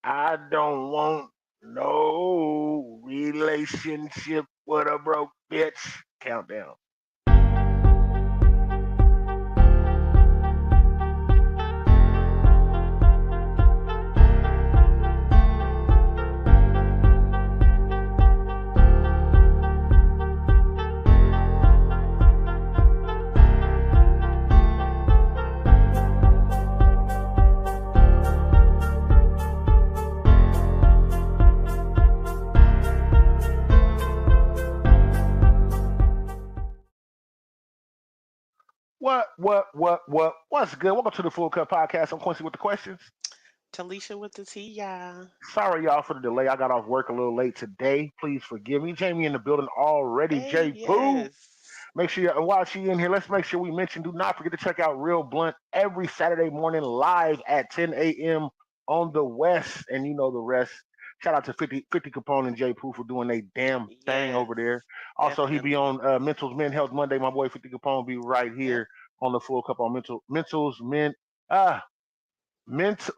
I don't want no relationship with a broke bitch. Countdown. What's good? Welcome to the Full Cup Podcast. I'm Quincy with the questions. Talisha with the T, y'all. Sorry, y'all, for the delay. I got off work a little late today. Please forgive me. Jamie in the building already. Hey, J. Pooh. yes. Make sure, and while she in here, let's make sure we mention, do not forget to check out Real Blunt every Saturday morning live at 10 a.m. on the West. And you know the rest. Shout out to 50 Capone and J. Pooh for doing their damn thing Yes, over there. Also, he be definitely. on Mental's Men Health Monday. My boy 50 Capone be right Yep. here on the Full Cup on Mental's Men. Uh, men's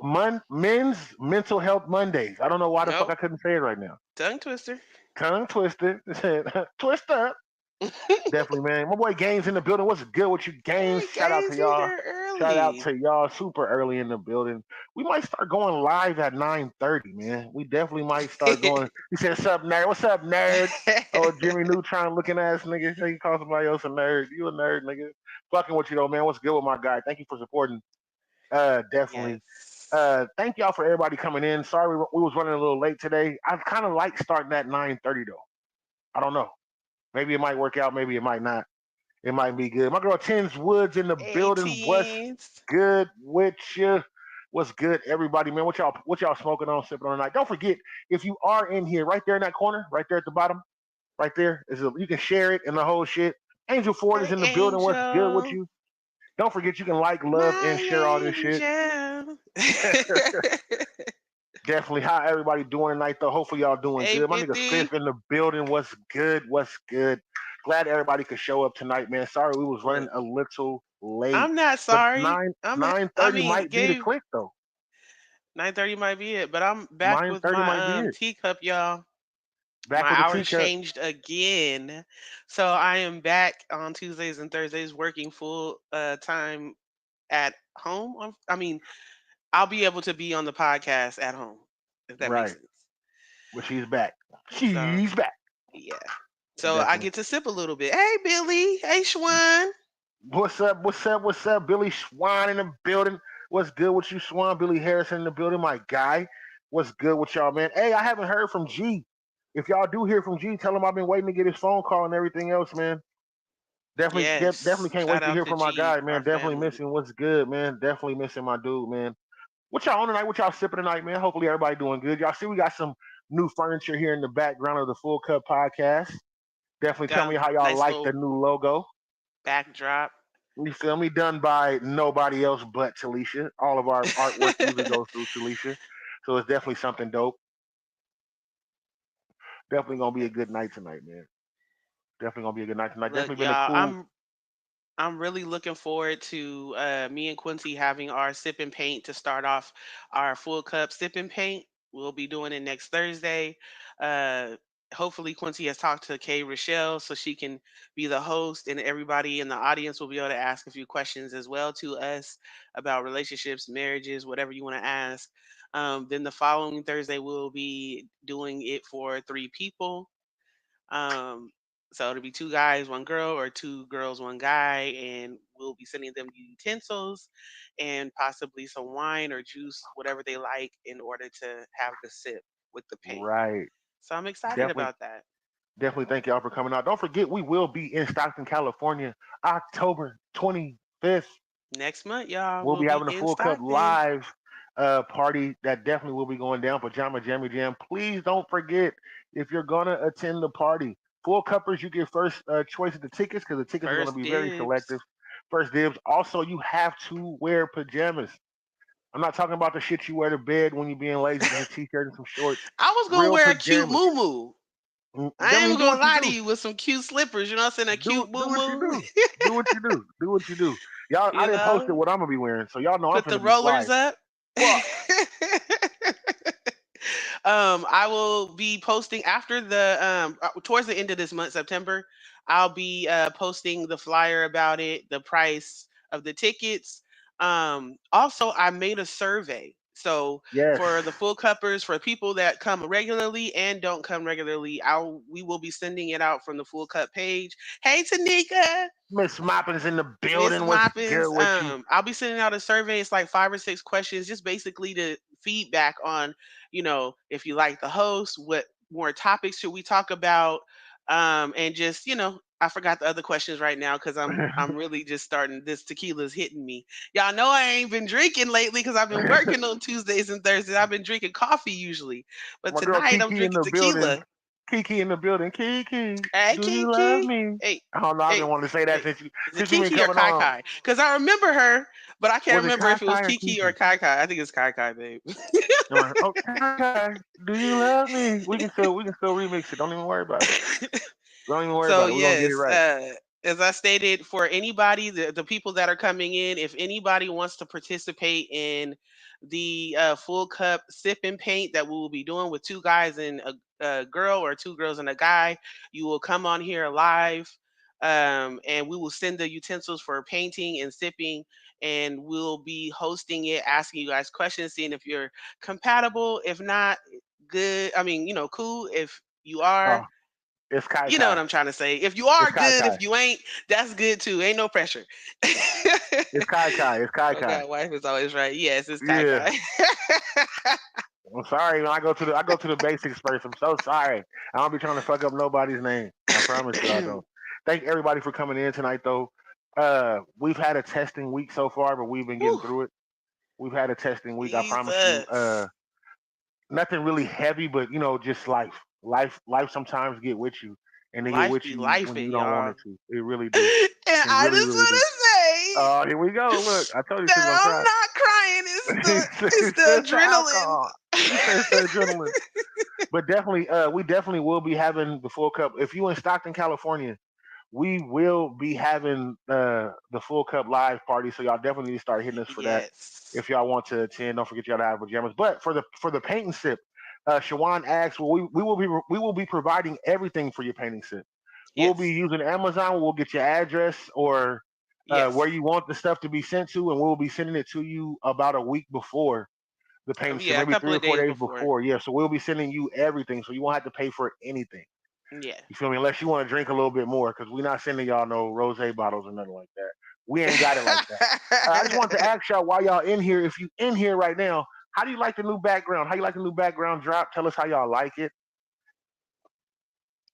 Mental Health Mondays. I don't know why the fuck I Nope. couldn't say it right now. Tongue twister. Tongue twisted. Twist up. Definitely, man. My boy Games in the building. What's good with you, Games? Hey, Shout out to guys, you y'all. here Shout out early. to y'all. Super early in the building. We might start going live at 9:30, man. We definitely might start going. He said, "What's up, nerd? What's up, nerd?" Oh, Jimmy Neutron looking ass nigga. He call somebody else a nerd. You a nerd, nigga. Fucking with you though, man. What's good with my guy? Thank you for supporting. Definitely. Yes. Thank y'all for everybody coming in. Sorry we was running a little late today. I kind of like starting at 9:30 though. I don't know. Maybe it might work out. Maybe it might not. It might be good. My girl Tens Woods in the building. What's 18s. good with you? What's good, everybody, man? What y'all smoking on, sipping on tonight? Don't forget, if you are in here, right there in that corner, right there at the bottom, right there, you can share it and the whole shit. Angel Ford is Hey, in the building. What's good with Angel. you? Don't forget you can like, love, My and share all this shit. angel. Definitely. How everybody doing tonight, though? Hopefully y'all doing Hey, good. My nigga 50. Fifth in the building. What's good? What's good? Glad everybody could show up tonight, man. Sorry we was running Look, a little late, I'm not but sorry. nine I'm. nine I thirty mean, might be the Gabe. click though. 9:30 might be it, but I'm back Nine with thirty might be my it. teacup, y'all. Back My with the hours teacup. changed again. So I am back on Tuesdays and Thursdays working full time at home. I mean, I'll be able to be on the podcast at home, if that makes Right, sense. but she's back. So, She's back. yeah. So I Definitely. get to sip a little bit. Hey, Billy. Hey, Schwan. What's up? What's up? What's up? Billy Swan in the building. What's good with you, Swan? Billy Harrison in the building, my guy. What's good with y'all, man? Hey, I haven't heard from G. If y'all do hear from G, tell him I've been waiting to get his phone call and everything else, man. Definitely Yes. can't Shout wait to out hear to from my G, guy, man. our Definitely family. missing what's good, man. Definitely missing my dude, man. What y'all on tonight? What y'all sipping tonight, man? Hopefully everybody doing good. Y'all see we got some new furniture here in the background of the Full Cup podcast. Definitely tell Got me a how y'all nice like the little new logo. backdrop. You feel me? Done by nobody else but Talisha. All of our artwork usually goes through Talisha. So it's definitely something dope. Definitely gonna be a good night tonight, man. Definitely gonna be a good night tonight. Look, Definitely been a y'all, cool. I'm really looking forward to me and Quincy having our sip and paint to start off our full cup sip and paint. We'll be doing it next Thursday. Uh, Hopefully, Quincy has talked to Kay Rochelle so she can be the host, and everybody in the audience will be able to ask a few questions as well to us about relationships, marriages, whatever you want to ask. Then the following Thursday, we'll be doing it for three people. Um, so it'll be two guys, one girl, or two girls, one guy, and we'll be sending them utensils and possibly some wine or juice, whatever they like, in order to have the sip with the paint. Right. So I'm excited Definitely about that. Definitely thank y'all for coming out. Don't forget, we will be in Stockton, California, October 25th. Next month, y'all, We'll we'll be be having a in full cup Stockton. live party that definitely will be going down. Pajama Jammy Jam. Please don't forget if you're gonna attend the party. Full cuppers, you get first choice of the tickets because the tickets are going to First be very dibs. selective. First dibs. Also, you have to wear pajamas. I'm not talking about the shit you wear to bed when you're being lazy, just a t-shirt and some shorts. I was gonna Real wear a cute pajamas. moo. I I ain't mean, even do gonna what you lie to do. you with some cute slippers. You know what I'm saying? A cute Do what you moo. do. Do what you do. Do what you do. Y'all, I You didn't post it know, what I'm gonna be wearing, so y'all know I'm put the finna be fly. rollers up. Well, I will be posting after the towards the end of this month, September. I'll be posting the flyer about it, the price of the tickets. Also, I made a survey. So Yes, for the full cuppers, for people that come regularly and don't come regularly, we will be sending it out from the full cup page. Hey, Tanika. Miss Moppin's in the Miss building. What's good Moppins, with you? I'll be sending out a survey. It's like 5 or 6 questions, just basically to feedback on, if you like the host, what more topics should we talk about, and just, I forgot the other questions right now because I'm really just starting. This tequila's hitting me. Y'all know I ain't been drinking lately because I've been working on Tuesdays and Thursdays. I've been drinking coffee usually, but My girl tonight I'm Kiki in drinking the building. tequila. Kiki in the building. Kiki, Hey, do you love Kiki. me? Hey, I don't know. I've been hey, wanting to say that hey. since you Is it since you been Kiki or coming Kai on. Kai? Because I remember her, but I can't Was it remember Kai if it was Kai or Kiki or Kiki? Kai Kai. I think it's Kai Kai, babe. I'm like, oh Kai Kai, do you love me? We can still remix it. Don't even worry about it. Don't even worry So about it. We're gonna get it yes, right. as I stated, for anybody, the people that are coming in, if anybody wants to participate in the full cup sip and paint that we will be doing with two guys and a girl, or two girls and a guy, you will come on here live, and we will send the utensils for painting and sipping, and we'll be hosting it, asking you guys questions, seeing if you're compatible. If not, good. I mean, cool. If you are, Oh, it's Kai you know what Kai. I'm trying to say. If you It's are Kai good, Kai. if you ain't, that's good too. Ain't no pressure. It's Kai Kai. It's Kai Oh Kai. God, wife is always right. Yes, it's Kai Yeah. Kai. I'm sorry when I go to the basics first. I'm so sorry. I don't be trying to fuck up nobody's name. I promise you I don't. Thank everybody for coming in tonight though. We've had a testing week so far, but we've been getting Whew, through it. We've had a testing week, I promise you. Jesus. Nothing really heavy, but just life. Life sometimes get with you and they get Life with be you when lifing, you don't want y'all. it to. It really do. And It I really, just really do. want to Oh, here we go. Look, say I told you she was gonna that I'm cry. not crying. It's the it's It's the the alcohol. adrenaline. He says the adrenaline. But definitely, we definitely will be having the full cup. If you in Stockton, California, we will be having the full cup live party. So y'all definitely need to start hitting us for that. Yes. If y'all want to attend, don't forget y'all to have pajamas. But for the paint and sip, Shawan asks, well, we will be providing everything for your paint and sip. We'll be Yes. using Amazon. We'll get your address or where Yes. you want the stuff to be sent to, and we'll be sending it to you about a week before the Oh, payment, so yeah, a maybe couple three or of four days days before. before. Yeah, so we'll be sending you everything, so you won't have to pay for anything. Yeah. You feel me? Unless you want to drink a little bit more, because we're not sending y'all no rose bottles or nothing like that. We ain't got it like that. I just wanted to ask y'all while y'all in here, if you in here right now, how do you like the new background? How you like the new background drop? Tell us how y'all like it.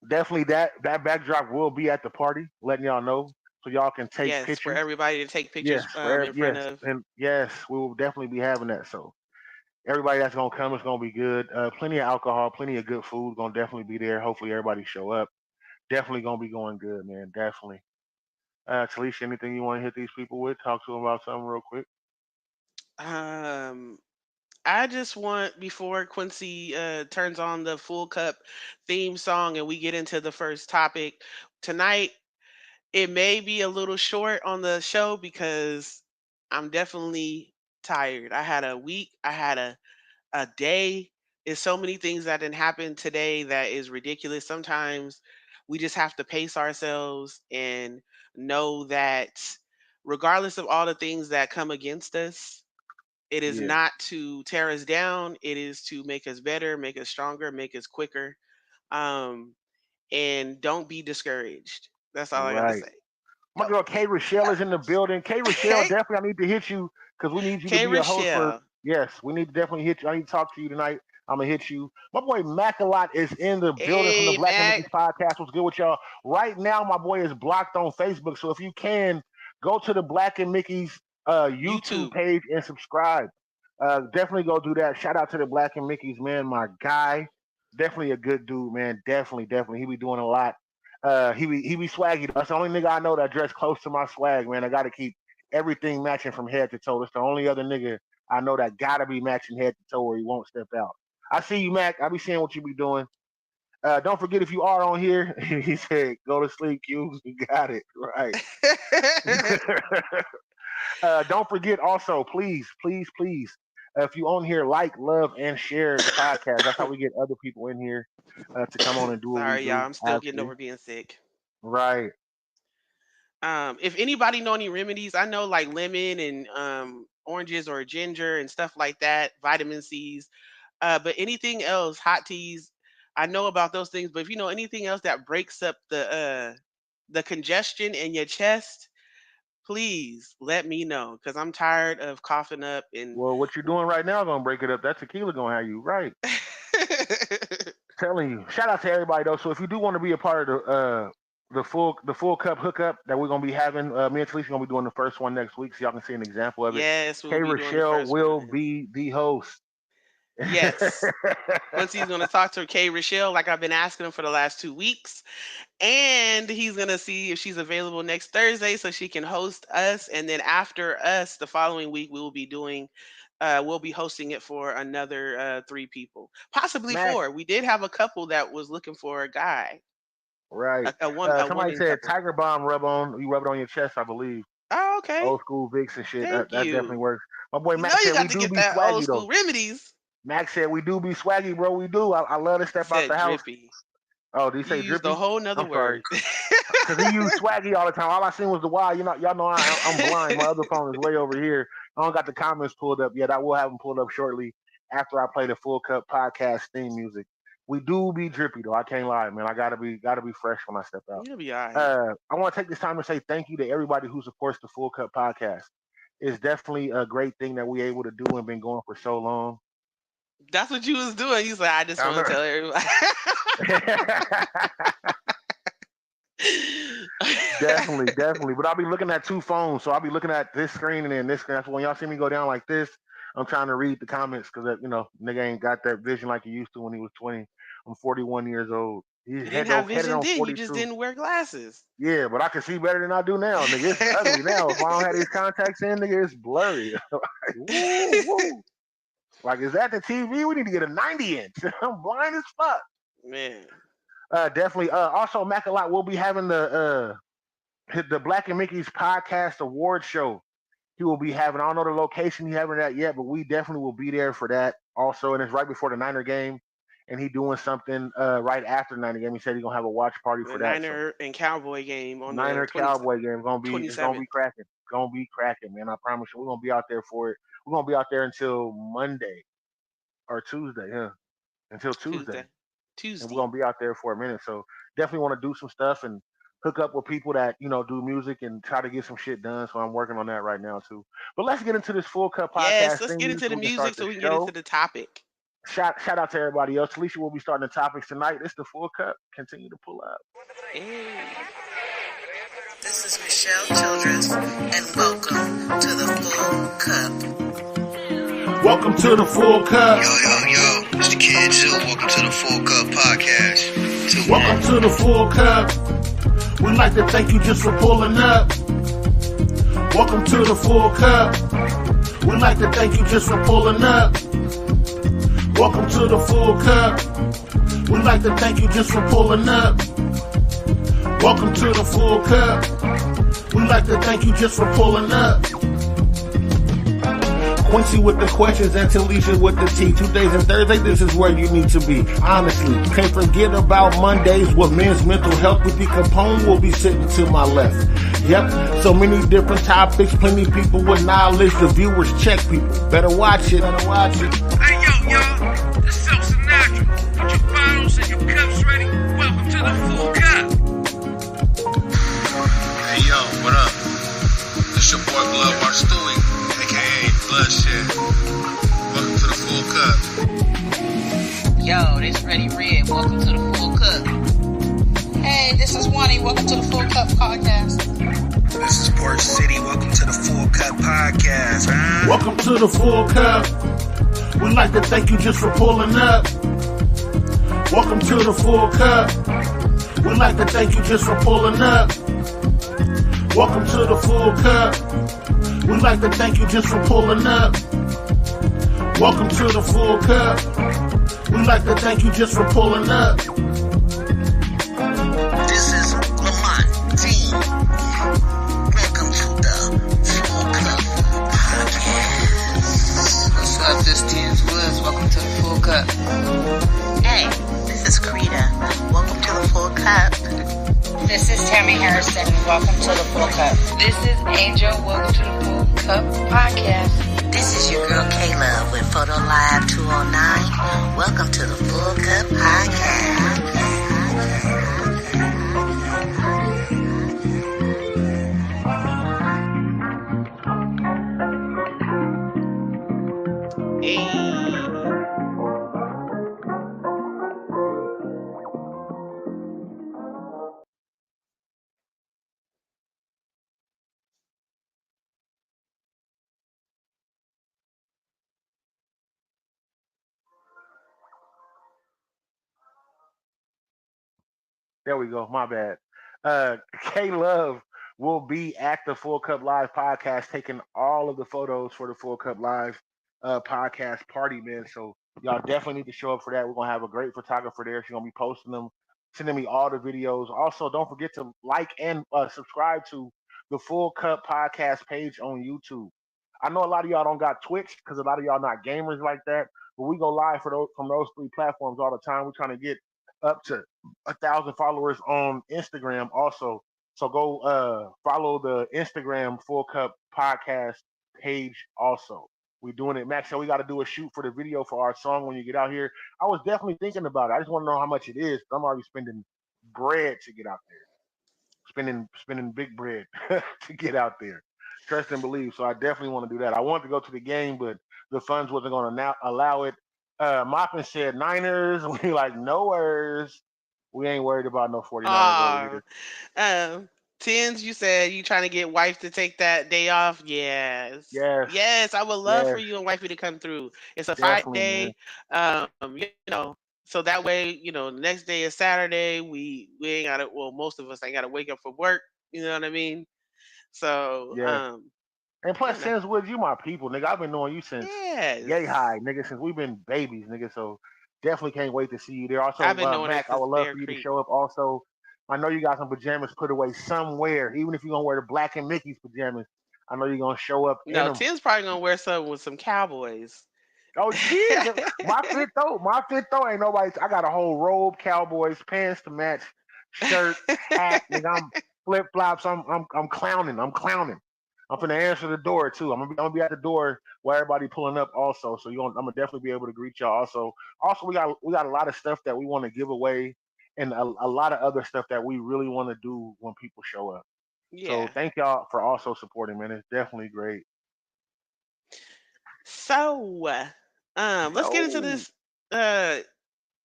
Definitely that backdrop will be at the party, letting y'all know so y'all can take Yes, for pictures. everybody to take Yes, pictures in front yes, of. and yes, we will definitely be having that. So everybody that's gonna come is gonna be good. Plenty of alcohol, plenty of good food. Gonna definitely be there. Hopefully everybody show up. Definitely gonna be going good, man. Definitely. Talisha, anything you want to hit these people with? Talk to them about something real quick. Um, I just want, before Quincy turns on the full cup theme song and we get into the first topic tonight, it may be a little short on the show because I'm definitely tired. I had a week, I had a day. There's so many things that didn't happen today that is ridiculous. Sometimes we just have to pace ourselves and know that regardless of all the things that come against us, it is Yeah, not to tear us down. It is to make us better, make us stronger, make us quicker. Um, and don't be discouraged. That's all I got to right. say. My girl K Rochelle is in the building. K Rochelle, Hey, definitely I need to hit you because we need you to K be a host for. Rochelle. Yes, we need to definitely hit you. I need to talk to you tonight. I'm gonna hit you. My boy Macalot is in the building from the Hey, Black and Mac. Mickey's podcast. What's good with y'all? Right now, my boy is blocked on Facebook. So if you can go to the Black and Mickey's YouTube YouTube. page and subscribe. Definitely go do that. Shout out to the Black and Mickey's, man. My guy, definitely a good dude, man. Definitely, definitely. He be doing a lot. He be swaggy. That's the only nigga I know that dress close to my swag, man. I got to keep everything matching from head to toe. That's the only other nigga I know that gotta be matching head to toe or he won't step out. I see you, Mac. I be seeing what you be doing. Don't forget if you are on here, he said, "Go to sleep, Q." You got it right. Don't forget also, please, please, please. If you on here, like, love, and share the podcast. That's how we get other people in here to come on and do what we Sorry, y'all. do. I'm still getting Actually, over being sick. right, If anybody know any remedies, I know like lemon and oranges or ginger and stuff like that, vitamin C's. But anything else, hot teas, I know about those things. But if you know anything else that breaks up the congestion in your chest, please let me know because I'm tired of coughing up and well, what you're doing right now gonna break it up. That tequila gonna have you right. Telling you. Shout out to everybody though. So if you do want to be a part of the full cup hookup that we're gonna be having, me and Talisha gonna be doing the first one next week, so y'all can see an example of it. yes, we'll K be doing the Rochelle first will one. be the host. Yes. Quincy's going to talk to Kay Rochelle like I've been asking him for the last 2 weeks. And he's going to see if she's available next Thursday so she can host us. And then after us, the following week, we will be doing, we'll be hosting it for another 3 people, possibly Mac, 4. We did have a couple that was looking for a guy, right. a Somebody woman said couple. Tiger Bomb you rub it on your chest, I believe. Oh, okay. Old school Vicks and shit. Thank That definitely you. works. My boy You know Mac you said we got to do get be that old swaggy though. school remedies. Mac said we do be swaggy, bro. We do. I love to He step out said the house. drippy. Oh, did he You say used a drippy? whole nother I'm sorry. word. Cause he used swaggy all the time. All I seen was the wild. Y'all know I'm blind. My other phone is way over here. I don't got the comments pulled up yet. I will have them pulled up shortly after I play the Full Cup podcast theme music. We do be drippy though. I can't lie, man. I gotta be fresh when I step out. You'll be all right. I want to take this time to say thank you to everybody who supports the Full Cup podcast. It's definitely a great thing that we able to do and been going for so long. That's what you was doing. You said, I just I want to know. tell everybody. Definitely. But I'll be looking at 2 phones, so I'll be looking at this screen and then this screen. So when y'all see me go down like this, I'm trying to read the comments because nigga ain't got that vision like he used to when he was 20. I'm 41 years old. He's You didn't have headed vision on then. You just 42. didn't wear glasses. Yeah, but I can see better than I do now, nigga. It's ugly now. If I don't have these contacts in, nigga, it's blurry. Like, woo. Like, is that the TV? We need to get a 90 inch. I'm blind as fuck. Man. Definitely. Also, Mac a lot. We'll be having the Black and Mickey's podcast award show. He will be having. I don't know the location he having that yet, but we definitely will be there for that. Also, and it's right before the Niner game, and he doing something right after the Niner game. He said he's gonna have a watch party The for that. So Niner and Cowboy game on the Niner Cowboy game it's gonna 27th. be cracking. It's gonna be cracking, man. I promise you. We're gonna be out there for it. We're gonna be out there until Monday or Tuesday, huh? Until Tuesday. And we're Tuesday. gonna be out there for a minute. So definitely want to do some stuff and hook up with people that do music and try to get some shit done. So I'm working on that right now too. But let's get into this Full Cup Yes, podcast let's thing get into so the we can start music the so we can get into show. the topic. Shout out to everybody else. Alicia will be starting the topics tonight. It's the Full Cup. Continue to pull up. Hey. This is Michelle Childress, and welcome to the Full Cup. Welcome to the Full Cup. Yo, it's the Kid Zoo. Welcome to the Full Cup podcast. Welcome to the Full Cup. We'd like to thank you just for pulling up. Welcome to the Full Cup. We'd like to thank you just for pulling up. Welcome to the Full Cup. We'd like to thank you just for pulling up. Welcome to the Full Cup. We'd like to thank you just for pulling up. Quincy with the questions and Talisha with the tea. Tuesdays and Thursdays, this is where you need to be. Honestly, can't forget about Mondays with men's mental health. With the Capone will be sitting to my left. Yep, so many different topics, plenty people with knowledge. The viewers check people. Better watch it. Hey, y'all, this is Self Sinatra. Put your bottles and your cups ready. Welcome to the Full Cup. Hey, yo, what up? It's your boy Bloodwater Stewie, a.k.a. Bloodshed. Welcome to the Full Cup. Yo, this Ready Red. Welcome to the Full Cup. Hey, this is Wani. Welcome to the Full Cup podcast. This is Port City. Welcome to the Full Cup podcast. Welcome to the Full Cup. We'd like to thank you just for pulling up. Welcome to the Full Cup. We'd like to thank you just for pulling up. Welcome to the Full Cup. We'd like to thank you just for pulling up. Welcome to the Full Cup. We'd like to thank you just for pulling up. This is Lamont D. Welcome to the Full Cup podcast. What's up? This Cup. Hey, this is Krita. Welcome to the Full Cup. This is Tammy Harrison. Welcome to the Full Cup. This is Angel. Welcome to the Full Cup podcast. This is your girl Kayla with Photo Live 209. Welcome to the Full Cup podcast. Hey. There we go. My bad. K Love will be at the Full Cup Live podcast, taking all of the photos for the Full Cup Live podcast party, man. So y'all definitely need to show up for that. We're gonna have a great photographer there. She's gonna be posting them, sending me all the videos. Also, don't forget to like and subscribe to the Full Cup podcast page on YouTube. I know a lot of y'all don't got Twitch because a lot of y'all not gamers like that, but we go live for those from those three platforms all the time. We're trying to get up to 1,000 followers on Instagram also. So go follow the Instagram Full Cup podcast page also. We're doing it. Max said we got to do a shoot for the video for our song when you get out here. I was definitely thinking about it. I just want to know how much it is. I'm already spending bread to get out there. Spending big bread to get out there. Trust and believe. So I definitely want to do that. I wanted to go to the game, but the funds wasn't going to allow it. Moppin said Niners. We like nowheres. We ain't worried about no 49ers over Ah, here. Tens, you said you trying to get wife to take that day off. Yes, Yes, yes, I would love for yes, you and wifey to come through. It's a fight definitely, day, man. so that way, the next day is Saturday. We ain't gotta. Well, most of us ain't gotta wake up for work. You know what I mean? So, Yeah. And plus, you know, since Woods, you my people, nigga. I've been knowing you since yay yes, high, nigga. Since we've been babies, nigga. So definitely can't wait to see you there. I've Also, been knowing it Mac, I since would love Bear for you to Creek. show up. Also, I know you got some pajamas put away somewhere. Even if you're gonna wear the Black and Mickey's pajamas, I know you're gonna show up in No, them. Tim's probably gonna wear something with some cowboys. Oh, yeah. My fit though ain't nobody. I got a whole robe, Cowboys pants to match, shirt, hat. Nigga, I'm flip flops. I'm clowning. I'm clowning. I'm finna answer the door too. I'm gonna be at the door while everybody pulling up also. So I'm gonna definitely be able to greet y'all also. Also, we got a lot of stuff that we want to give away, and a lot of other stuff that we really want to do when people show up. So Yeah. thank y'all for also supporting, man. It's definitely great. So, let's get into So this.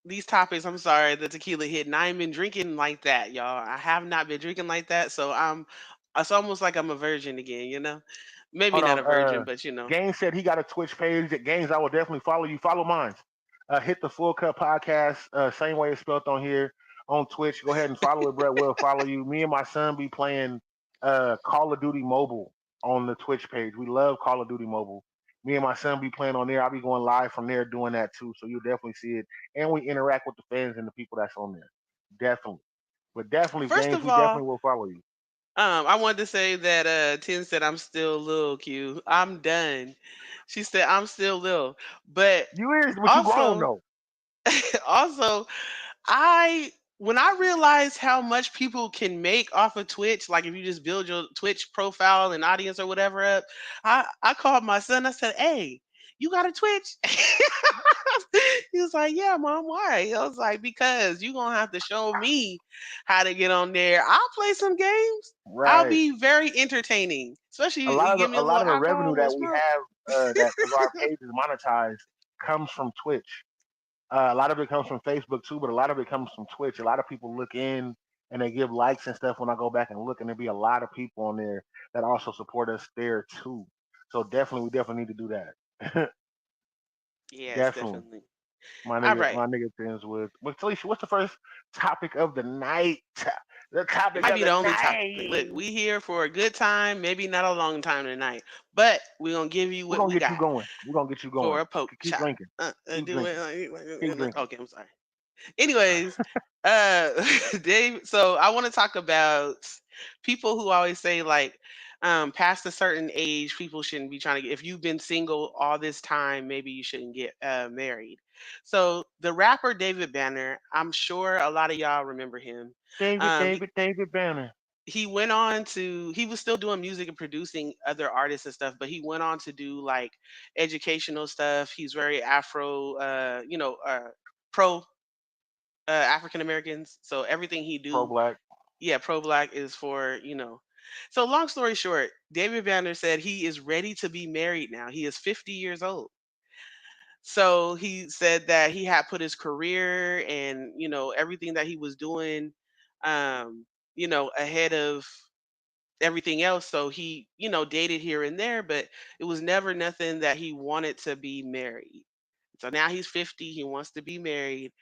These topics. I'm sorry, the tequila hit, and I ain't been drinking like that, y'all. I have not been drinking like that, so it's almost like I'm a virgin again. Maybe hold not on. a virgin, but Gaines said he got a Twitch page. Gaines, I will definitely follow you. Follow mine. Hit the Full Cup podcast. Same way it's spelled on here on Twitch. Go ahead and follow it, Brett. Will follow you. Me and my son be playing Call of Duty Mobile on the Twitch page. We love Call of Duty Mobile. Me and my son be playing on there. I'll be going live from there doing that too. So you'll definitely see it. And we interact with the fans and the people that's on there. Definitely. But definitely, first Gaines, of we all, definitely will follow you. I wanted to say that Tin said I'm still little. Q. I'm done. She said I'm still little, but You is, but you grown also, though. also I when I realized how much people can make off of Twitch, like if you just build your Twitch profile and audience or whatever up, I called my son. I said, "Hey, you got a Twitch?" He was like, "Yeah, mom. Why?" I was like, "Because you gonna have to show me how to get on there. I'll play some games. I'll Right. be very entertaining, especially a you lot of the give me a a lot little of the revenue alcohol, a little that we smoke." have that because our page is monetized comes from Twitch. A lot of it comes from Facebook too, but a lot of it comes from Twitch. A lot of people look in and they give likes and stuff when I go back and look, and there be a lot of people on there that also support us there too. So definitely, we definitely need to do that. Yes, Definitely, definitely. my All nigga, right. my nigga things with. But Talisha, what's the first topic of the night? The It topic might of be the the only topic. Look, night. we here for a good time, maybe not a long time tonight, but we're gonna give you We're what gonna we get you got going. We're gonna get you for going. a poke Keep chop. drinking. Keep Do drinking. Keep it. drinking. Okay, I'm sorry. Anyways, uh, Dave. So I want to talk about people who always say like, Past a certain age, people shouldn't be trying to get. If you've been single all this time, maybe you shouldn't get married. So the rapper David Banner, I'm sure a lot of y'all remember him. David, Um, David, David Banner. he went on to he was still doing music and producing other artists and stuff, but he went on to do like educational stuff. He's very Afro, pro African Americans. So everything he Pro do, black. yeah, pro black is for So long story short, David Banner said he is ready to be married now. He is 50 years old. So he said that he had put his career and everything that he was doing, um, ahead of everything else. So he, dated here and there, but it was never nothing that he wanted to be married. So now he's 50, he wants to be married.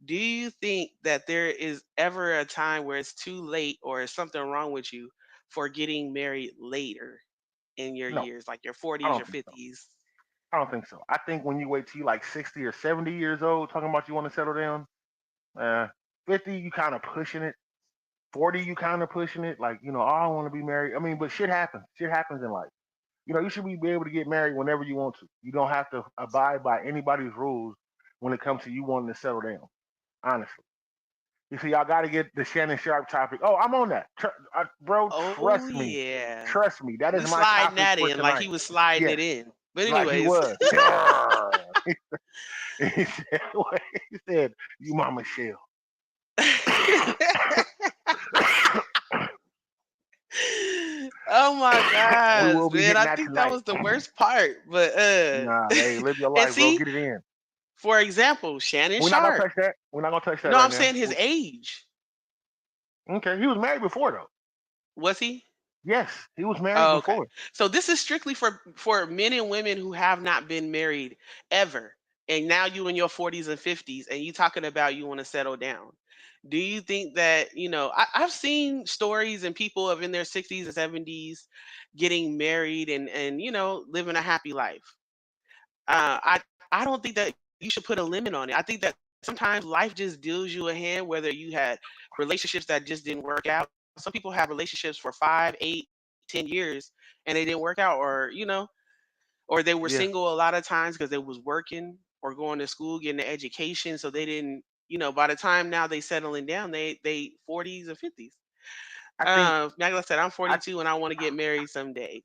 Do you think that there is ever a time where it's too late or is something wrong with you for getting married later in your No, years, like your I 40s, don't your think so. 50s? I don't think so. I think when you wait till you like 60 or 70 years old, talking about you want to settle down, uh, 50, you kind of pushing it. 40, you kind of pushing it. Like, oh, I want to be married. I mean, but shit happens. Shit happens in life. You should be able to get married whenever you want to. You don't have to abide by anybody's rules when it comes to you wanting to settle down. Honestly. You see, y'all got to get the Shannon Sharp topic. Oh, I'm on that. Bro, Oh, trust me. yeah. Trust me. That is You my sliding topic that for in like tonight. he was sliding Yes. it in. But Like he anyways. was. he said, he said, you mama Michelle. Oh my We gosh, will be man. hitting I that think that tonight. was the worst part. But Nah, hey, live your and life, bro. see, Get it in. for example, Shannon We're not gonna Sharp. touch that. We're not gonna touch that No, right I'm now. saying his age. Okay, he was married before though. Was he? Yes, he was married Oh, okay. before. So this is strictly for men and women who have not been married ever. And now you in your 40s and 50s and you talking about you want to settle down. Do you think that, I've seen stories and people of in their 60s and 70s getting married and living a happy life. I don't think that you should put a limit on it. I think that sometimes life just deals you a hand, whether you had relationships that just didn't work out. Some people have relationships for 5, 8, 10 years and they didn't work out, or they were Yeah, single a lot of times because they was working or going to school, getting an education. So they didn't, by the time now they settling down, they 40s or 50s. I think Like I said, I'm I 42 and I want to get married someday.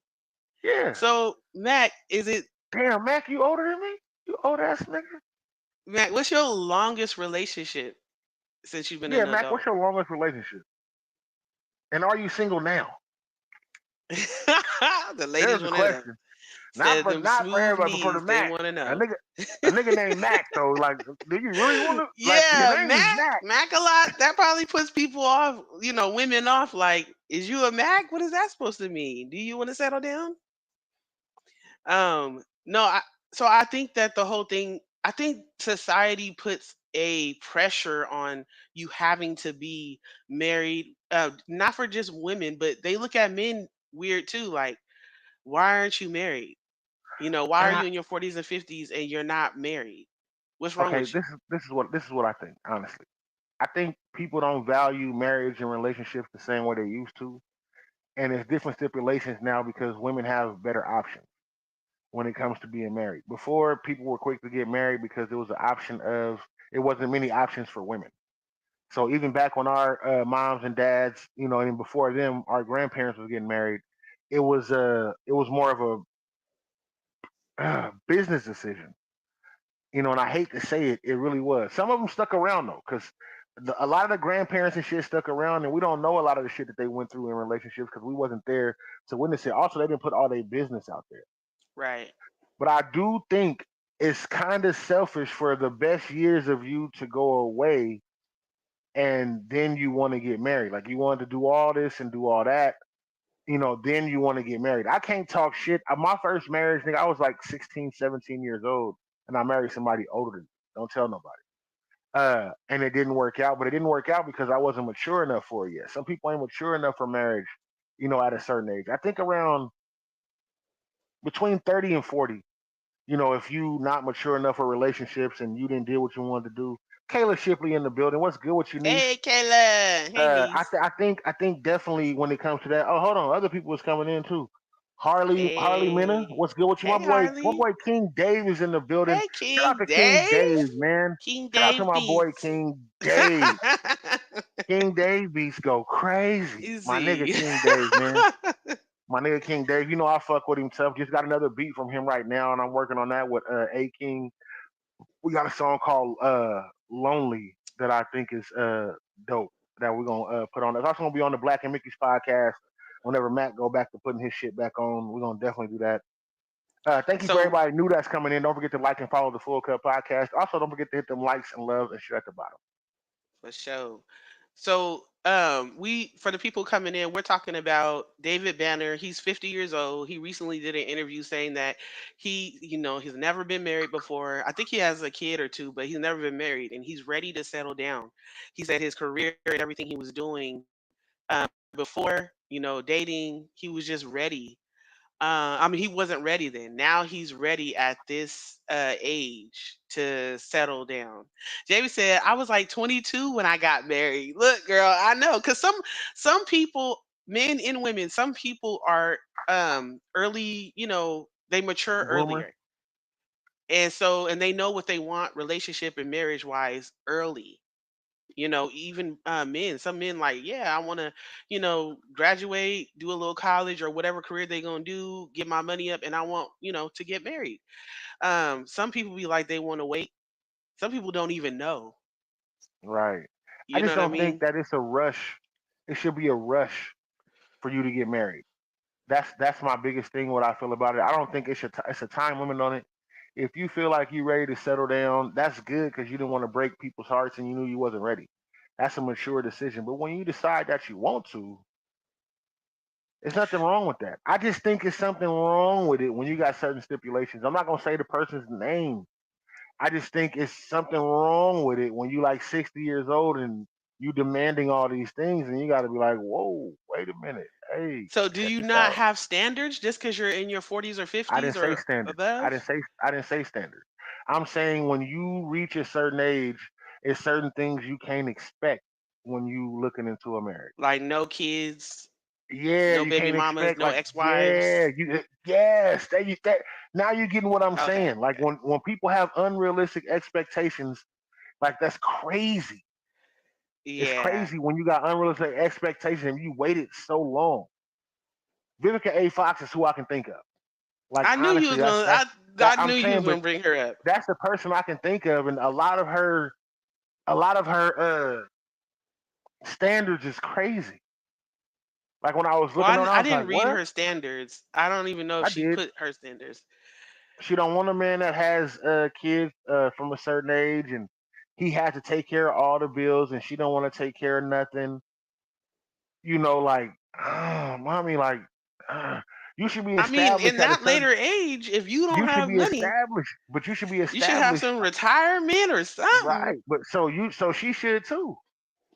yeah. So Mac, is it Damn, Mac, you older than me? You old ass nigga? Mac? What's your longest relationship since you've been Yeah, an Mac. What's adult? your longest relationship? And are you single now? The ladies There's the want to know. question. Not Said for them not for smooth everybody, but for the knees. They Mac. want to A know. nigga, a nigga named Mac though. Like, do you really want to? Like, your Yeah, name is Mac, Mac. Mac a lot. That probably puts people off. Women off. Like, is you a Mac? What is that supposed to mean? Do you want to settle down? No. So I think that the whole thing. I think society puts a pressure on you having to be married. Not for just women, but they look at men weird too. Like, why aren't you married? Why And are I, you in your 40s and 50s and you're not married? What's wrong okay, with you? this is what I think. Honestly, I think people don't value marriage and relationships the same way they used to, and there's different stipulations now because women have better options when it comes to being married. Before, people were quick to get married because there was an option of it wasn't many options for women. So even back when our moms and dads, and before them, our grandparents was getting married, it was more of a business decision. And I hate to say it, it really was. Some of them stuck around though, because a lot of the grandparents and shit stuck around, and we don't know a lot of the shit that they went through in relationships because we wasn't there to witness it. Also, they didn't put all their business out there. Right. But I do think it's kind of selfish for the best years of you to go away and then you want to get married. Like you wanted to do all this and do all that, then you want to get married. I can't talk shit. My first marriage, nigga, I was like 16, 17 years old, and I married somebody older than me. Don't tell nobody. And it didn't work out, but it didn't work out because I wasn't mature enough for it yet. Some people ain't mature enough for marriage, at a certain age. I think around between 30 and 40, if you not mature enough for relationships and you didn't do what you wanted to do. Kayla Shipley in the building. What's good with you, niece? Hey, Kayla. Hey, niece. I think definitely when it comes to that. Oh, hold on, other people is coming in too. Harley Minna, Hey. what's good with you? Hey, My Harley. boy King Dave is in the building. Hey, Shout out King to King Dave. Dave, man. King Shout out to Dave my boy Beats. King Dave. King Dave beats go crazy. My nigga Easy. King Dave, man. My nigga King Dave. I fuck with him tough. Just got another beat from him right now, and I'm working on that with A King. We got a song called "Lonely" that I think is dope. That we're gonna put on. It's also gonna be on the Black and Mickey's podcast. Whenever Matt go back to putting his shit back on, we're gonna definitely do that. Thank you for So, everybody new that's coming in. Don't forget to like and follow the Full Cup podcast. Also, don't forget to hit them likes and loves and shit at the bottom. for sure. So, we for the people coming in, we're talking about David Banner. He's 50 years old. He recently did an interview saying that he's never been married before. I think he has a kid or two, but he's never been married, and he's ready to settle down. He said his career and everything he was doing before, dating, he was just ready. I mean, he wasn't ready then. Now he's ready at this age to settle down. Jamie said, "I was like 22 when I got married." Look, girl, I know, because some people, men and women, some people are early. They mature Boomer, earlier, and they know what they want, relationship and marriage wise, early. Even men, some men like, yeah, I want to, graduate, do a little college or whatever career they going to do, get my money up, and I want, to get married. Some people be like, they want to wait. Some people don't even know. right? I You know just what I don't think mean? that it's a rush. It should be a rush for you to get married. That's my biggest thing. What I feel about it, I don't think it's a time limit on it. If you feel like you're ready to settle down, that's good because you didn't want to break people's hearts and you knew you wasn't ready. That's a mature decision. But when you decide that you want to, there's nothing wrong with that. I just think it's something wrong with it when you got certain stipulations. I'm not gonna say the person's name. I just think it's something wrong with it when you like 60 years old and you demanding all these things and you got to be like, whoa, wait a minute, hey, So do check you this not out. have standards just because you're in your 40s or I 50s didn't say or standards. I didn't above? say I didn't say standards. I'm saying when you reach a certain age, it's certain things you can't expect when you looking into a marriage. Like no kids, Yeah, no you baby can't mamas, expect no like yeah, ex-wives. yes, that now you're getting what I'm Okay, saying. Like okay. when people have unrealistic expectations, like that's crazy. It's Yeah. crazy when you got unrealistic expectations and you waited so long. Vivica A. Fox is who I can think of. Like I knew you honestly, was that's gonna that's I that I I'm knew you was saying, but gonna bring her up. that's the person I can think of, and a lot of her standards is crazy. Like when I was Well, looking on, I I was like, didn't read what? her standards. I don't even know if I she did. put her standards. She don't want a man that has kids from a certain age, and he had to take care of all the bills, and she don't want to take care of nothing. Like, mommy, like, uh, you should be I mean, established in at a that certain. later age, if you don't You should have be money, established, but you should be you should have established, some retirement or something. right? But so she should too.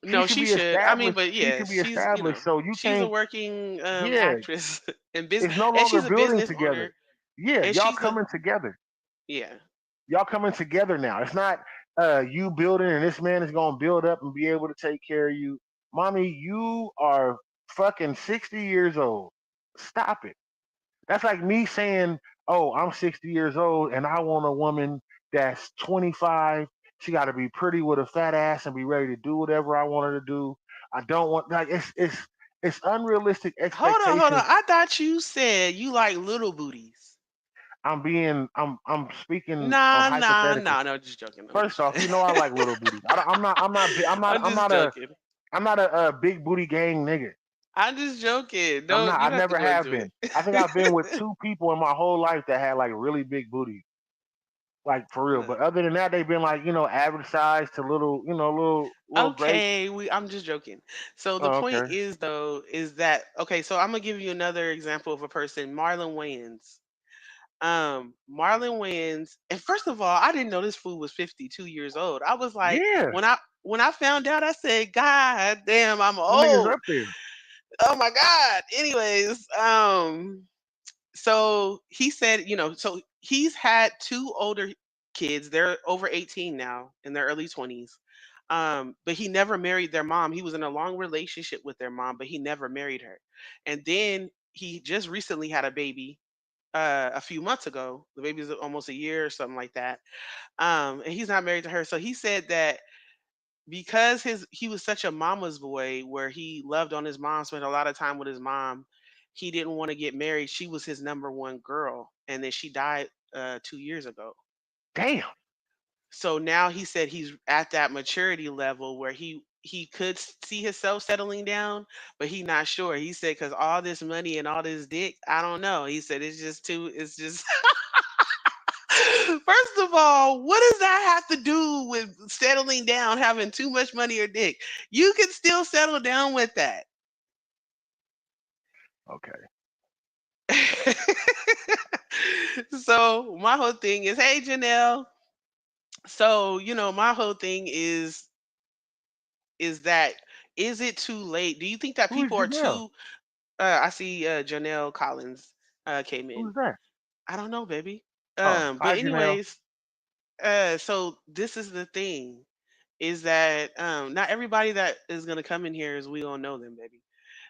She No, should she be should. I mean, established. but She yeah, should be established. So you she's a can't. working Yeah, actress and business, it's no and longer she's a building business together. owner, Yeah, and y'all she's a coming together. yeah. Y'all coming together now. It's not you building and this man is gonna build up and be able to take care of you. Mommy, you are fucking 60 years old. Stop it. That's like me saying, "Oh, I'm 60 years old and I want a woman that's 25. She got to be pretty with a fat ass and be ready to do whatever I want her to do. I don't want like it's unrealistic Hold on. expectations. I thought you said you like little booties. I'm speaking Nah, nah, hypothetically. nah. No, just joking. I'm First just off, joking. I like little booties. I'm just joking. I'm not a big booty gang nigga. I'm just joking. I'm Don't not. you I don't have to never go have into been. I think I've been with it. two people in my whole life that had like really big booties. Like for real. Look, But other than that, they've been like average size to little little grapes. okay, I'm just joking. So the Oh, point okay. is though is that okay? So I'm gonna give you another example of a person, Marlon Wayans. Marlon Wayans, and first of all, I didn't know this fool was 52 years old. I was like, Yeah, when I found out, I said, God damn, I'm them niggas old. up there. Oh my God. Anyways, so he said, so he's had two older kids. They're over 18 now, in their early 20s. But he never married their mom. He was in a long relationship with their mom, but he never married her. And then he just recently had a baby a few months ago. The baby's almost a year or something like that. And he's not married to her. So he said that because he was such a mama's boy where he loved on his mom, spent a lot of time with his mom, he didn't want to get married. She was his number one girl, and then she died 2 years ago. Damn. So now he said he's at that maturity level where he could see himself settling down, but he not sure. He said because all this money and all this dick, I don't know. He said it's just too. It's just first of all, what does that have to do with settling down, having too much money or dick? You can still settle down with that. Okay. So my whole thing is, hey Janelle. So my whole thing is that is it too late? Do you think that Who is people are Janelle? too? I see Janelle Collins came in. Who's that? I don't know, baby. Oh, But hi Janelle. anyways, so this is the thing is that not everybody that is gonna come in here is we gonna know them, baby.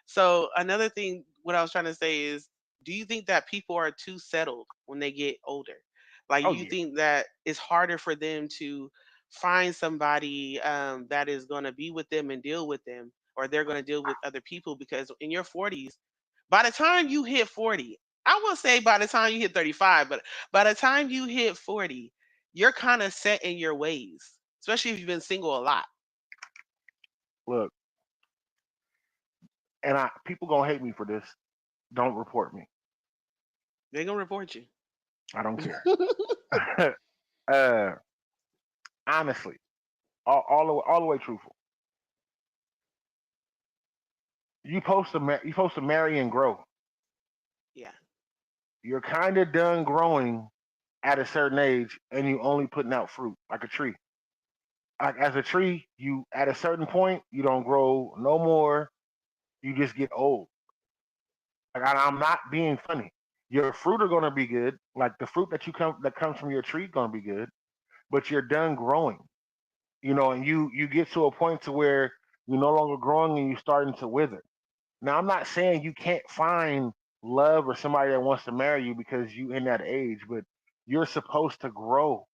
So another thing, what I was trying to say is, do you think that people are too settled when they get older? Like, Oh you yeah. think that it's harder for them to find somebody that is going to be with them and deal with them, or they're going to deal with other people? Because in your 40s, by the time you hit 40, I will say by the time you hit 35, but by the time you hit 40, you're kind of set in your ways, especially if you've been single a lot. Look, and people gonna hate me for this. Don't report me. They're going to report you. I don't care. uh, honestly, all the way truthful. You supposed to marry and grow. Yeah. You're kind of done growing at a certain age, and you only putting out fruit like a tree. Like as a tree, you at a certain point you don't grow no more. You just get old. Like I'm not being funny. Your fruit are gonna be good. Like the fruit that comes from your tree gonna be good, but you're done growing. And you get to a point to where you're no longer growing and you're starting to wither. Now I'm not saying you can't find love or somebody that wants to marry you because you in that age, but you're supposed to grow.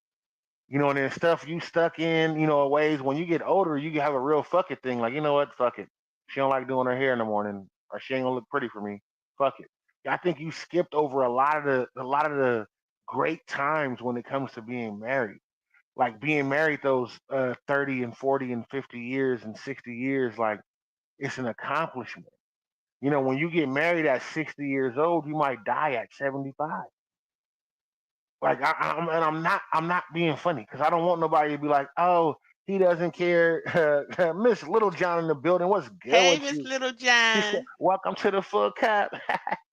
And then stuff you stuck in, ways when you get older, you have a real fuck it thing. Like, you know what? Fuck it. She don't like doing her hair in the morning, or she ain't gonna look pretty for me. Fuck it. I think you skipped over a lot of the great times when it comes to being married. Like being married those 30 and 40 and 50 years and 60 years, like it's an accomplishment. When you get married at 60 years old, you might die at 75. Like I'm not being funny because I don't want nobody to be like, oh, he doesn't care. Miss Little John in the building. What's good Hey, with Miss you? Little She said, John. "Welcome to the Full Cup."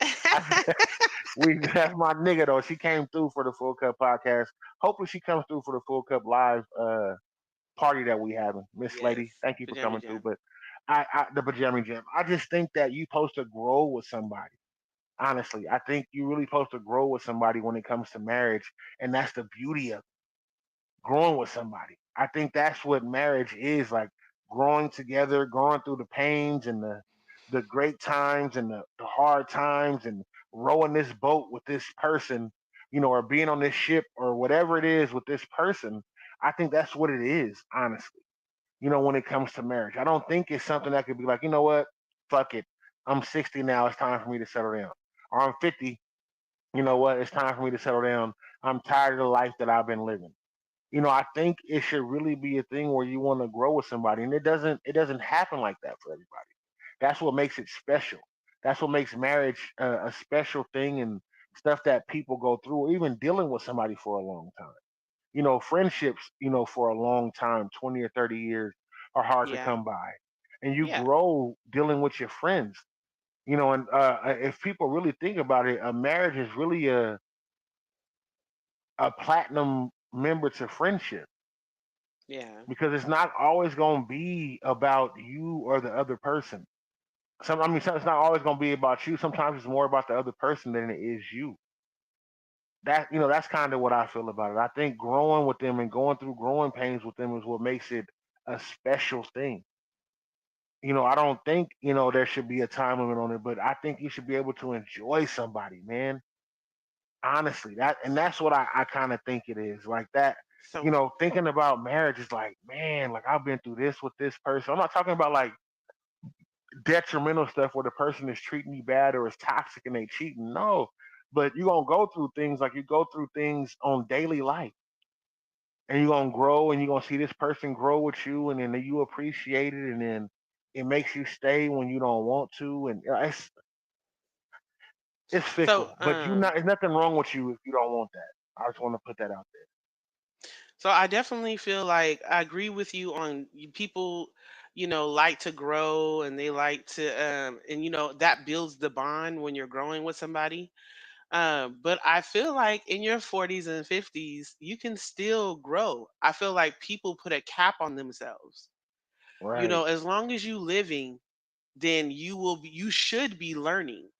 That's my nigga though. She came through for the Full Cup podcast. Hopefully, she comes through for the Full Cup live party that we having. Miss Lady, Yes, thank you for pajama coming through. jam. But the pajama jam. I just think that you supposed to grow with somebody. Honestly, I think you really supposed to grow with somebody when it comes to marriage, and that's the beauty of growing with somebody. I think that's what marriage is like, growing together, going through the pains and the great times and the hard times, and rowing this boat with this person, or being on this ship or whatever it is with this person. I think that's what it is, honestly. When it comes to marriage, I don't think it's something that could be like, you know what, fuck it. I'm 60 now. It's time for me to settle down. Or I'm 50. You know what? It's time for me to settle down. I'm tired of the life that I've been living. I think it should really be a thing where you want to grow with somebody, and it doesn't happen like that for everybody. That's what makes it special. That's what makes marriage a special thing, and stuff that people go through, or even dealing with somebody for a long time. Friendships, for a long time, 20 or 30 years, are hard to Yeah, come by, and you yeah, grow dealing with your friends. And if people really think about it, a marriage is really a platinum member to friendship, yeah, because it's not always going to be about you or the other person. It's not always going to be about you. Sometimes it's more about the other person than it is you. that's kind of what I feel about it. I think growing with them and going through growing pains with them is what makes it a special thing. I don't think there should be a time limit on it, but I think you should be able to enjoy somebody, man. Honestly, that's what I kind of think it is like that. So Thinking about marriage is like, man, like I've been through this with this person. I'm not talking about like detrimental stuff where the person is treating you bad or is toxic and they cheating. No, but you're gonna go through things like you go through things on daily life, and you're gonna grow, and you're gonna see this person grow with you, and then you appreciate it, and then it makes you stay when you don't want to, and it's so fickle. But there's nothing wrong with you if you don't want that. I just want to put that out there. So I definitely feel like I agree with you on people, like to grow and they like to, and that builds the bond when you're growing with somebody. But I feel like in your 40s and 50s, you can still grow. I feel like people put a cap on themselves. Right. As long as you living, then you should be learning,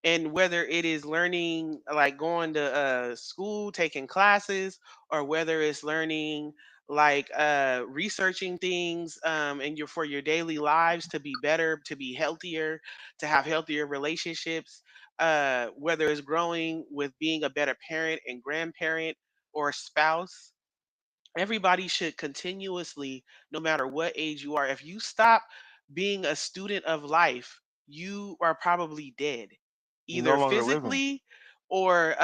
and whether it is learning like going to school taking classes, or whether it's learning like researching things and for your daily lives to be better, to be healthier, to have healthier relationships, whether it's growing with being a better parent and grandparent or spouse. Everybody should continuously, no matter what age you are, if you stop being a student of life, you are probably dead, You're no either longer living. physically or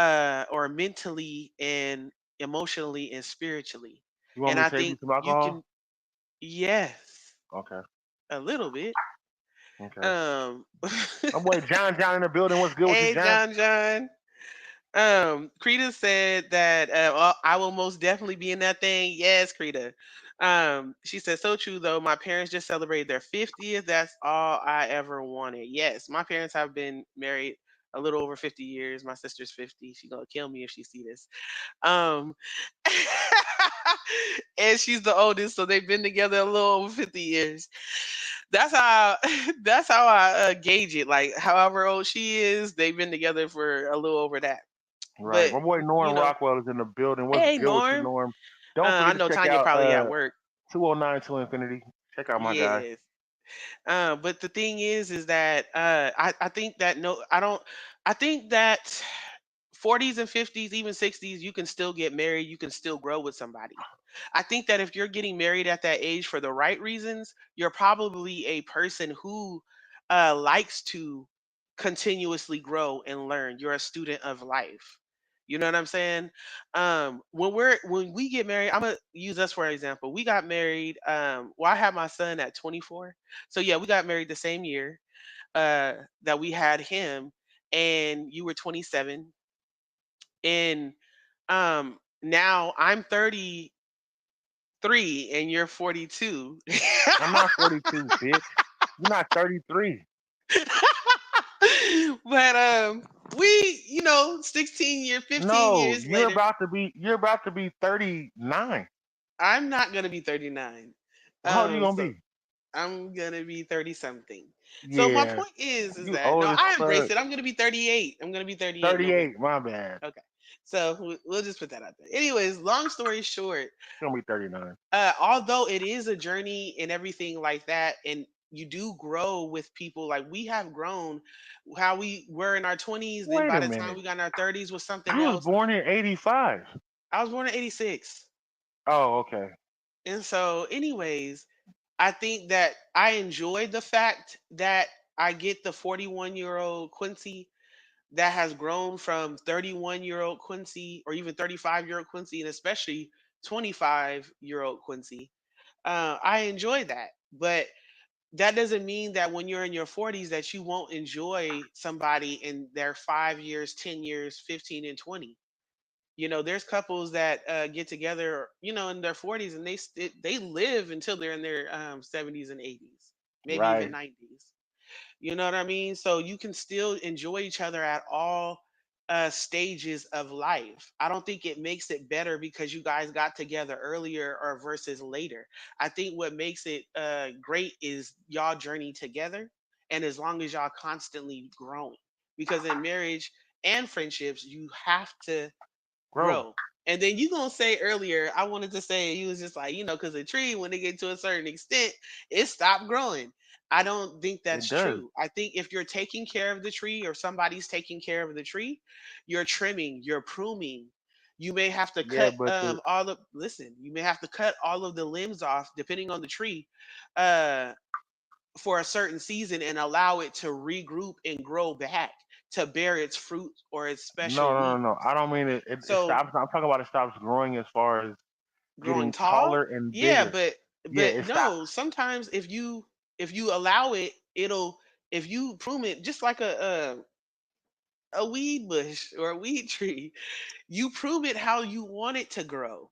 mentally and emotionally and spiritually. You want And me to I save you think some you alcohol? can, yes, Okay. a little bit. Okay. Um My boy John in the building. What's good with you, Hey John? John. Krita said that I will most definitely be in that thing. Yes, Krita. She said, so true though. My parents just celebrated their 50th. That's all I ever wanted. Yes, my parents have been married a little over 50 years. My sister's 50. She gonna kill me if she see this. Um, and she's the oldest, so they've been together a little over 50 years. That's how that's how I gauge it. Like, however old she is, they've been together for a little over that. Right. But My boy you Norm know, Rockwell is in the building. What's hey good with you, Norm. Norm? Don't I forget to know check Tanya out probably at work. 209 to Infinity. Check out my guy. Yes. But the thing is that I think that no, I don't. I think that 40s and 50s, even 60s, you can still get married. You can still grow with somebody. I think that if you're getting married at that age for the right reasons, you're probably a person who likes to continuously grow and learn. You're a student of life. You know what I'm saying? When we get married, I'm gonna use us for an example. We got married. Well, I had my son at 24, so yeah, we got married the same year that we had him, and you were 27, and now I'm 33 and you're 42. I'm not 42, bitch. You're not 33. But we, 16 years, 15 No, years later, you're about to be 39. I'm not going to be 39. How old are you gonna So be? I'm going to be 30 something. So my Yeah, point is you that no, old as I embrace fuck. it. I'm going to be 38. I'm going to be 38 in November. 38. My bad. Okay. So we'll just put that out there. Anyways, long story short, You're gonna be 39. although it is a journey and everything like that, and you do grow with people, like we have grown, how we were in our 20s, then Wait by a the time minute. we got in our 30s was something You was else. born in '85. I was born in 86. Oh, okay. And so, anyways, I think that I enjoyed the fact that I get the 41-year-old Quincy that has grown from 31-year-old Quincy, or even 35-year-old Quincy, and especially 25-year-old Quincy. I enjoy that. But that doesn't mean that when you're in your 40s that you won't enjoy somebody in their 5 years, 10 years, 15 and 20. There's couples that get together, in their 40s, and they live until they're in their 70s and 80s, maybe even Right. 90s. You know what I mean? So you can still enjoy each other at all stages of life. I don't think it makes it better because you guys got together earlier or versus later. I think what makes it great is y'all journey together, and as long as y'all constantly growing. Because in marriage and friendships, you have to. Grow. grow. And then you gonna say earlier, I wanted to say you was just like, because a tree, when they get to a certain extent, it stopped growing. I don't think It that's does. true. I think if you're taking care of the tree or somebody's taking care of the tree, you're trimming, you're pruning. You may have to Yeah, cut but the all of listen, you may have to cut all of the limbs off depending on the tree uh for a certain season and allow it to regroup and grow back to bear its fruit or its no, special no, no, leaf. no. I don't mean it. It So stops. I'm talking about it stops growing as far as growing getting tall, taller and yeah, bigger. but Yeah, it stops. no, sometimes if you allow it, it'll if you prune it just like a weed bush or a weed tree, you prune it how you want it to grow.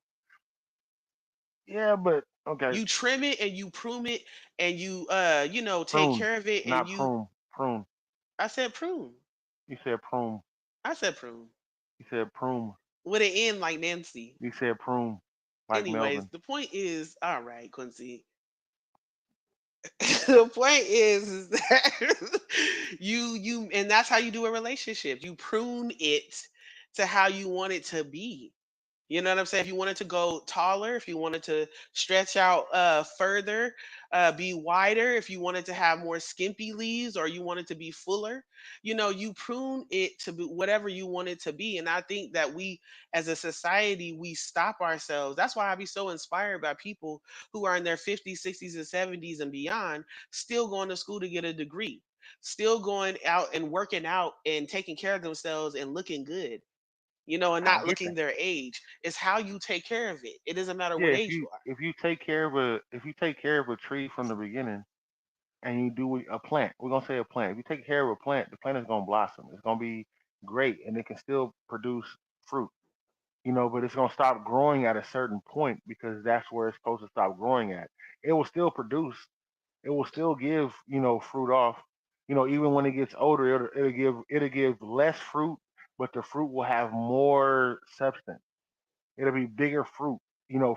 Yeah, but okay. You trim it and you prune it and you take Prune, care of it and not you prune. Prune. I said prune. You said prune. I said prune You said prune. with an N like Nancy. You said prune, like Anyways, Melvin. the point is, all right, Quincy. The point is that and that's how you do a relationship. You prune it to how you want it to be. You know what I'm saying? If you wanted to go taller, if you wanted to stretch out further, be wider, if you wanted to have more skimpy leaves or you wanted to be fuller, you prune it to be whatever you want it to be. And I think that we, as a society, we stop ourselves. That's why I be so inspired by people who are in their 50s, 60s, and 70s and beyond, still going to school to get a degree, still going out and working out and taking care of themselves and looking good, and I not get looking that. their age. It's how you take care of it. It doesn't matter Yeah, what age you are. if you take care of a tree from the beginning and you do a plant, we're gonna say a plant. If you take care of a plant, the plant is gonna blossom. It's gonna be great, and it can still produce fruit. But it's gonna stop growing at a certain point because that's where it's supposed to stop growing at. It will still produce. It will still give fruit off. Even when it gets older, it'll give less fruit, but the fruit will have more substance. It'll be bigger fruit,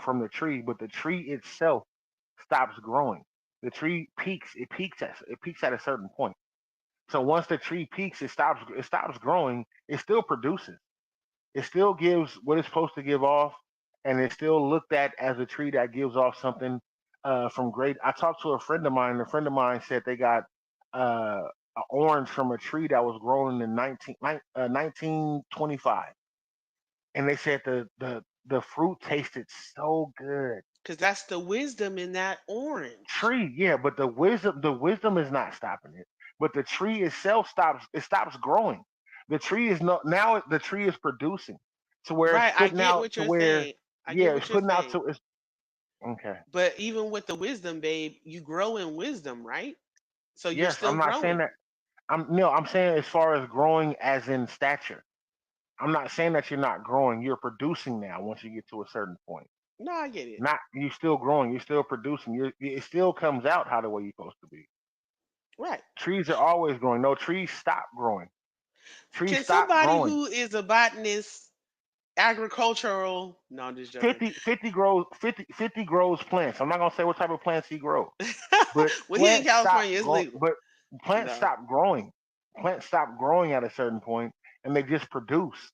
from the tree, but the tree itself stops growing. The tree peaks. It peaks at a certain point. So once the tree peaks, it stops growing. It still produces. It still gives what it's supposed to give off, and it's still looked at as a tree that gives off something from great. I talked to a friend of mine, and a friend of mine said they got an orange from a tree that was grown in 1925, and they said the fruit tasted so good. Because that's the wisdom in that orange. Tree, yeah, but the wisdom is not stopping it. But the tree itself stops growing. The tree is no now the tree is producing to where it's Right. I putting get out what to you're where saying. I get yeah, it's what you're putting out saying. to it's okay. But even with the wisdom, babe, you grow in wisdom, right? So you're Yes, still I'm not saying growing. that I'm saying as far as growing as in stature. I'm not saying that you're not growing. You're producing now once you get to a certain point. No, I get it. Not you're still growing, you're still producing. It still comes out how the way you're supposed to be. Right. Trees are always growing. No, trees stop growing. Trees Can stop somebody growing. who is a botanist, agricultural, no, I'm just joking. 50 grows plants. I'm not gonna say what type of plants he grows, but Well, here in California, it's legal. But plants No. stop growing. Plants stop growing at a certain point, and they just produce.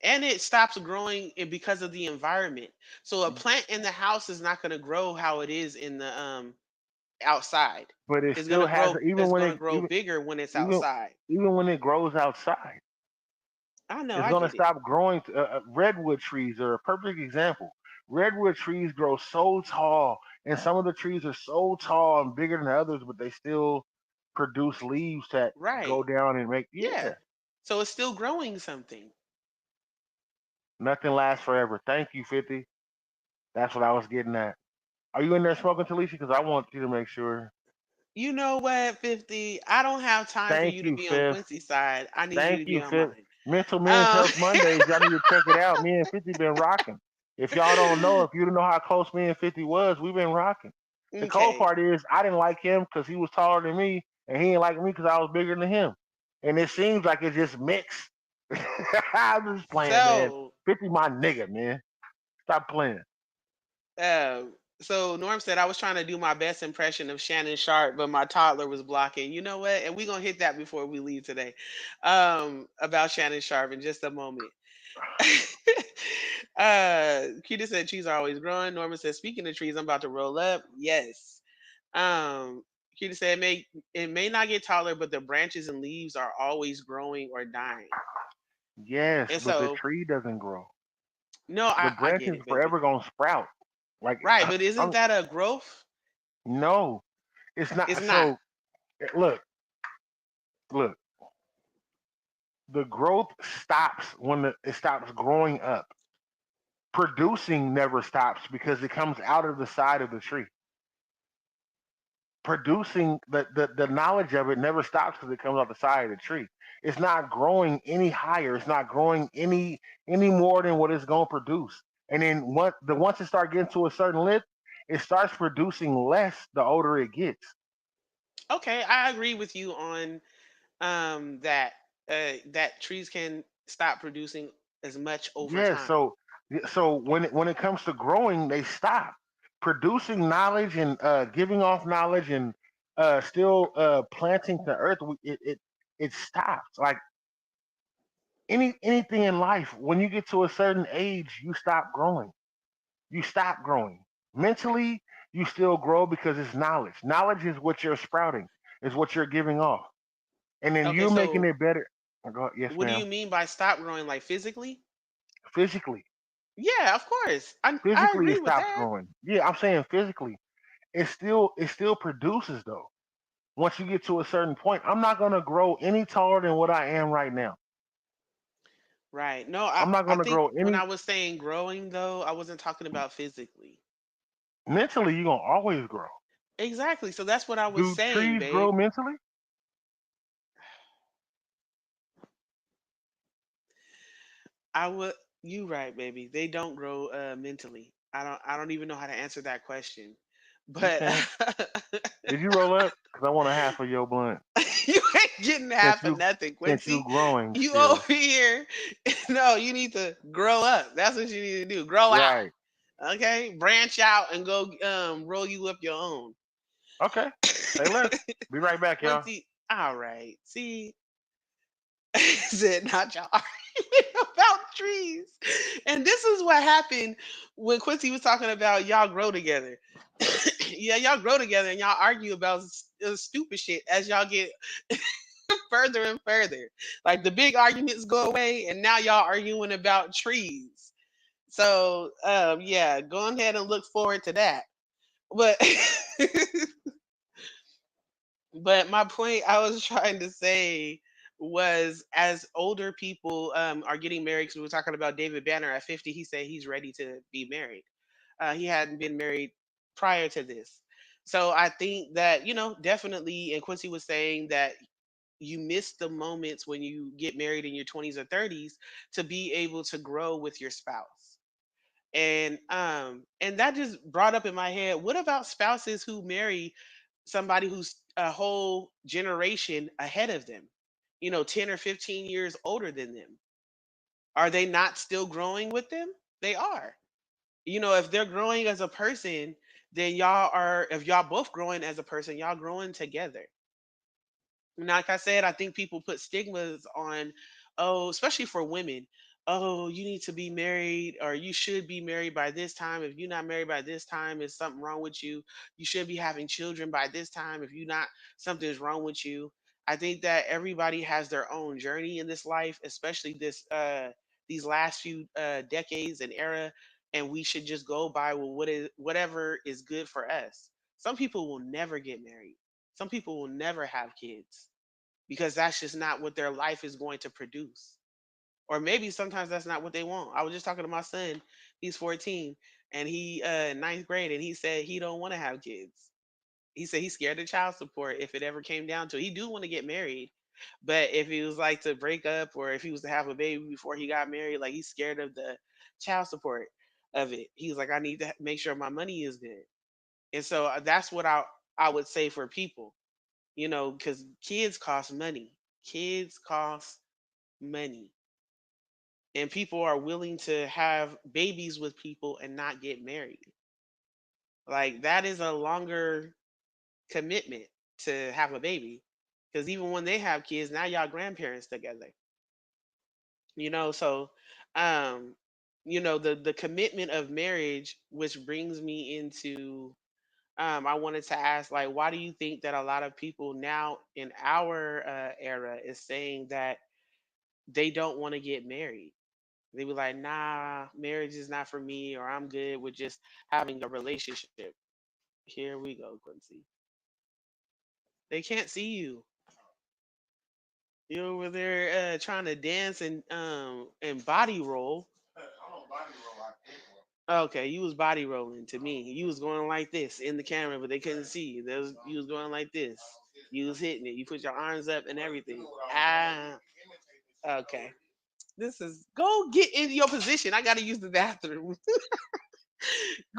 And it stops growing because of the environment. So a plant in the house is not going to grow how it is in the outside. But it It's going still to has grow even it's when going to it grow bigger when it's even outside. even when it grows outside, I know, it's I gonna get it. stop growing. Redwood trees are a perfect example. Redwood trees grow so tall, and some of the trees are so tall and bigger than others, but they still produce leaves that Right. go down and make Yeah. yeah. So it's still growing something. Nothing lasts forever. Thank you, 50. That's what I was getting at. Are you in there smoking, Talisha? Because I want you to make sure. You know what, 50? I don't have time for Thank you to you, be on Fifth. Quincy's side. I need you Thank to be you, on Fifth. mine. Mental Men's Um, Health Mondays. Y'all need to check it out. Me and 50 been rocking. If y'all don't know, if you don't know how close me and 50 was, we've been rocking. The cold okay. part is I didn't like him because he was taller than me, and he didn't like me because I was bigger than him. And it seems like it just mixed. I'm just playing, man. So 50 my nigga, man. Stop playing. Uh, so Norm said I was trying to do my best impression of Shannon Sharp, but my toddler was blocking. You know what? And we're gonna hit that before we leave today. About Shannon Sharp in just a moment. Keita said trees are always growing. Norman said, speaking of trees, I'm about to roll up. Yes. Um, Keita said it may not get taller, but the branches and leaves are always growing or dying. Yes, And but the so, tree doesn't grow. no, The I get branches it, baby. forever gonna sprout. Like, Right, but isn't that a growth? no, it's It's not. not. So look, look. The growth stops when it stops growing up. Producing never stops because it comes out of the side of the tree. Producing the knowledge of it never stops because it comes off the side of the tree. It's not growing any higher. It's not growing any more than what it's gonna produce. And then once it starts getting to a certain length, it starts producing less the older it gets. Okay, I agree with you on that trees can stop producing as much over Yeah, time. so when it comes to growing, they stop producing knowledge and giving off knowledge and still planting the earth. It stops. Like anything in life, when you get to a certain age, you stop growing. You stop growing. Mentally, you still grow because it's knowledge. Knowledge is what you're sprouting, is what you're giving off, and then Okay, you making so it better. Yes, what do you ma'am. mean by stop growing, like physically? Physically, Yeah, of course. I physically it agree with stops that. growing. Yeah, I'm saying physically it still produces though. Once you get to a certain point, I'm not gonna grow any taller than what I am right now. Right. No, I'm not I gonna think grow when I any was saying growing though, I wasn't talking about physically. mentally. You're gonna always grow. Exactly. So that's what I was Do saying, trees babe. grow mentally? I would you right, baby. They don't grow mentally. I don't even know how to answer that question. You But can't. Did you roll up? Because I want a half of your blunt. you ain't getting Since half of you nothing, since you Quincy. growing You over still. here. No, you need to grow up. That's what you need to do. Grow out. Right. Okay? Branch out and go roll you up your own. Okay. Say less. Be right back, y'all. Quincy, all right. See, is it not y'all arguing about trees? And this is what happened when Quincy was talking about y'all grow together. Yeah, y'all grow together and y'all argue about stupid shit as y'all get further and further. Like the big arguments go away, and now y'all arguing about trees. So, yeah, go ahead and look forward to that. But, but my point I was trying to say was as older people are getting married, because we were talking about David Banner at 50, he said he's ready to be married. He hadn't been married prior to this. So I think that, definitely, and Quincy was saying that you miss the moments when you get married in your 20s or 30s to be able to grow with your spouse. And that just brought up in my head, what about spouses who marry somebody who's a whole generation ahead of them, 10 or 15 years older than them? Are they not still growing with them? They are. If they're growing as a person, then if y'all both growing as a person, y'all growing together. Like I said, I think people put stigmas on, oh, especially for women. Oh, you need to be married, or you should be married by this time. If you're not married by this time, is something wrong with you. You should be having children by this time. If you're not, something's wrong with you. I think that everybody has their own journey in this life, especially these last few decades and era, and we should just go by whatever is good for us. Some people will never get married. Some people will never have kids because that's just not what their life is going to produce. Or maybe sometimes that's not what they want. I was just talking to my son. He's 14 and he in ninth grade, and he said he don't want to have kids. He said he's scared of child support if it ever came down to it. He do want to get married, but if he was like to break up or if he was to have a baby before he got married, like he's scared of the child support of it. He's like, I need to make sure my money is good. And so that's what I would say for people, because kids cost money. Kids cost money. And people are willing to have babies with people and not get married. Like that is a longer commitment to have a baby. Because even when they have kids, now y'all grandparents together. So um the commitment of marriage, which brings me into I wanted to ask, like, why do you think that a lot of people now in our era is saying that they don't want to get married? They be like, nah, marriage is not for me, or I'm good with just having a relationship. Here we go, Quincy. They can't see you. You over there trying to dance and body roll. Okay, you was body rolling to me. You was going like this in the camera, but they couldn't see you. You was going like this. You was hitting it. You put your arms up and everything. Ah, okay. This is go get in your position. I gotta use the bathroom.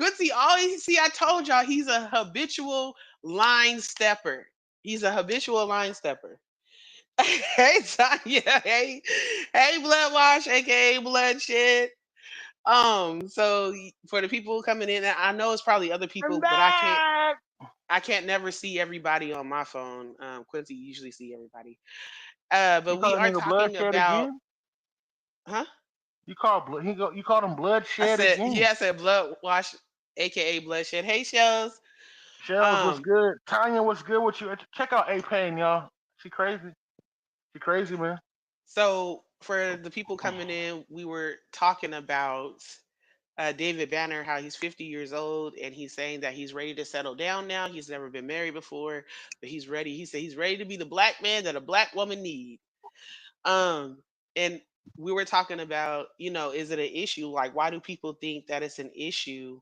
Goodsey always see. I told y'all he's a habitual line stepper. He's a habitual line stepper. Hey Tanya, hey Bloodwash, aka Bloodshed. For the people coming in, I know it's probably other I'm people, but back. I can't never see everybody on my phone. Quincy usually see everybody. You But call we that are nigga talking bloodshed about, again? huh? You called him I bloodshed said, again. yeah, I said Bloodwash, aka Bloodshed. Hey, Shells. Shells, what's Um, good? Tanya, what's good with you? Check out A Pain, y'all. She crazy. She crazy, man. so for the people coming in, we were talking about David Banner, how he's 50 years old and he's saying that he's ready to settle down now. He's never been married before, but he's ready. He said he's ready to be the black man that a black woman needs. Um, and we were talking about, is it an issue? Like, why do people think that it's an issue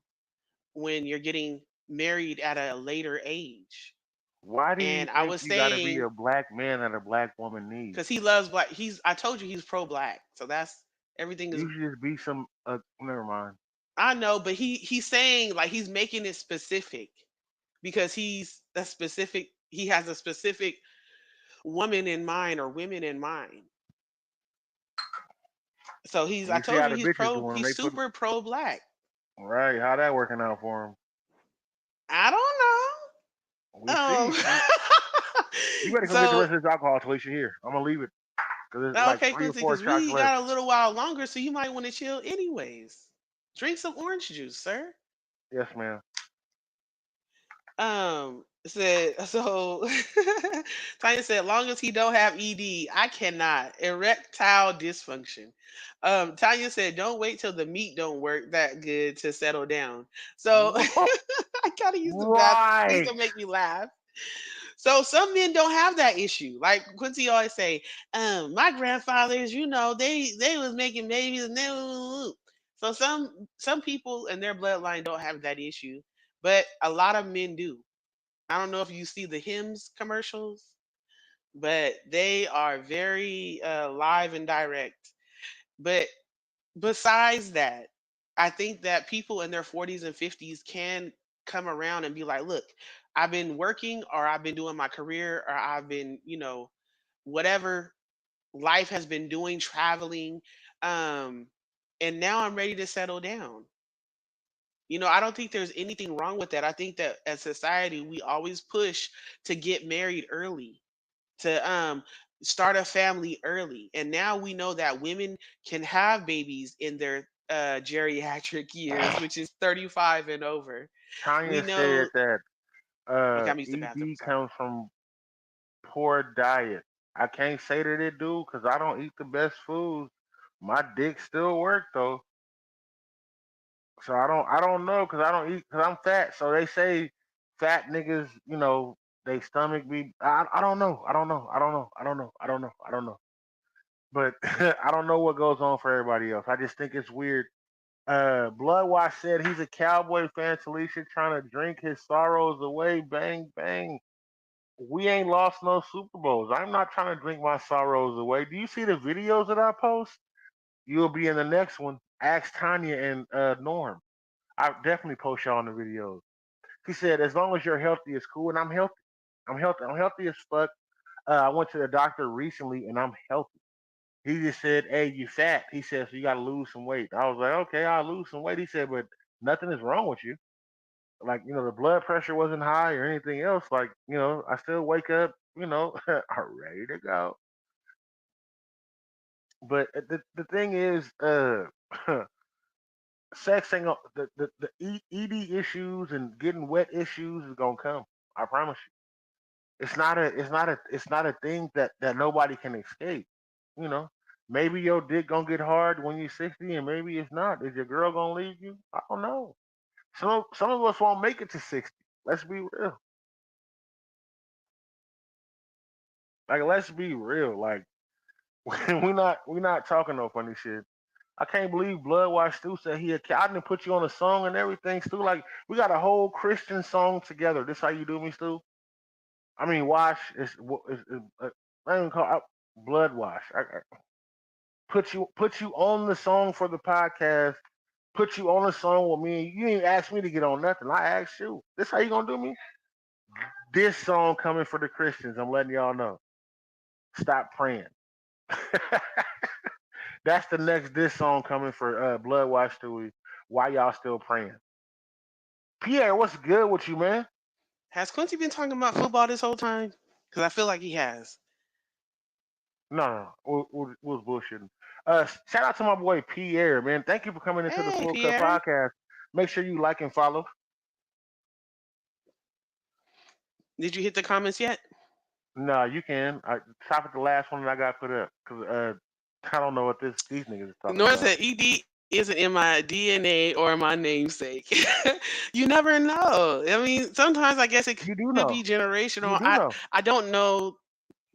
when you're getting married at a later age? Why do you And I think was you gotta be saying, a black man that a black woman needs? because he loves black. I told you he's pro black. So that's everything is, You should just be some. Never mind. I know, but he's saying like he's making it specific because he has a specific woman in mind or women in mind. So You I see told how you the bitches doing? he's They put super pro black. right. How that working out for him? I We don't see. know. You better come get the So rest of this alcohol till you here. I'm gonna leave it because there's like okay, 3 or Quincy, 4 because shots we left. got a little while longer, so you might want to chill anyways. Drink some orange juice, sir. Yes, ma'am. Said so. Tanya said, long as he don't have ED, I cannot erectile dysfunction. Tanya said, don't wait till the meat don't work that good to settle down. So I gotta use the bathroom. Please Right. don't make me laugh. So some men don't have that issue. Like Quincy always say, my grandfathers, they was making babies and so some people in their bloodline don't have that issue, but a lot of men do. I don't know if you see the hymns commercials, but they are very live and direct. But besides that, I think that people in their 40s and 50s can come around and be like, look, I've been working or I've been doing my career or I've been, whatever life has been doing, traveling. Um, and now I'm ready to settle down. I don't think there's anything wrong with that. I think that as society, we always push to get married early, to start a family early. And now we know that women can have babies in their geriatric years, which is 35 and over. We Tanya said know, that okay, I'm used to bathroom, ED sorry. comes from poor diet. I can't say that it do because I don't eat the best foods. My dick still work though, so I don't know because I don't eat because I'm fat. So they say fat niggas, they stomach be. I don't know. I don't know. I don't know. I don't know. I don't know. I don't know. But I don't know what goes on for everybody else. I just think it's weird. Bloodwash said he's a Cowboy fan. Talisha trying to drink his sorrows away. Bang bang. We ain't lost no Super Bowls. I'm not trying to drink my sorrows away. Do you see the videos that I post? You'll be in the next one. Ask Tanya and Norm. I definitely post y'all on the videos. He said, as long as you're healthy, it's cool, and I'm healthy. I'm healthy. I'm healthy as fuck. I went to the doctor recently, and I'm healthy. He just said, "Hey, you fat." He said, "So you got to lose some weight." I was like, "Okay, I'll lose some weight." He said, "But nothing is wrong with you. Like, the blood pressure wasn't high or anything else. Like, I still wake up, I'm ready to go." But the thing is, sex ain't gonna, the ED issues and getting wet issues is gonna come. I promise you. It's not a thing that nobody can escape. You know, maybe your dick gonna get hard when you're 60, and maybe it's not. Is your girl gonna leave you? I don't know. Some of us won't make it to 60. Let's be real. Like let's be real. Like we not talking no funny shit. I can't believe Bloodwash Stu said I didn't put you on a song and everything, Stu. Like we got a whole Christian song together. This how you do me, Stu? I mean, wash is I don't even call it blood wash. I put you on the song for the podcast. Put you on the song with me. You didn't ask me to get on nothing. I asked you. This how you gonna do me? This song coming for the Christians. I'm letting y'all know. Stop praying. That's the next diss song coming for Blood Wash Stewie. Why y'all still praying? Pierre, what's good with you, man? Has Quincy been talking about football this whole time? Because I feel like he has. No, we was bullshitting. Shout out to my boy Pierre, man. Thank you for coming into the Hey, Full Cup Pierre. podcast. Make sure you like and follow. Did you hit the comments yet? No, you can. Stop at the last one that I got put up because I don't know what these niggas is talking Nor about. said ED isn't in my DNA or my namesake. You never know. I mean, sometimes I guess it You do could be know. You generational. do I know. I don't know,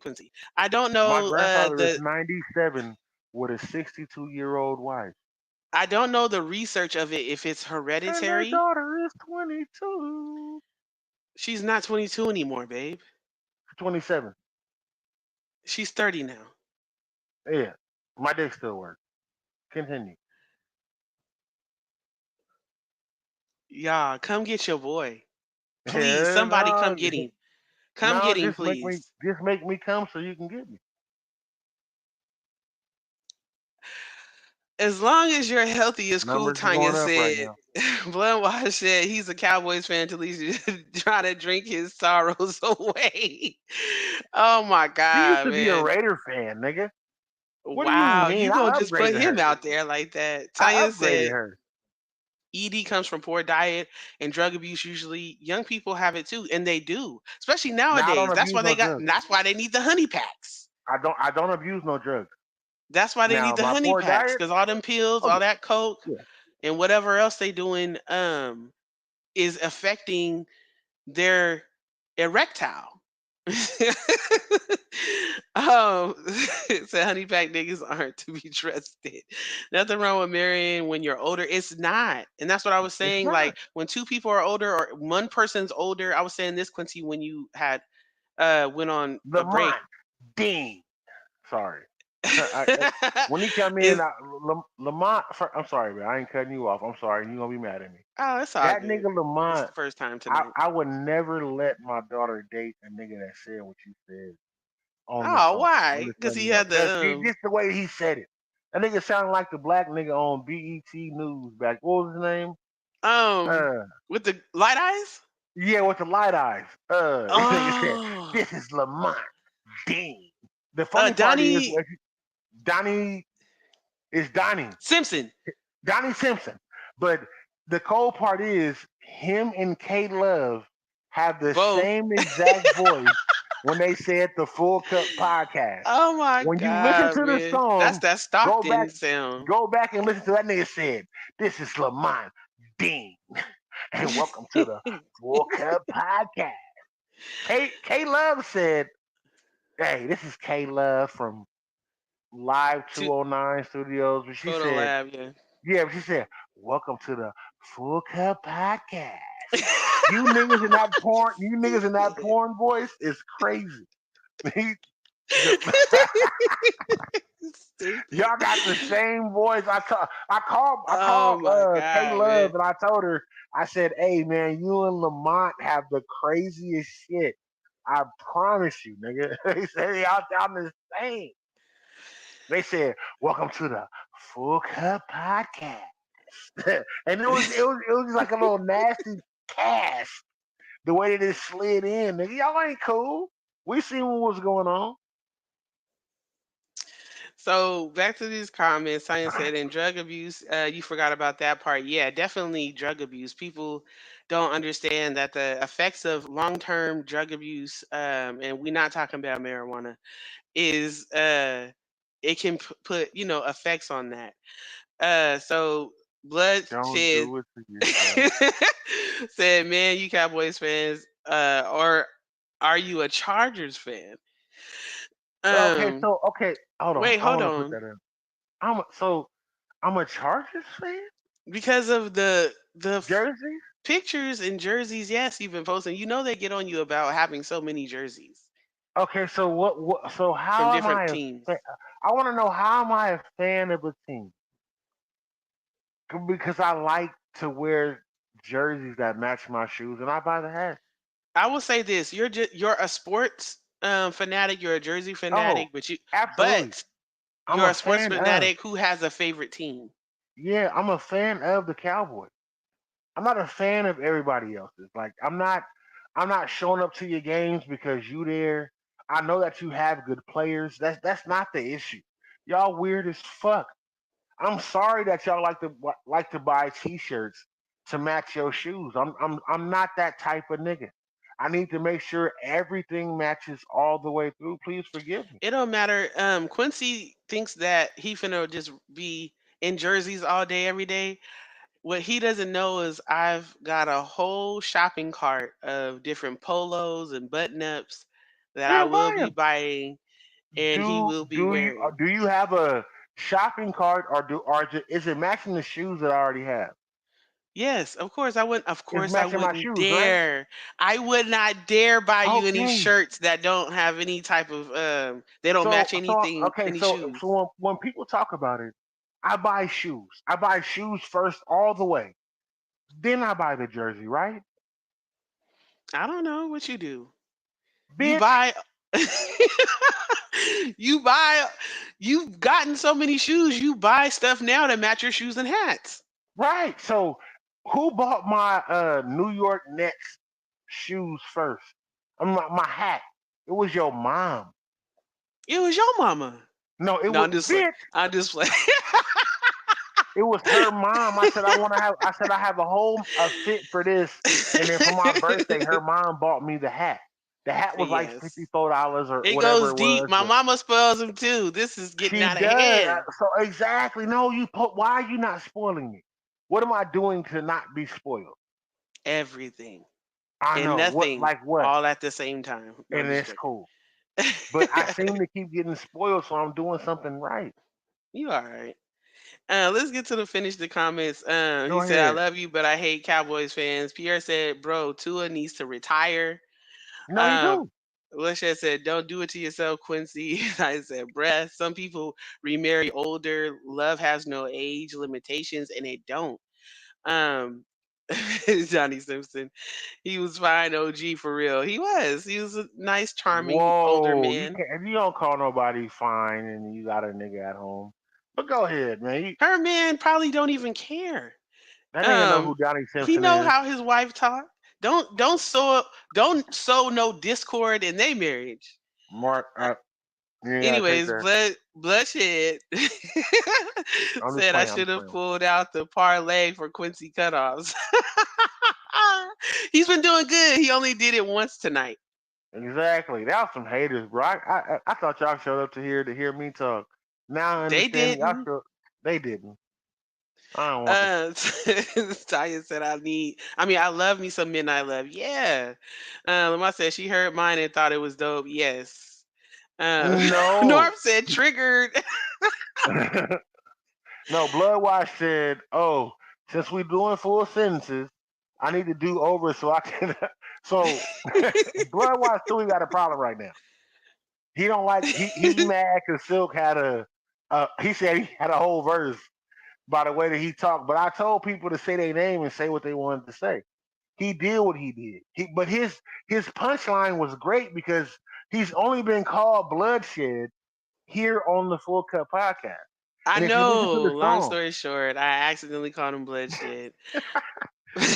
Quincy. I don't My know grandfather is the 97 with a 62-year-old wife, I don't know the research of it if it's and their hereditary. daughter is 22. She's not 22 anymore, babe. 27. She's 30 now. Yeah, my dick still works. Continue. Y'all, come get your boy. Please, Yeah, somebody come no, get him. Come no, get him, please. just make me come so you can get me. As long as you're healthy, as Cool Numbers is Tanya going up right said, now. Bloodwash said he's a Cowboys fan till he's trying to drink his sorrows away. Oh my She used God, to be a man. Raider fan, nigga. What do you Wow, mean? you gonna I just put upgraded him her. out there like that. I Tanya upgraded said her. ED comes from poor diet and drug abuse. Usually, young people have it too, and they do, especially Now I nowadays. don't abuse no drugs. That's why they need the honey packs. I don't abuse no drugs. That's why they Now need the my honey poor packs diet. because all them pills, Oh all that coke, yeah, and whatever else they doing, is affecting their erectile. um, so honey pack niggas aren't to be trusted. Nothing wrong with marrying when you're older. It's not, and that's what I was it's saying. not Like when two people are older or one person's older, I was saying this, Quincy, when you had went on a break. Lamont Dean. Sorry. I, when he come in, Is Lamont. I'm sorry, man. I ain't cutting you off. I'm sorry. You gonna be mad at me. oh, it's all That good. nigga It's Lamont. the first time I, tonight. I would never let my daughter date a nigga that said what you said Oh, on why? this Because he radio. had Cause the just the way he said it. That nigga sounded like the black nigga on BET News back. What was his name? um Uh, with the light eyes. yeah, with the light eyes. This nigga said, Oh, "This is Lamont Dean." The funny part is, Donnie Donnie is Donnie. Simpson. Donnie Simpson. But the cold part is him and K Love have the Both. same exact voice when they said the Full Cup podcast. Oh my When you listen God, to the man. That's song, that go back, Stockton sound. go back and listen to that nigga said, "This is Lamont Dean, and welcome to the Full Cup podcast." K Love said, "Hey, this is K Love from Live To 209 Studios," but she Photo said, Lab, yeah. "Yeah," but she said, "Welcome to the Full Cup podcast." You niggas in that porn voice is crazy. The- Stupid. Y'all got the same voice. I Oh called my K God, Love man. and I told her, I said, "Hey man, you and Lamont have the craziest shit. I promise you, nigga." They said y'all sound the same. They said, "Welcome to the Full Cup podcast." And it was like a little nasty cast the way that it slid in. Nigga, y'all ain't cool. We seen what was going on. So back to these comments, Science said, "In drug abuse, you forgot about that part. Yeah, definitely drug abuse. People don't understand that the effects of long-term drug abuse, and we're not talking about marijuana, is it can put effects on that. So Don't bloodshed do it to yourself. said, "Man, you Cowboys fans, or are you a Chargers fan?" Okay, Um, so okay, hold on. wait, I hold want to put on. that in. I'm a Chargers fan. Because of the Jersey. pictures and jerseys, yes, you've been posting. You know they get on you about having so many jerseys Okay, so what? So from how am different I a teams. fan? I want to know how am I a fan of a team because I like to wear jerseys that match my shoes, and I buy the hat. I will say this: you're a sports fanatic, you're a jersey Oh, fanatic, absolutely. but I'm you're a a sports fan of. fanatic who has a favorite team. Yeah, I'm a fan of the Cowboys. I'm not a fan of everybody else's. Like I'm not showing up to your games because you there. I know that you have good players. That's not the issue. Y'all weird as fuck. I'm sorry that y'all like to buy t-shirts to match your shoes. I'm not that type of nigga. I need to make sure everything matches all the way through. Please forgive me. It don't matter. Quincy thinks that he finna just be in jerseys all day, every day. What he doesn't know is I've got a whole shopping cart of different polos and button ups that I Yeah, will buy be them. buying and he Do will be do you wearing. do you have a shopping cart is it matching the shoes that I already have? Yes, of course I wouldn't. Of It's course I matching my wouldn't shoes, right? dare. I would not dare buy you any Okay. shirts that don't have any type of. They don't So match so anything, okay, any so shoes. when people talk about it, I buy shoes. I buy shoes first all the way. Then I buy the jersey, right? I don't know what you do. You Bitch. buy. you buy. You've gotten so many shoes. You buy stuff now that match your shoes and hats. Right. So who bought my New York Nets shoes first? My hat. It was your mom. It was your mama. No, it No, was I'm just like. bitch. I'm just like. It was her mom. I said I have a fit for this. And then for my birthday, her mom bought me the hat. The hat was like Yes. $54 or It whatever goes it deep. was, My but mama spoils them too. This is getting she out of does. hand. So exactly. No, why are you not spoiling me? What am I doing to not be spoiled? Everything I and know. What nothing like what? all at the same time. No, I'm And just it's joking. cool. But I seem to keep getting spoiled, so I'm doing something right. You all right. Let's get to the finish the comments. He Go said, "I ahead. love you, but I hate Cowboys fans." Pierre said, "Bro, Tua needs to retire." No, you Um, do. Alicia said, "Don't do it to yourself, Quincy." I said, "Breath." Some people remarry older. Love has no age limitations, and it don't. Um, Johnny Simpson, he was fine, OG for real. He was. He was a nice, charming older Whoa, you man. can't. You don't call nobody fine, and you got a nigga at home. But go ahead, man. Her man probably don't even care. That nigga know Um, who Donnie he Simpson know is. how his wife talk. Don't sow no discord in their marriage. Mark, you ain't gotta take Anyways, that. bloodshed I'm just said I playing. I'm should just have playing. pulled out the parlay for Quincy cutoffs. He's been doing good. He only did it once tonight. Exactly. That was some haters, bro. I thought y'all showed up to hear me talk. Now I They understand. Y'all didn't. show. They didn't. I don't want to. Taya said I love me some midnight love. Yeah. Lamar said she heard mine and thought it was dope. Yes. Uh, No. Norm said triggered. No, Bloodwash said, "Oh, since we doing full sentences, I need to do over so I can." So Bloodwash too, he got a problem right now. He don't like he mad because Silk had he said he had a whole verse by the way that he talked. But I told people to say their name and say what they wanted to say. He did what he did. But his punchline was great because he's only been called Bloodshed here on the Full Cup podcast. I And if you listen to the know. Long song, story short, I accidentally called him bloodshed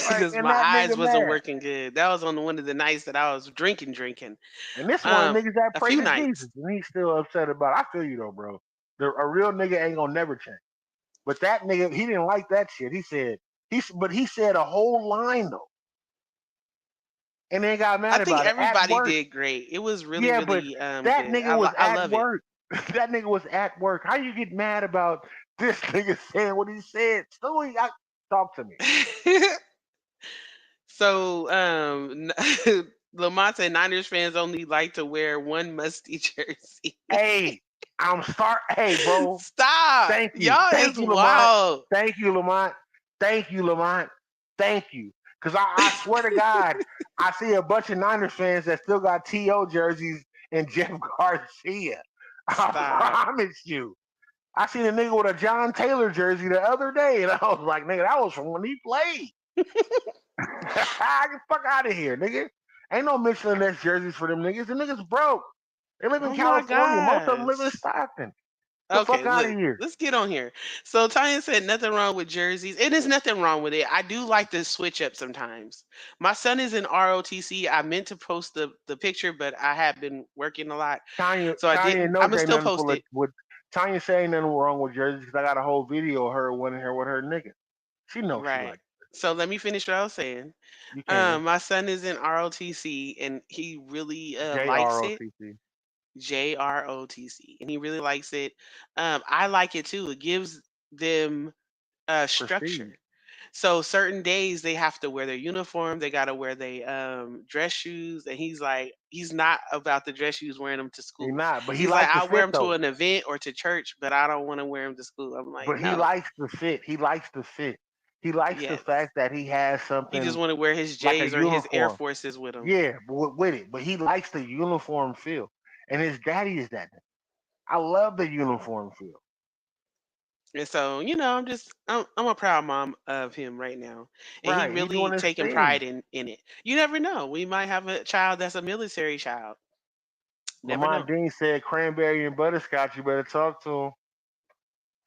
like, because and my that eyes nigga wasn't mad. working good. That was on one of the nights that I was drinking. And this one of the niggas that A pray few to nights. Jesus, and he's still upset about it. I feel you though, bro. A real nigga ain't gonna never change. But that nigga, he didn't like that shit. He said but he said a whole line though, and then got I mad think about it at everybody work. did great. It was really, Yeah, but really that good. nigga was I at love it. work. That nigga was at work. How you get mad about this nigga saying what he said? Stewie, talk to me. So, Lamont said Niners fans only like to wear one musty jersey. Hey, I'm sorry. Hey, bro. Stop. Thank you. Y'all Thank is you, Lamont. wild. Thank you, Lamont. Thank you, Lamont. Thank you. Because I swear to God, I see a bunch of Niners fans that still got T.O. jerseys and Jeff Garcia. I Stop. promise you. I seen a nigga with a John Taylor jersey the other day, and I was like, nigga, that was from when he played. Get the fuck out of here, nigga. Ain't no Michelin S jerseys for them niggas. The niggas broke. They live in Oh my California. Most of them live in gosh. Stockton. The fuck Okay, out of look, here. let's get on here. So Tanya said nothing wrong with jerseys. It is nothing wrong with it. I do like to switch up sometimes. My son is in ROTC. I meant to post the picture, but I have been working a lot, so I Tanya didn't. I'm knows gonna ain't still nothing post for it. with Tanya saying nothing wrong with jerseys because I got a whole video of her winning her with her nigga. She knows she Right. like So let me finish what I was saying. you can. My son is in ROTC and he really likes it. JROTC. JROTC, and he really likes it. I like it too. It gives them Prestige. structure. So certain days they have to wear their uniform. They got to wear their dress shoes, and he's not about the dress shoes wearing them to He school. not, but he He's like, likes the I'll wear fit them to though. an event or to church, but I don't want to wear them to school. I'm like, But he no, likes the fit. He likes the fit. He likes the yes. fact that he has He just something want to wear his like a J's or his Air uniform. Forces with him. Yeah, but with it. But he likes the uniform feel. And his daddy is that. I love the uniform feel. And so, I'm a proud mom of him right now. And he Right. He really doing his taking thing. pride in it. You never know. We might have a child that's a military child. Never Lamont know. Dean said cranberry and butterscotch. You better talk to him.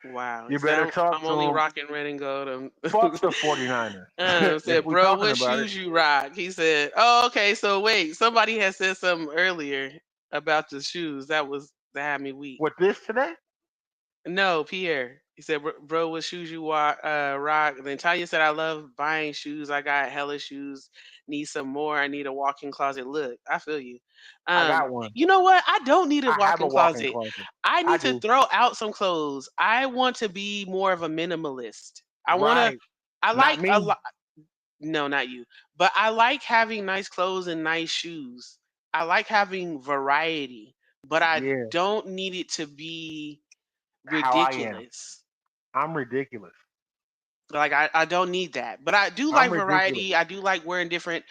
Wow. You He said better I'm talk to only him. rocking red and gold. Fuck the 49ers. If Said, we bro, talking what about it, shoes you rock? He said, oh, okay. So wait, somebody had said something earlier about the shoes. That had me weak. with this today, No, Pierre. He said, "Bro, what shoes you rock?" And then Tanya said, "I love buying shoes. I got hella shoes. Need some more. I need a walk-in closet." Look, I feel you. I got one. You know what? I don't need a I have a walk-in walk-in closet. closet. I I need to do. throw out some clothes. I want to be more of a minimalist. I want to. Right. I Not like a me. lot. No, not you. But I like having nice clothes and nice shoes. I like having variety, but I Yeah. don't need it to be How I am. ridiculous. I'm ridiculous. Like I don't need that. But I do I'm like ridiculous. variety. I do like wearing different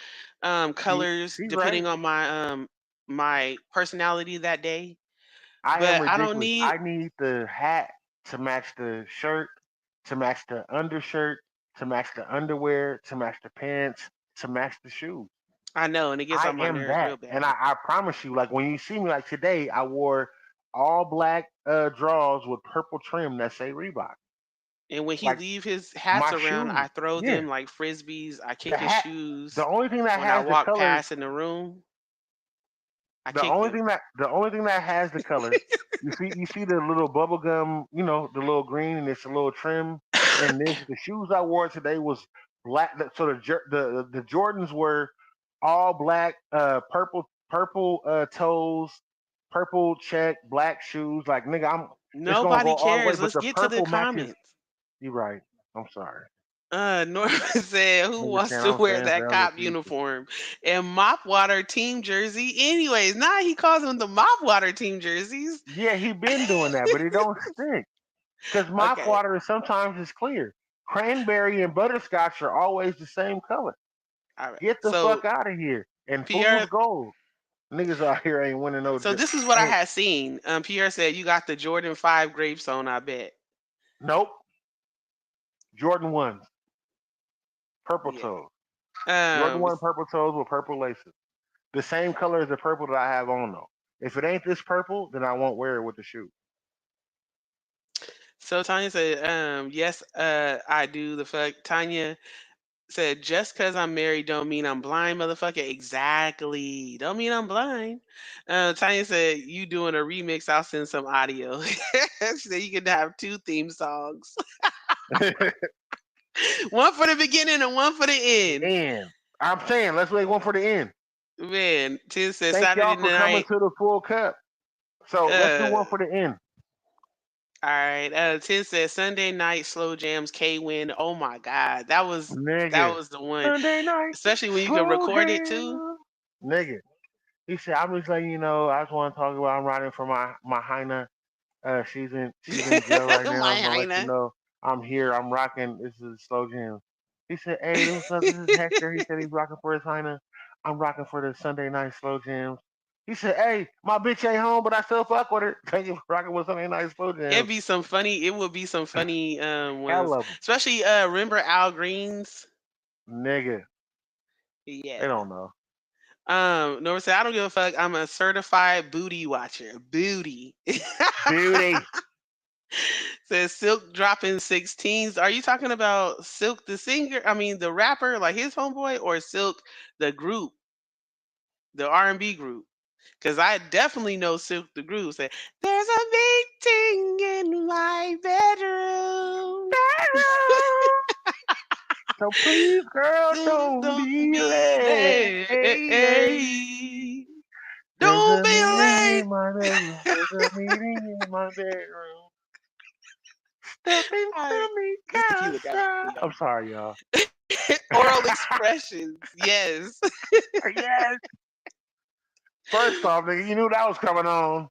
colors She's right. depending on my personality that day. I am But I don't ridiculous. need I need the hat to match the shirt, to match the undershirt, to match the underwear, to match the pants, to match the shoes. I know, and it gets I on my am nerves that. real And bad. I promise you, like when you see me like today, I wore all black drawers with purple trim that say Reebok. And when he Like leave his hats my around, shoes. I throw Yeah. them like frisbees. I The kick his hat the shoes. only thing that When I has the walk color past in the room, I the kick only them. thing that the only thing that has the color, you see the little bubble gum, the little green and it's a little trim. And this the shoes I wore today was black. So the Jordans were all black, purple toes, purple check, black shoes. Like nigga, it's gonna Nobody go all the way, cares. but Let's the get to the purple matches. comments. You right. I'm sorry. Norman said, "Who Nigga wants saying to I'm wear saying that for other cop people. uniform and mop water team jersey?" Anyways, now he calls them the mop water team jerseys. Yeah, he been doing that, but it don't stick. Because mop Okay, water is sometimes is clear. Cranberry and butterscotch are always the same color. all right. Get the So fuck out of here. And fool's Pierre, gold. Niggas out here ain't winning no. so this is what I Ain't had seen. Pierre said you got the Jordan 5 grapes on. I bet. nope. Jordan ones, purple Yeah. toes. Jordan Um. one purple toes with purple laces. The same color as the purple that I have on though. If it ain't this purple, then I won't wear it with the shoe. So Tanya said, "Yes, I do." The fuck, Tanya. said, just because I'm married don't mean I'm blind, motherfucker. Exactly. Don't mean I'm blind. Tanya said, you doing a remix, I'll send some audio. She said you could have two theme songs. One for the beginning and one for the The end. end. I'm saying, let's wait one for the end. Man, Tim said Thank Saturday y'all for coming night. to the full cup. So let's do Uh, one for the end. all right. Tim said Sunday night slow jams K win. Oh my God. That Nigga. was the one. Sunday night, Especially when you can slow record it too. hand. Nigga. He said, I'm just letting you know, I just want to talk about I'm riding for my Hyena. She's in jail right now. My I'm gonna let you hyena. know I'm here. I'm rocking. This is slow jam. He said, "Hey, what's up? This is Hector." He said he's rocking for his Hyena. I'm rocking for the Sunday night slow jams. He said, "Hey, my bitch ain't home, but I still fuck with her. Thank you for rocking with Sunday night slow jams." It would be some funny ones. Hell of them, Especially remember Al Green's? nigga. They Yeah. don't know. Nora said, I don't give a fuck. I'm a certified booty watcher. Booty. Beauty. Says Silk dropping 16s. Are you talking about Silk the singer? I mean the rapper, like his homeboy, or Silk the group, the R&B group? Because I definitely know Silk the group. Say, there's a meeting in my bedroom. So please, girl, don't Don't be be late. late. There's Don't a be meeting late. in my bedroom. There's a meeting in my bedroom. Step I, into me, this tequila got casa. me I'm on. sorry, y'all. Oral expressions. Yes. Yes. First off, nigga, you knew that was coming on.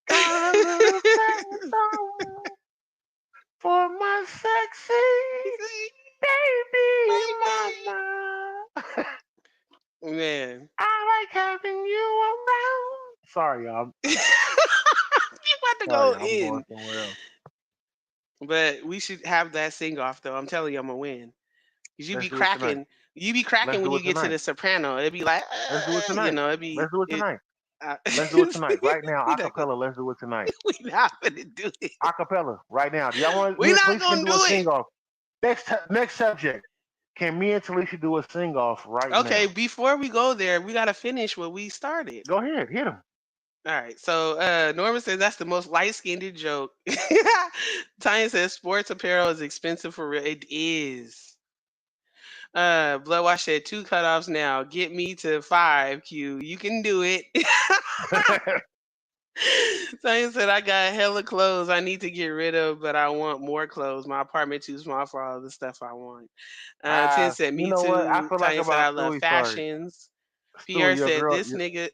Got a little something song for my sexy baby Baby. mama. Man. I like having you around. Sorry, y'all. You about to Sorry, go y'all. I'm going in. somewhere else. But we should have that sing off though. I'm telling you, I'm gonna win. 'Cause Let's do it tonight. you be Let's cracking when do you it get to tonight. the soprano. It'd be like, Let's do it tonight. it'd be Let's do it it. tonight. Uh, Let's do it tonight. Right now, we not gonna, acapella. Let's do it tonight. we not gonna do it. Acapella. Right now. Do y'all want We me and not Talisha can gonna do a do it. sing off? Next subject. Can me and Talisha do a sing off right Okay, now? before we go there, we gotta finish what we started. Go ahead, hit him. All right. So Norman says that's the most light skinned joke. Tanya says sports apparel is expensive for real. It is. Bloodwash said two cutoffs now. Get me to five, Q. You can do it. Tanya said I got hella clothes I need to get rid of, but I want more clothes. My apartment too small for all the stuff I want. Tim said You me know what? I too. feel like Tanya said about I love Stewie. Sorry, fashions. Pierre Stewie, your said girl, this nigga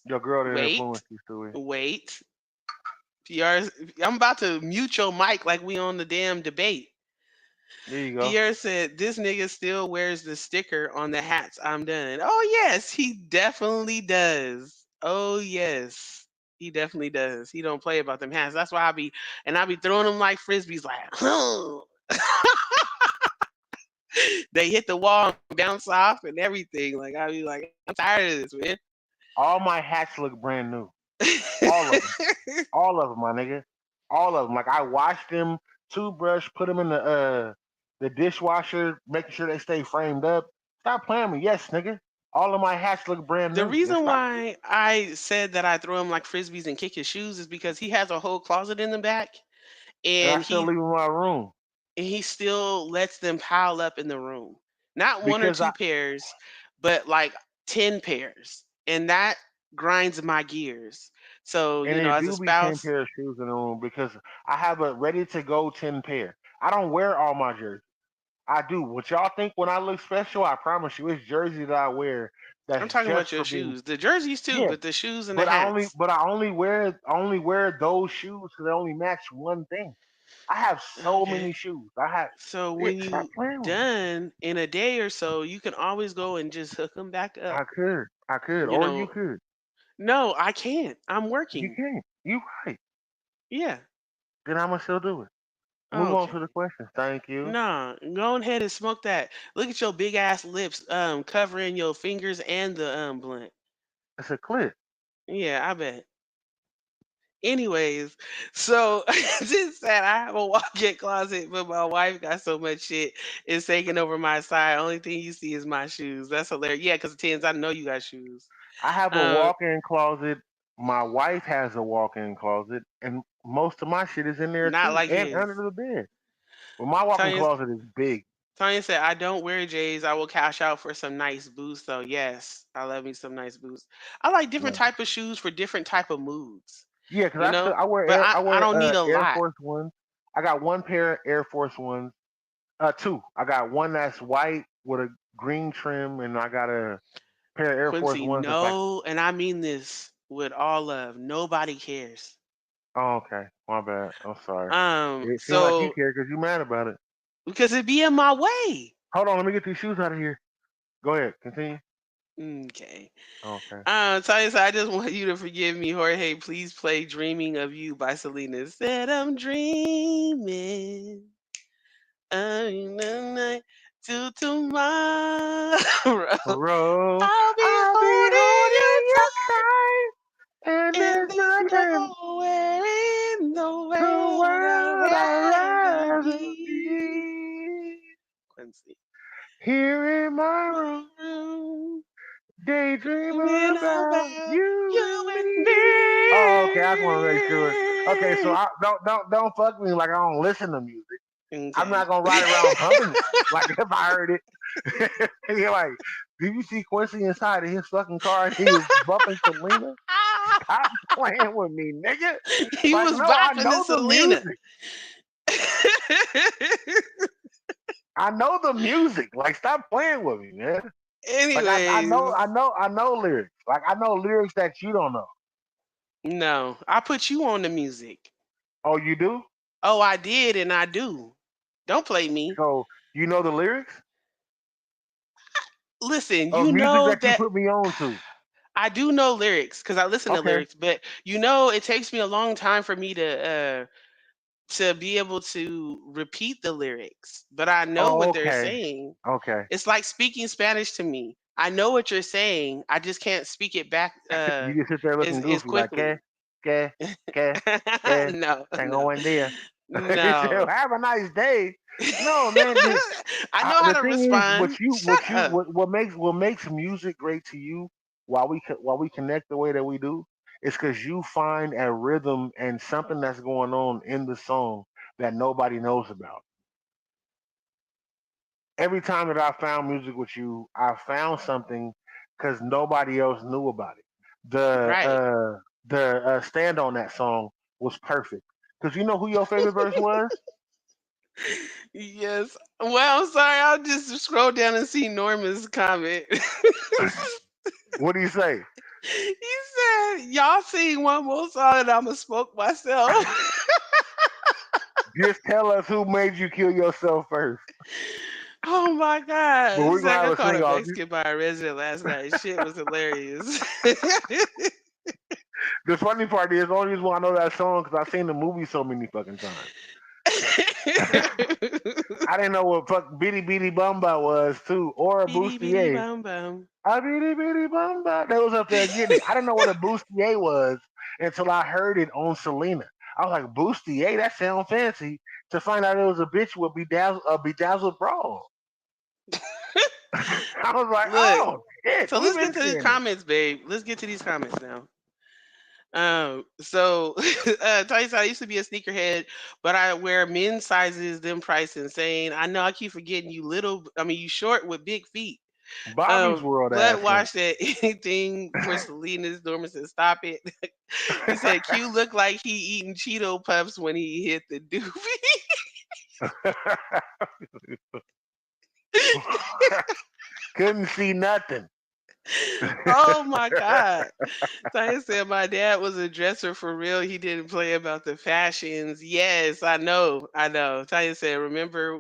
your girl didn't wait, influence you, Stewie. wait. Pierre, I'm about to mute your mic like we on the damn debate. There you go. Pierre said this nigga still wears the sticker on the hats. I'm done. Oh yes, he definitely does. Oh yes. He definitely does. He don't play about them hats. That's why I be throwing them like frisbees like they hit the wall and bounce off and everything. Like I be like, I'm tired of this, man. All my hats look brand new. All of them. All of them, my nigga. All of them. Like I washed them, toothbrush, put them in the dishwasher, making sure they stay framed up. Stop playing me, yes, nigga. All of my hats look brand The new. Just reason stop. why I said that I throw him like frisbees and kick his shoes is because he has a whole closet in the back, And I and still leave them in my room he still lets them pile up in the room. Not one or because I two pairs, but like 10 pairs. And that grinds my gears. So, and you know, it as a do be 10 spouse, pair of shoes in the room because I have a ready to go 10 pair. I don't wear all my jerseys. I do. What y'all think when I look special, I promise you, it's jersey that I wear I'm that's talking just about your for me. shoes. The jerseys too, Yeah, but the shoes and the but hats. I only wear those shoes because they only match one thing. I have so Okay. many shoes. I have So yeah, when stop you playing with me. done in a day or so, you can always go and just hook them back up. I could, You or you know, could. no, I can't. I'm You working. can't. You right. Yeah. Then I'ma still do it. Move on to the Okay. questions. Thank you. Nah, go ahead and smoke that. Look at your big ass lips, covering your fingers and the blunt. It's a clip. Yeah, I bet. Anyways, so I just said I have a walk-in closet, but my wife got so much shit it's taking over my side. Only thing you see is my shoes. That's hilarious. Yeah, because Tens, I know you got shoes. I have a Um, walk-in closet. My wife has a walk-in closet, and most of my shit is in there not too, like and his. under the bed. But my walk-in Tanya, closet is big. Tanya said, I don't wear J's. I will cash out for some nice boots, though. Yes, I love me some nice boots. I like different Yeah, type of shoes for different type of moods, yeah, because you I still know. But I I wear don't need a Air lot. Force Ones. I got one pair of Air Force Ones. Two. I got one that's white with a green trim, and I got a pair of Air Force Quincy, Ones that's like, no, and I mean this with all love. Nobody cares. oh, okay, my bad. I'm sorry. It seemed like you So care because you mad about it. because it be in my way. Hold on, let me get these shoes out of here. Go ahead, continue. Okay. Okay. Tanya said, I just want you to forgive me, Jorge. Please play "Dreaming of You" by Selena. Said I'm dreaming of you tonight to tomorrow. Bro, I'll be I'll be holding you holding you tight, and tight, and there's there's nothing nowhere in the the world I'd world I'd rather rather be. be. Quincy. Here in my room, Dreaming daydreaming about about you you and and me. Oh, okay. I just want to make sure. Okay, so me. I don't fuck me like I don't listen to music. I'm Okay. not gonna ride around pumping it. Like if I heard it, you're like, did you see Quincy inside of his fucking car and he was bumping Selena? Stop playing with me, nigga. He Like, was no, I bopping to know the Selena. music. I know the music. Like, stop playing with me, man. Like, Anyways, I know lyrics. Like, I know lyrics that you don't know. no, I put you on the music. Oh, you do? Oh, I did and I do. Don't play me. So you know the lyrics Listen, of you music know that you that put me on to. I do know lyrics because I listen to Okay. lyrics, but you know it takes me a long time for me to be able to repeat the lyrics. But I know Oh, what they're okay. saying. Okay. It's like speaking Spanish to me. I know what you're saying. I just can't speak it back You just sit there looking as goofy, like, quickly. que, que, que, No, tengo no, buen día. He said, no. have a nice day. No, man. I know how The to thing is, respond. Shut up. what makes music great to you, while we connect the way that we do, is because you find a rhythm and something that's going on in the song that nobody knows about. Every time that I found music with you, I found something because nobody else knew about it. Right. The stand on that song was perfect because you know who your favorite verse was. Yes. Well, I'm sorry. I'll just scroll down and see Norman's comment. What do you say? He said, "Y'all sing one more song and I'ma smoke myself." Just tell us who made you kill yourself first. Oh my But God. we're gonna Zach, have I a caught sing a off. Mexican by a resident last night. Shit was hilarious. The funny part is, the only reason why I know that song because I've seen the movie so many fucking times. I didn't know what fuck Bitty Bitty Bumba was too, or a Bitty bitty Bustier. bum bum. A Bitty Bitty Bumba. They was up there getting it. I didn't know what a Bustier was until I heard it on Selena. I was like, Bustier, that sounds fancy. To find out it was a bitch with bedazzled bra. I was like, Look, oh shit, so we've let's been get to these seeing it. comments, babe. Let's get to these comments now. So Tyson, I used to be a sneakerhead, but I wear men's sizes, them price insane. I know I keep forgetting you little, I mean you short with big feet. Bobby's World Blood asking. washed at anything for Selena's. Norman said, "Stop it." He said, "Q looked like he eating Cheeto puffs when he hit the doobie." Couldn't see nothing. Oh my God. Tanya said my dad was a dresser for real. He didn't play about the fashions. Yes, I know. I know. Tanya said, remember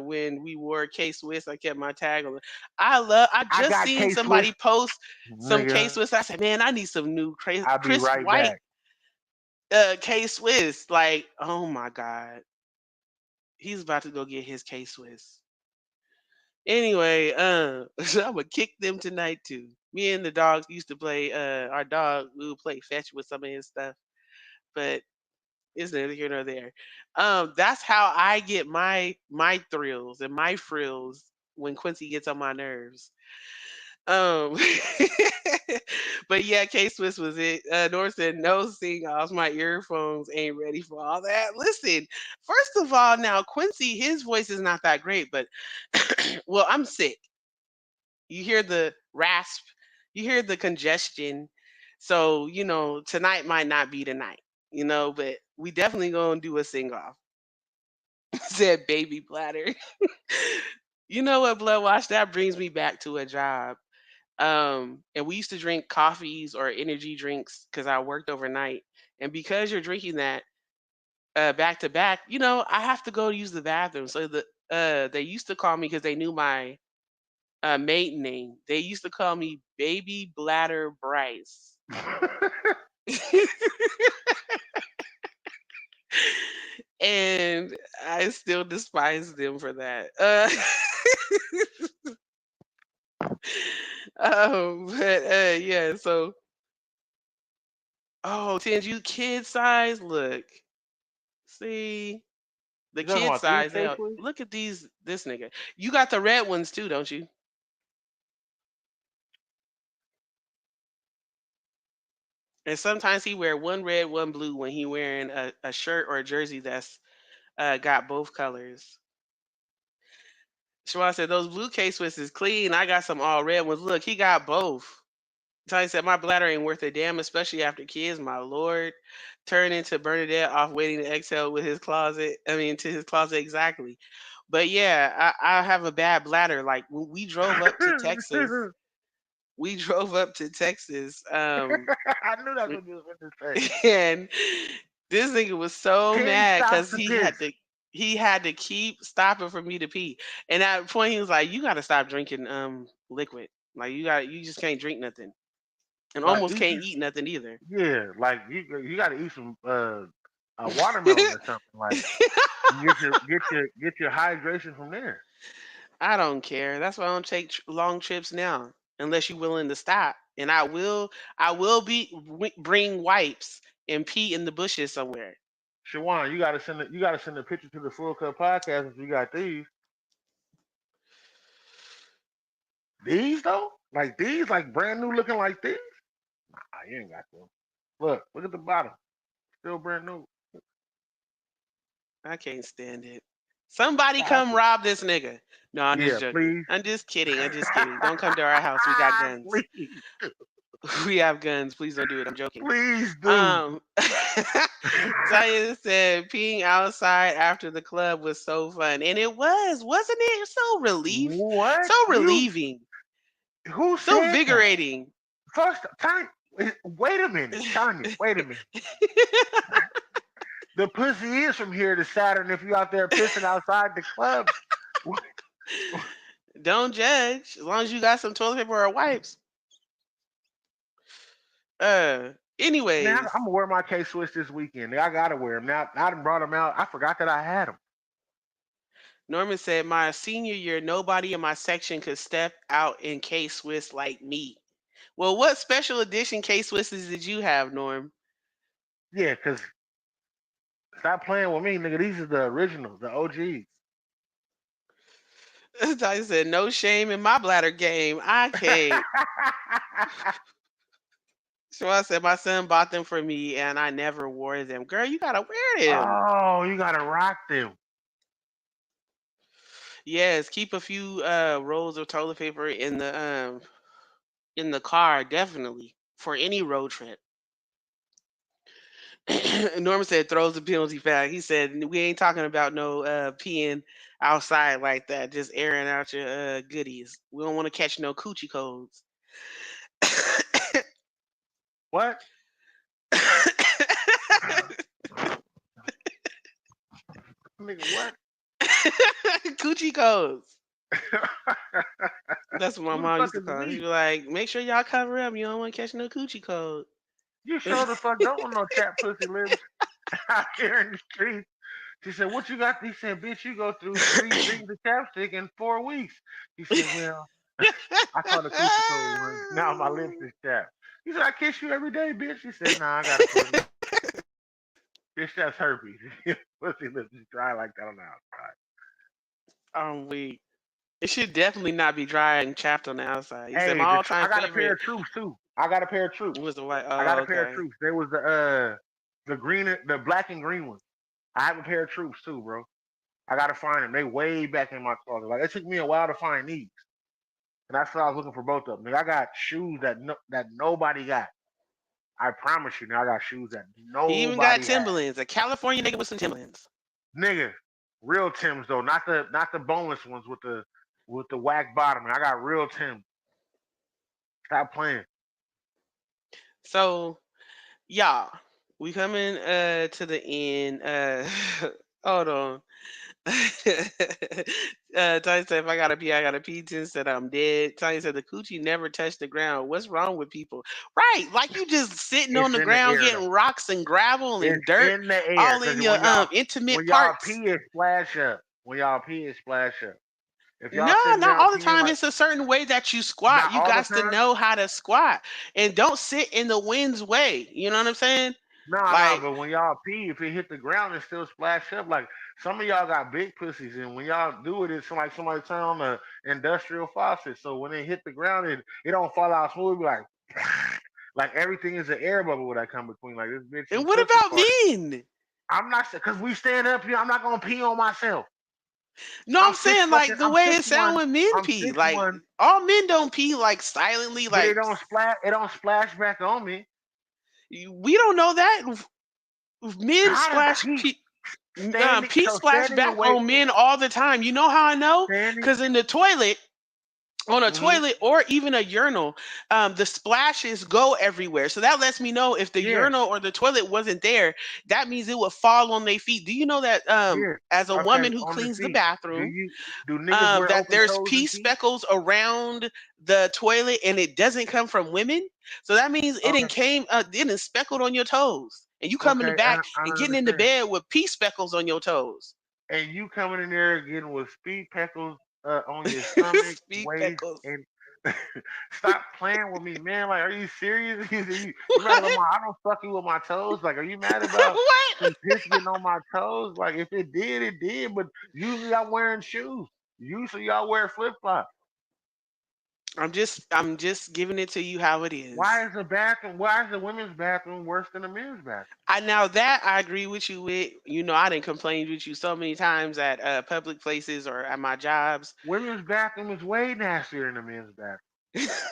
when we wore K Swiss? I kept my tag on. I I just got seen K Swiss, somebody post some K nigga. Swiss. I said, man, I need some new I'll be Chris right White back. K Swiss. Like, oh my God. He's about to go get his K Swiss. Anyway, so I'm gonna kick them tonight too. Me and the dogs used to play. Our dog we would play fetch with some of his stuff. but it's neither here nor there. That's how I get my thrills and my frills when Quincy gets on my nerves. Um, but yeah, K Swiss was it. Nor said no sing offs. My earphones ain't ready for all that. Listen, first of all, now Quincy, his voice is not that great, but well, I'm sick. You hear the rasp, you hear the congestion. So, tonight might not be the night, but we definitely gonna do a sing off. Said baby bladder. You know what, Blood Wash? That brings me back to a job. And we used to drink coffees or energy drinks because I worked overnight. And because you're drinking that back to back, I have to go use the bathroom. So they used to call me because they knew my maiden name. They used to call me Baby Bladder Bryce. And I still despise them for that. But yeah, so Tins, you kid size. Look, see the You talking kid about these size. K Now Swiss? look at this nigga. You got the red ones too, don't you? And sometimes he wear one red, one blue when he wearing a shirt or a jersey that's got both colors. Schwa said those blue K Swiss is clean. I got some all red ones. Look, he got both. Tony said my bladder ain't worth a damn, especially after kids. My lord, turn into Bernadette off waiting to exhale with his closet. I mean, to his closet exactly. But yeah, I have a bad bladder. Like when we drove up to Texas, we drove up to Texas, I knew that's what you was going to say. and this nigga was so King mad stops because to piss. he had to keep stopping for me to pee. And at that point, he was like, "You got to stop drinking liquid. Like you just can't drink nothing, and Like almost eat can't you, eat nothing either." yeah, like you got to eat some a watermelon or something. Like you get your hydration from there. I don't care. That's why I don't take long trips now, unless you're willing to stop. And I will bring wipes and pee in the bushes somewhere. Shawan, you gotta send a picture to the Full Cup podcast if you got these. These though, like these, like brand new looking like these. Ah, you ain't got them. Look at the bottom, still brand new. I can't stand it. Somebody Stop come it. rob this nigga. No, I'm just Yeah, joking. please, I'm just kidding. I'm just kidding. Don't come to our house. We got guns. please, We have guns. Please don't do it. I'm joking. please do. Um, Tanya said peeing outside after the club was so fun, and it was, wasn't it? What So you? relieving, Who so said that? invigorating. First, Tanya, wait a minute, Tanya, wait a minute. The pussy is from here to Saturn. If you out there pissing outside the club, Don't judge. As long as you got some toilet paper or wipes. Uh, man, I'm anyways, gonna wear my K Swiss this weekend. I gotta wear them now. I done brought them out. I forgot that I had them. Norman said my senior year, nobody in my section could step out in K Swiss like me. Well, what special edition K Swisses did you have, Norm? Yeah, cause stop playing with me, nigga. These are the originals, the OGs. I said no shame in my bladder game. I can't. So I said my son bought them for me and I never wore them. Girl, you gotta wear them. Oh, you gotta rock them. Yes, keep a few rolls of toilet paper in the car, definitely. For any road trip. Norman said throws the penalty flag. He said we ain't talking about no peeing outside like that, just airing out your goodies. We don't want to catch no coochie codes. What? Nigga, what? Coochie codes. That's what my Who the mom fuck used to is call it. She'd we? be like, make sure y'all cover up. You don't want to catch no coochie code. You sure the fuck don't want no chat pussy lips out here in the streets. She said, "What you got?" He said, "Bitch, you go through 3 things of chapstick in 4 weeks." He said, "Well, I caught a coochie cold once. Now my lips is chapped." He said, "I kiss you every day, bitch." She said, "Nah, I got a sore lip." Bitch, that's herpes. Pussy lips is dry like that on the outside. We it should definitely not be dry and chapped on the outside. You said Hey, my all-time I got a pair favorite of troops too. I got a pair of troops. was the white. I got Oh, a pair of okay. troops. There was the green, the black and green ones. I have a pair of troops too, bro. I gotta find them. They way back in my closet. Like it took me a while to find these, and that's why I was looking for both of them. Nigga, I got shoes that nobody got. I promise you, nigga, I got shoes that He even got nobody had. Timberlands, a California nigga with some Timberlands. Nigga, real Tims though, not the boneless ones with the whack bottom. I got real Tims. Stop playing. So, y'all, we coming to the end. Hold on. Tony said, if I gotta pee, I gotta pee. Tim said, I'm dead. Tony said, the coochie never touched the ground. What's wrong with people? Right. Like you just sitting on It's the in the ground air though. getting rocks and gravel and It's dirt in the air all because in your when intimate y'all parts. pee it splash up. When y'all pee it splash up. If No, y'all sitting not down all the peeing time. like It's a certain way that you squat. not You all the got to time, know how to squat and don't sit in the wind's way. You know what I'm saying? nah. Like, But when y'all pee, if it hit the ground, it still splash up. Like some of y'all got big pussies, and when y'all do it, it's like somebody turn on the industrial faucet. So when it hit the ground, it don't fall out smooth. It be like like everything is an air bubble when I come between. Like this bitch and is what pussy about fart. men? I'm not because we stand up here. I'm not gonna pee on myself. No, I'm saying like the I'm way six it sound one. when men I'm pee. six Like one. all men don't pee like silently. But Like it don't splash back on me. we don't know that men How does splash pee pee. standing Pee so splash standing back away on men all the time. You know how I know? standing Because in the toilet, on a hmm toilet or even a urinal, the splashes go everywhere. So that lets me know if the yeah, urinal or the toilet wasn't there, that means it would fall on their feet. Do you know that yeah. as a Okay, woman who on the cleans the feet. Do bathroom, you do niggas wear that open there's toes pee and pee? speckles around the toilet and it doesn't come from women? So that means it Okay, didn't came, it didn't speckled on your toes. And you come in the okay, back I and don't getting into understand. bed with pee speckles on your toes. And you coming in there getting with speed peckles on your stomach, Pee waist, speckles. and stop playing with me, man. Like, are you serious? You mad about What? my? I don't fuck you with my toes. Like, are you mad about What? some piss getting on my toes? Like, if it did, it did. But usually I'm wearing shoes. Usually y'all wear flip flops. I'm just giving it to you how it is. Why is the bathroom? Why is the women's bathroom worse than the men's bathroom? I now that I agree with you with. You know, I didn't complain with you so many times at public places or at my jobs. Women's bathroom is way nastier than the men's bathroom.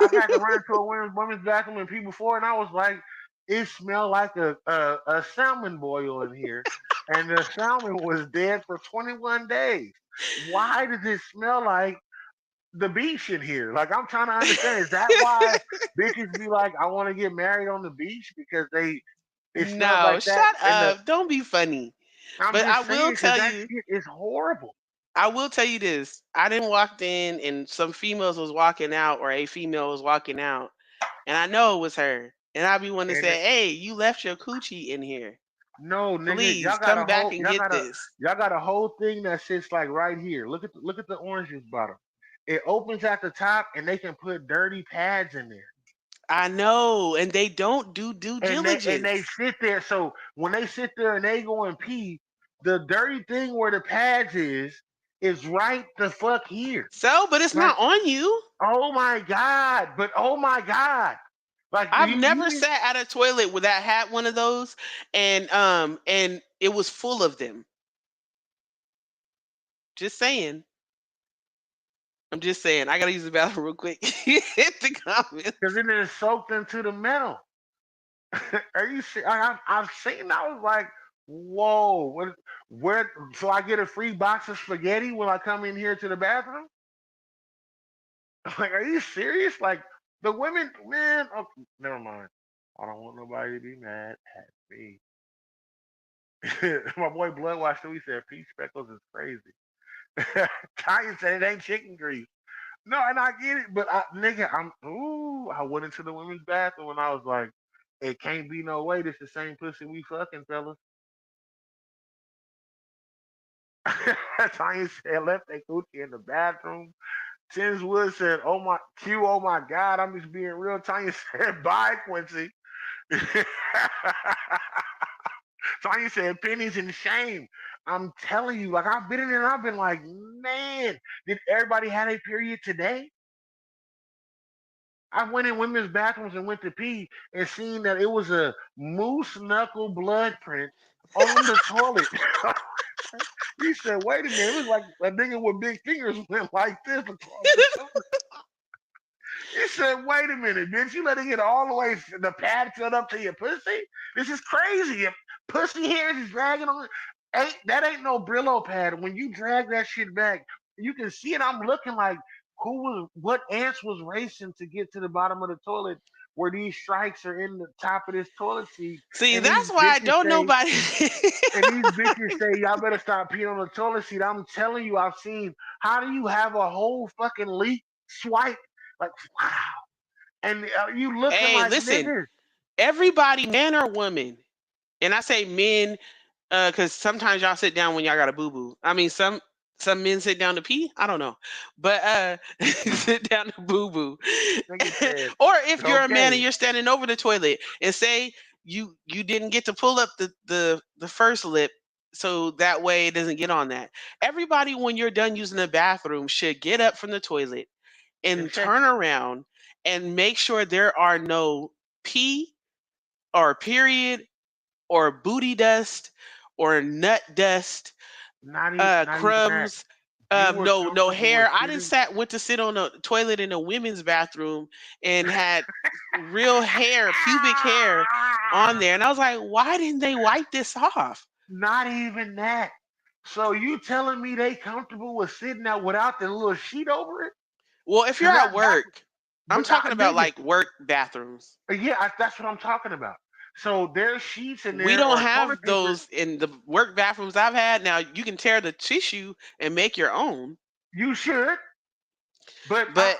I've had to run into a women's bathroom and pee before, and I was like, it smelled like a salmon boil in here, and the salmon was dead for 21 days. Why does it smell like the beach in here? Like I'm trying to understand. Is that why bitches be like, I want to get married on the beach because it smells No, like that? shut And up. Don't be funny. I'm But I just will saying because tell that you, shit is horrible. I will tell you this. I didn't walk in and some females was walking out or a female was walking out and I know it was her. And I be wanting to And say, hey, you left your coochie in here. no, nigga, Please come back and get this. y'all got a whole thing that sits like right here. Look at the orange juice bottle. It opens at the top, and they can put dirty pads in there, I know. And they don't do due and they diligence. sit there. So when they sit there and they go and pee, the dirty thing where the pads is right the fuck here. So, but it's Like, not on you. oh my god, but oh my god, like I've never you sat at a toilet where that had one of those and it was full of them. Just saying. I'm just saying. I gotta use the bathroom real quick. Hit the because comments. it is soaked into the metal. Are you serious? I've seen. I was like, whoa, what? Where? So I get a free box of spaghetti when I come in here to the bathroom? Like, are you serious? Like the women, man. Oh, never mind. I don't want nobody to be mad at me. My boy Blood Watch he said peach speckles is crazy. Tanya said it ain't chicken grease. No, and I get it, but nigga, I went into the women's bathroom and I was like, it can't be no way this the same pussy we fucking, fellas. Tanya said left a coochie in the bathroom. Tins Wood said, "Oh my Q, oh my God, I'm just being real." Tanya said, "Bye, Quincy." Tanya said pennies and shame. I'm telling you, like I've been in there and I've been like, man, did everybody have a period today? I went in women's bathrooms and went to pee and seen that it was a moose knuckle blood print on the toilet. He said, wait a minute, it was like a nigga with big fingers went like this across the toilet. He said, wait a minute, bitch, you letting it all the way, the pad filled up to your pussy? This is crazy. If pussy hairs is dragging on, that ain't no Brillo pad. When you drag that shit back, you can see it. I'm looking like, what ants was racing to get to the bottom of the toilet where these strikes are in the top of this toilet seat. See, And these that's why I bitches don't say, nobody. y'all better stop peeing on the toilet seat. I'm telling you, I've seen, how do you have a whole fucking leak swipe? Like, wow. And you looking Hey, like listen, niggas. everybody, man or woman, and I say men, because sometimes y'all sit down when y'all got a boo boo. I mean, some men sit down to pee. I don't know, but sit down to boo boo. Nigga said, Or if you're a man and okay, you're standing over the toilet, and say you didn't get to pull up the first lip, so that way it doesn't get on that. Everybody, when you're done using the bathroom, should get up from the toilet and and check turn it. around and make sure there are no pee or period or booty dust or nut dust, Not even that. crumbs, You were no comfortable with hair. I didn't sitting. went to sit on a toilet in a women's bathroom and had real hair, pubic hair on there, and I was like, why didn't they wipe this off? Not even that. So you telling me they comfortable with sitting out without the little sheet over it? Well, if Cause you're at work, I'm but talking about nigga, like work bathrooms. yeah, that's what I'm talking about. So there's sheets in We there don't or toilet have paper. those in the work bathrooms I've had. Now you can tear the tissue and make your own, You should, but but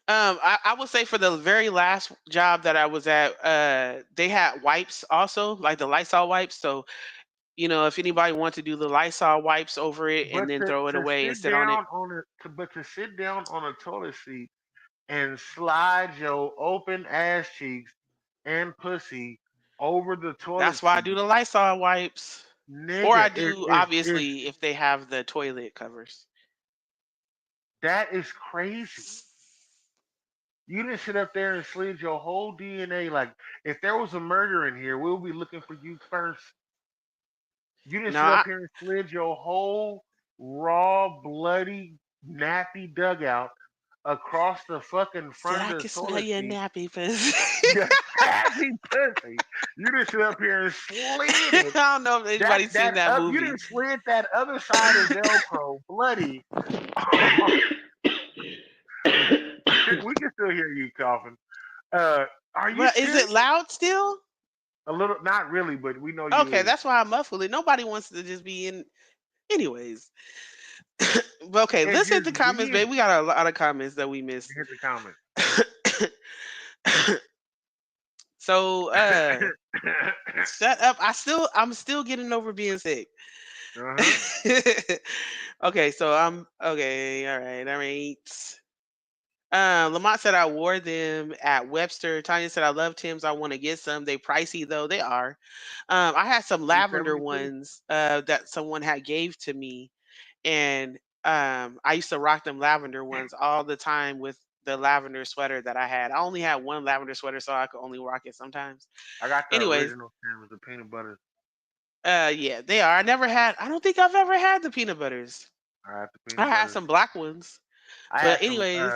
I would say for the very last job that I was at, they had wipes also, like the Lysol wipes. So, if anybody wants to do the Lysol wipes over it and but then throw it to away and sit sit on it, down on but to sit down on a toilet seat and slide your open ass cheeks and pussy over the toilet that's why I seat, do the Lysol wipes. Or nigga, I do, obviously, if they have the toilet covers. that is crazy. You didn't sit up there and slid your whole DNA. Like, if there was a murder in here, we'll be looking for you first. You didn't No, sit up here and slid your whole raw, bloody, nappy dugout across the fucking said front I of the can smell toilet your seat. nappy pussy. Your happy pussy. You didn't sit up here and slid I it. don't know if anybody's seen that You movie. didn't slid that other side of Velcro, bloody. We can still hear you coughing. Are you But is it serious? loud still? A little, not really, but we know you Okay, is. that's why I muffled it. Nobody wants to just be in. Anyways, but okay, It's let's hit the just comments, babe. weird We got a lot of comments that we to missed. hit the comment. So, shut up. I'm still getting over being sick. Uh-huh. Okay, so I'm okay. All right, all right. Lamont said I wore them at Webster. Tanya said I love Tim's. I want to get some. They pricey though. They are. I had some lavender 372. ones that someone had gave to me, and I used to rock them lavender ones all the time with the lavender sweater that I had. I only had one lavender sweater, so I could only rock it sometimes. I got the Anyways, original Tim with the peanut butter. yeah, they are. I never had. I don't think I've ever had the peanut butters. I had the I peanut had butter. some black ones, I but had some anyways,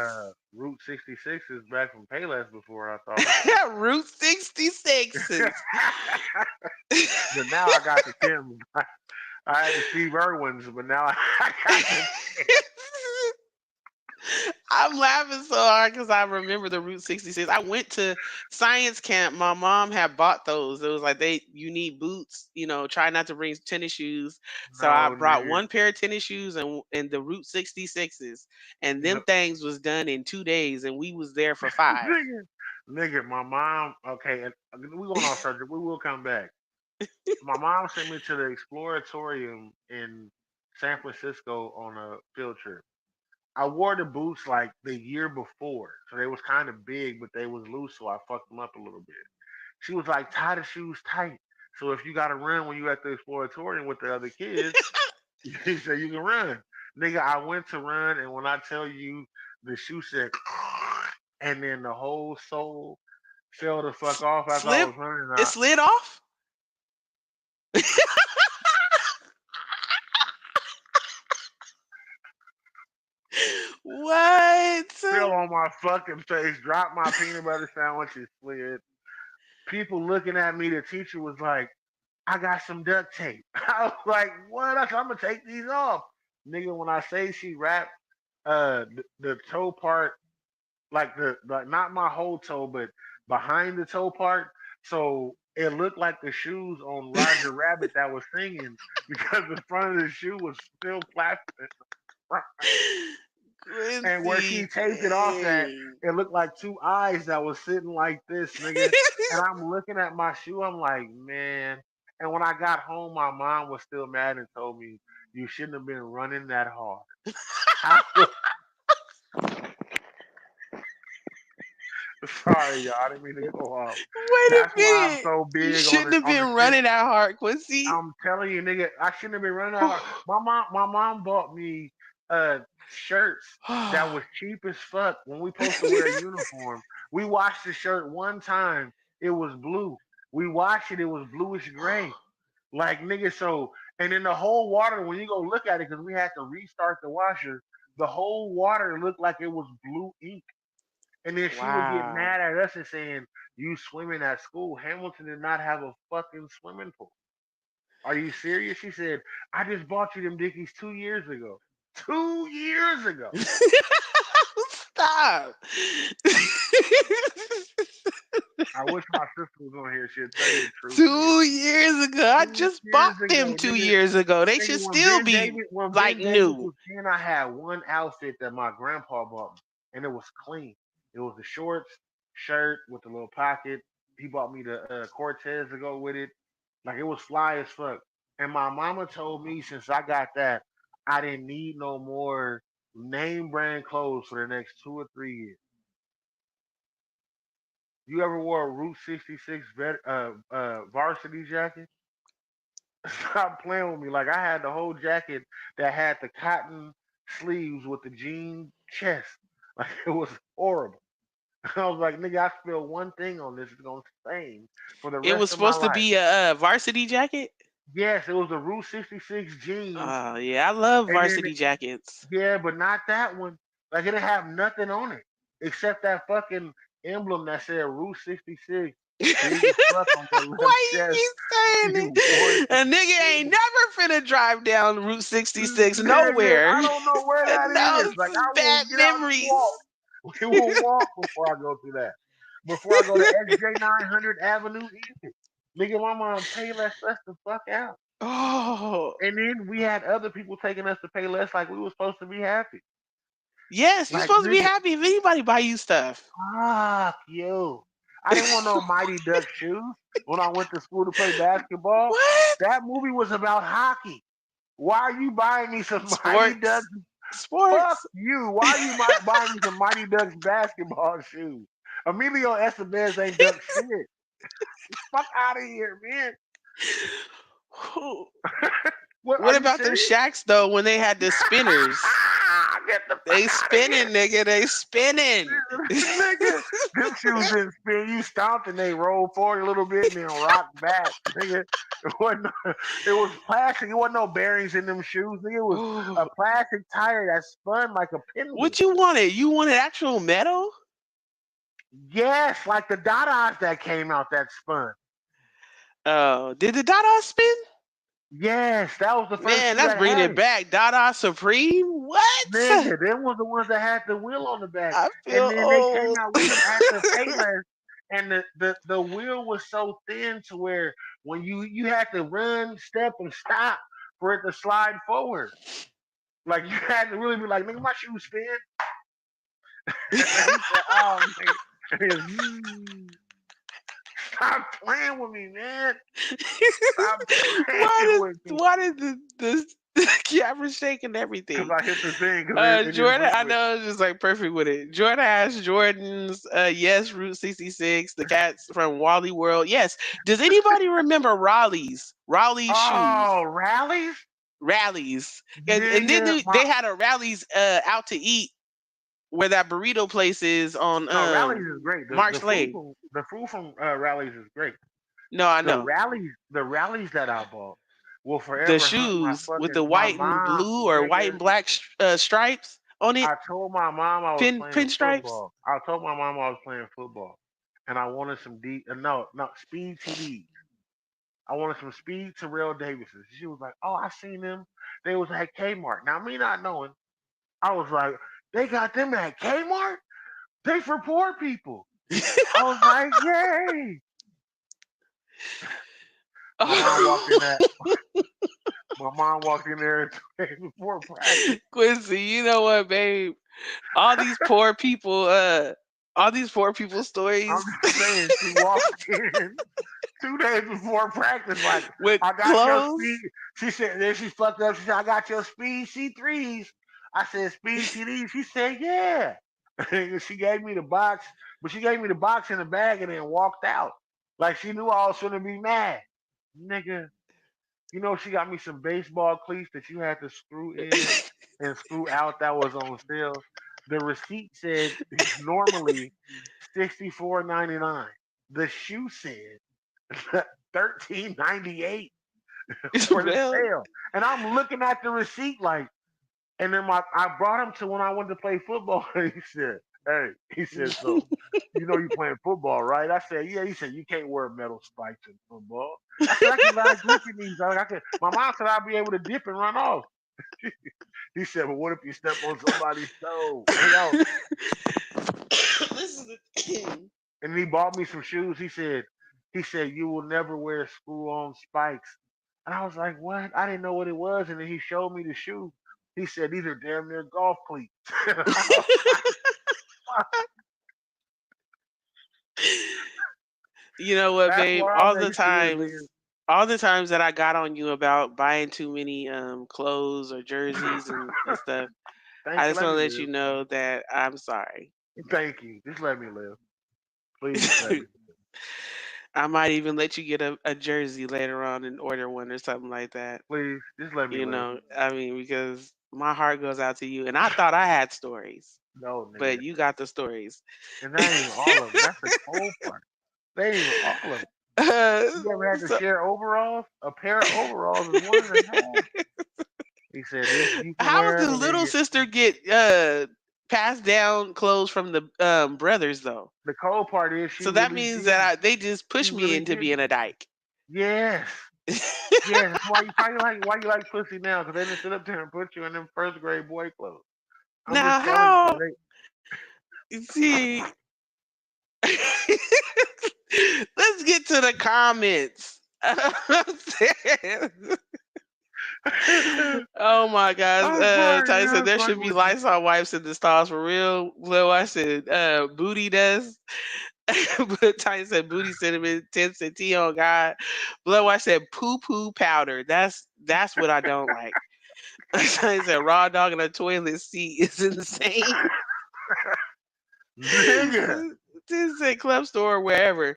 Route 66s back from Payless before I thought of them. Route 66s. But now I got the Tims. I had the Steve Irwins, but now I got the I'm laughing so hard because I remember the Route 66. I went to science camp. My mom had bought those. It was like you need boots, try not to bring tennis shoes. So I no brought nigga. one pair of tennis shoes and the Route 66s. And No, them things was done in 2 days and we was there for 5. nigga. Nigga, my mom. Okay, and we going off subject. We will come back. My mom sent me to the Exploratorium in San Francisco on a field trip. I wore the boots like the year before, so they was kind of big, but they was loose, so I fucked them up a little bit. She was like, "Tie the shoes tight." So if you gotta run when you at the exploratorium with the other kids, he said you can run. Nigga, I went to run, and when I tell you the shoe said, and then the whole soul fell the fuck off after I Slip. was running. It slid off. What? Fell on my fucking face, dropped my peanut butter sandwich, and slid. People looking at me, the teacher was like, I got some duct tape. I was like, what? I said, I'm gonna take these off. Nigga, when I say she wrapped the toe part, like the like not my whole toe, but behind the toe part, so it looked like the shoes on Roger Rabbit that was singing because the front of the shoe was still plastic. And where she Quincy, taped it off at, dang. it looked like two eyes that was sitting like this, nigga. And I'm looking at my shoe, I'm like, man. And when I got home, my mom was still mad and told me, you shouldn't have been running that hard. I was sorry, y'all. I didn't mean to go off. Wait a That's why I'm minute. so You big shouldn't have on the been shit. running that hard, Quincy. I'm telling you, nigga, I shouldn't have been running that hard. My mom bought me shirts that was cheap as fuck when we supposed to wear a uniform. We washed the shirt one time, it was blue. We washed it, it was bluish gray. Like nigga, so and then the whole water when you go look at it, because we had to restart the washer, the whole water looked like it was blue ink. And then she would get Wow. mad at us and saying, you swimming at school. Hamilton did not have a fucking swimming pool. Are you serious? She said, I just bought you them Dickies 2 years ago. 2 years ago. Stop. I wish my sister was on here. She'd tell you the truth, nigga. 2 years ago. I 2 just bought years them ago, two nigga. years ago. They Nigga, should still be When like Ben Davis new. was 10, I had one outfit that my grandpa bought me, and it was clean. It was the shorts, shirt with the little pocket. He bought me the Cortez to go with it. Like it was fly as fuck. And my mama told me since I got that, I didn't need no more name brand clothes for the next 2 or 3 years. You ever wore a Route 66 varsity jacket? Stop playing with me. Like I had the whole jacket that had the cotton sleeves with the jean chest. Like it was horrible. I was like, nigga, I spill one thing on this, it's gonna stain for the It was rest of my supposed to life. be a varsity jacket. Yes, it was the Route 66 jeans, Oh yeah, I love and then varsity jackets. yeah, but not that one. Like it didn't have nothing on it except that fucking emblem that said Route 66 big as fuck on your left Why you chest keep when saying you wore it it? to A nigga ain't school. never finna drive down Route 66 Nigga, nowhere. I don't know where that No, is. this Like is I will bad get out and memories. walk. We will walk before I go through that. Before I go to XJ 900 Avenue East. Nigga, my mom pay less us the fuck out. Oh, And then we had other people taking us to pay less like we were supposed to be happy. yes, you're Like supposed to be nigga, happy if anybody buy you stuff. fuck you. I didn't want no Mighty Duck shoes when I went to school to play basketball. What? That movie was about hockey. Why are you buying me some Mighty Ducks? Sports. Fuck Sports. you. Why are you buying me some Mighty Ducks basketball shoes? Emilio Estevez ain't duck shit. Fuck out of here, man. What What are you about them serious? shacks though when they had the spinners? Get the fuck They out of spinning, here. nigga. They spinning. Nigga, them shoes didn't spin. You stomped and they rolled forward a little bit and then rocked back. Nigga, it was plastic. It wasn't no bearings in them shoes. Nigga, it was a plastic tire that spun like a What pendulum. you wanted? You wanted actual metal? Yes, like the Dadas that came out that spun. Oh, did the Dada spin? Yes, that was the first Man, shoe that's that bringing had it it. back. Dada Supreme? What? Nigga, them was the ones that had the wheel on the back. I And feel then they came old. out with them at the Payless. And the wheel was so thin to where when you had to run, step, and stop for it to slide forward. Like you had to really be like, nigga, my shoes spin. He said, oh nigga. And he goes, stop playing with me, man. Stop playing why with me. did the camera shake and because everything. I hit the thing because it just Jordan, went I with. know it's just like perfect with it. Jordan has Jordan's yes, Route 66, the cats from Wally World. Yes. Does anybody remember Raleigh's shoes? Oh, rallies, Rallies. And then nigga. they had a Rallies out to eat where that burrito place is on No, rallies is great. March Lane. The food from rallies is great. No, I know. The rallies that I bought will The forever haunt shoes with the my white and mom, blue or white nigga. and black stripes on it, I told my mom I was playing pinstripes. football. I told my mom I was playing football, and I wanted some no speed TDs. I wanted some speed Terrell Davises. She was like, "Oh, I seen them. They was at Kmart." Now me not knowing, I was like, "They got them at Kmart? They for poor people." I was like, "Yay!" My mom walked in that. My mom walked in there 2 days before practice. Quincy, you know what, babe? All these poor people, all these poor people I'm stories just saying, she walked in 2 days before practice, like, with I got your speed. clothes. She said, then she fucked up. She said, I got your speed C3s. I said, speed TDs. She said, yeah. She gave me the box, but she gave me the box in the bag and then walked out. Like she knew I was going to be mad. Nigga, you know, she got me some baseball cleats that you had to screw in and screw out that was on sale. The receipt said normally $64.99. The shoe said $13.98 for the Well, sale. And I'm looking at the receipt like, and then I brought him to when I went to play football. And he said, "Hey," he said, "So you know you playing football, right?" I said, "Yeah." He said, "You can't wear metal spikes in football." I said, "I can lie grip in these. I could." My mom said I'd be able to dip and run off. He said, "But what if you step on somebody's toe?" Yo, this is the thing. and he bought me some shoes. He said, "You will never wear screw-on spikes." And I was like, "What?" I didn't know what it was. And then he showed me the shoe. He said, "These are damn near golf cleats." You know what, That's babe? wild that you serious, nigga. All the times that I got on you about buying too many clothes or jerseys and stuff, Thank I you. just Let want me to let live. you know that I'm sorry. Thank you. Just let me live. Please just let me. I might even let you get a jersey later on and order one or something like that. Please just let me You live. know, I mean, because my heart goes out to you, and I thought I had stories, No, nigga. but you got the stories. And that ain't even all of them. That's the cold part. That ain't even all of them. Uh, You ever had to so share overalls? A pair of overalls is one and a half. He said, "This you can how wear did them, the and then little you." sister get passed down clothes from the brothers though? The cold part is So that means that they just She pushed me really into being didn't. a dyke. Yes. Yes. That's why you like pussy now, because they didn't sit up there and put you in them first grade boy clothes. I'm Now just telling you, how they see? Let's get to the comments. Oh my gosh. I'm sorry, Ty man. said I'm there should fucking be with you. Lysol wipes in the stalls for real. Lil, I said booty does. But Ty said booty cinnamon, 10 said tea on God. Blood I said poo poo powder. That's what I don't like. Ty said raw dog in a toilet seat is insane. Nigga. This said club store or wherever.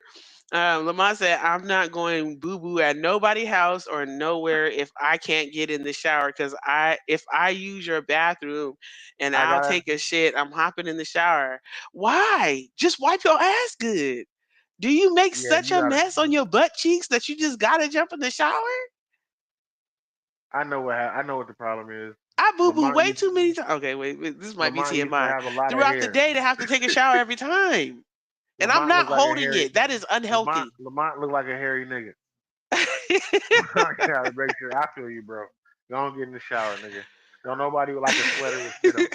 Lamont said, I'm not going boo boo at nobody house or nowhere if I can't get in the shower because if I use your bathroom and I I'll gotta take a shit, I'm hopping in the shower. Why? Just wipe your ass good. Do you make yeah, such you a gotta mess on your butt cheeks that you just gotta jump in the shower? I know what the problem is. I boo boo Lamont way used too many times. Okay, wait, this might be Lamont used to TMI. have a lot of Throughout the hair. day, to have to take a shower every time. And I'm Lamont not looked like a holding hairy it. That is unhealthy. Lamont looked like a hairy nigga. I gotta make sure I feel you, bro. Don't get in the shower, nigga. Don't nobody with like a sweater with shit on.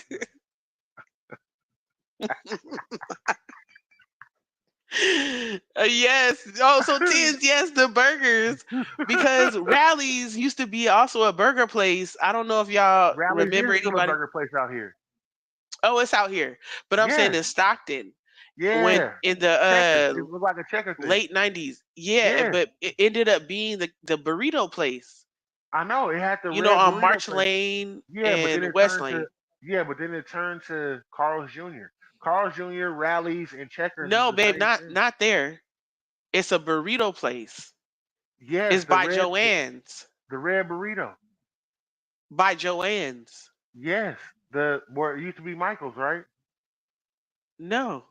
Yes. Oh, so tens, yes, the burgers. Because Rallies used to be also a burger place. I don't know if y'all Rallies remember is still a anybody. burger place out here. Oh, it's out here. But I'm saying Yes, in Stockton when yeah. in the Checkers. It looked like a checker thing. late 90s. Yeah, Yeah. but it ended up being the burrito place. I know it had the You know, red on burrito March place. Lane Yeah, but then and it West turned to Lane. Carl's Jr. Carl's Jr. Rallies and Checkers is No, the babe, same not thing. not there. It's a burrito place. Yes, It's by Joanne's. the red burrito. By Joanne's. Yes, the where it used to be Michael's, right? No.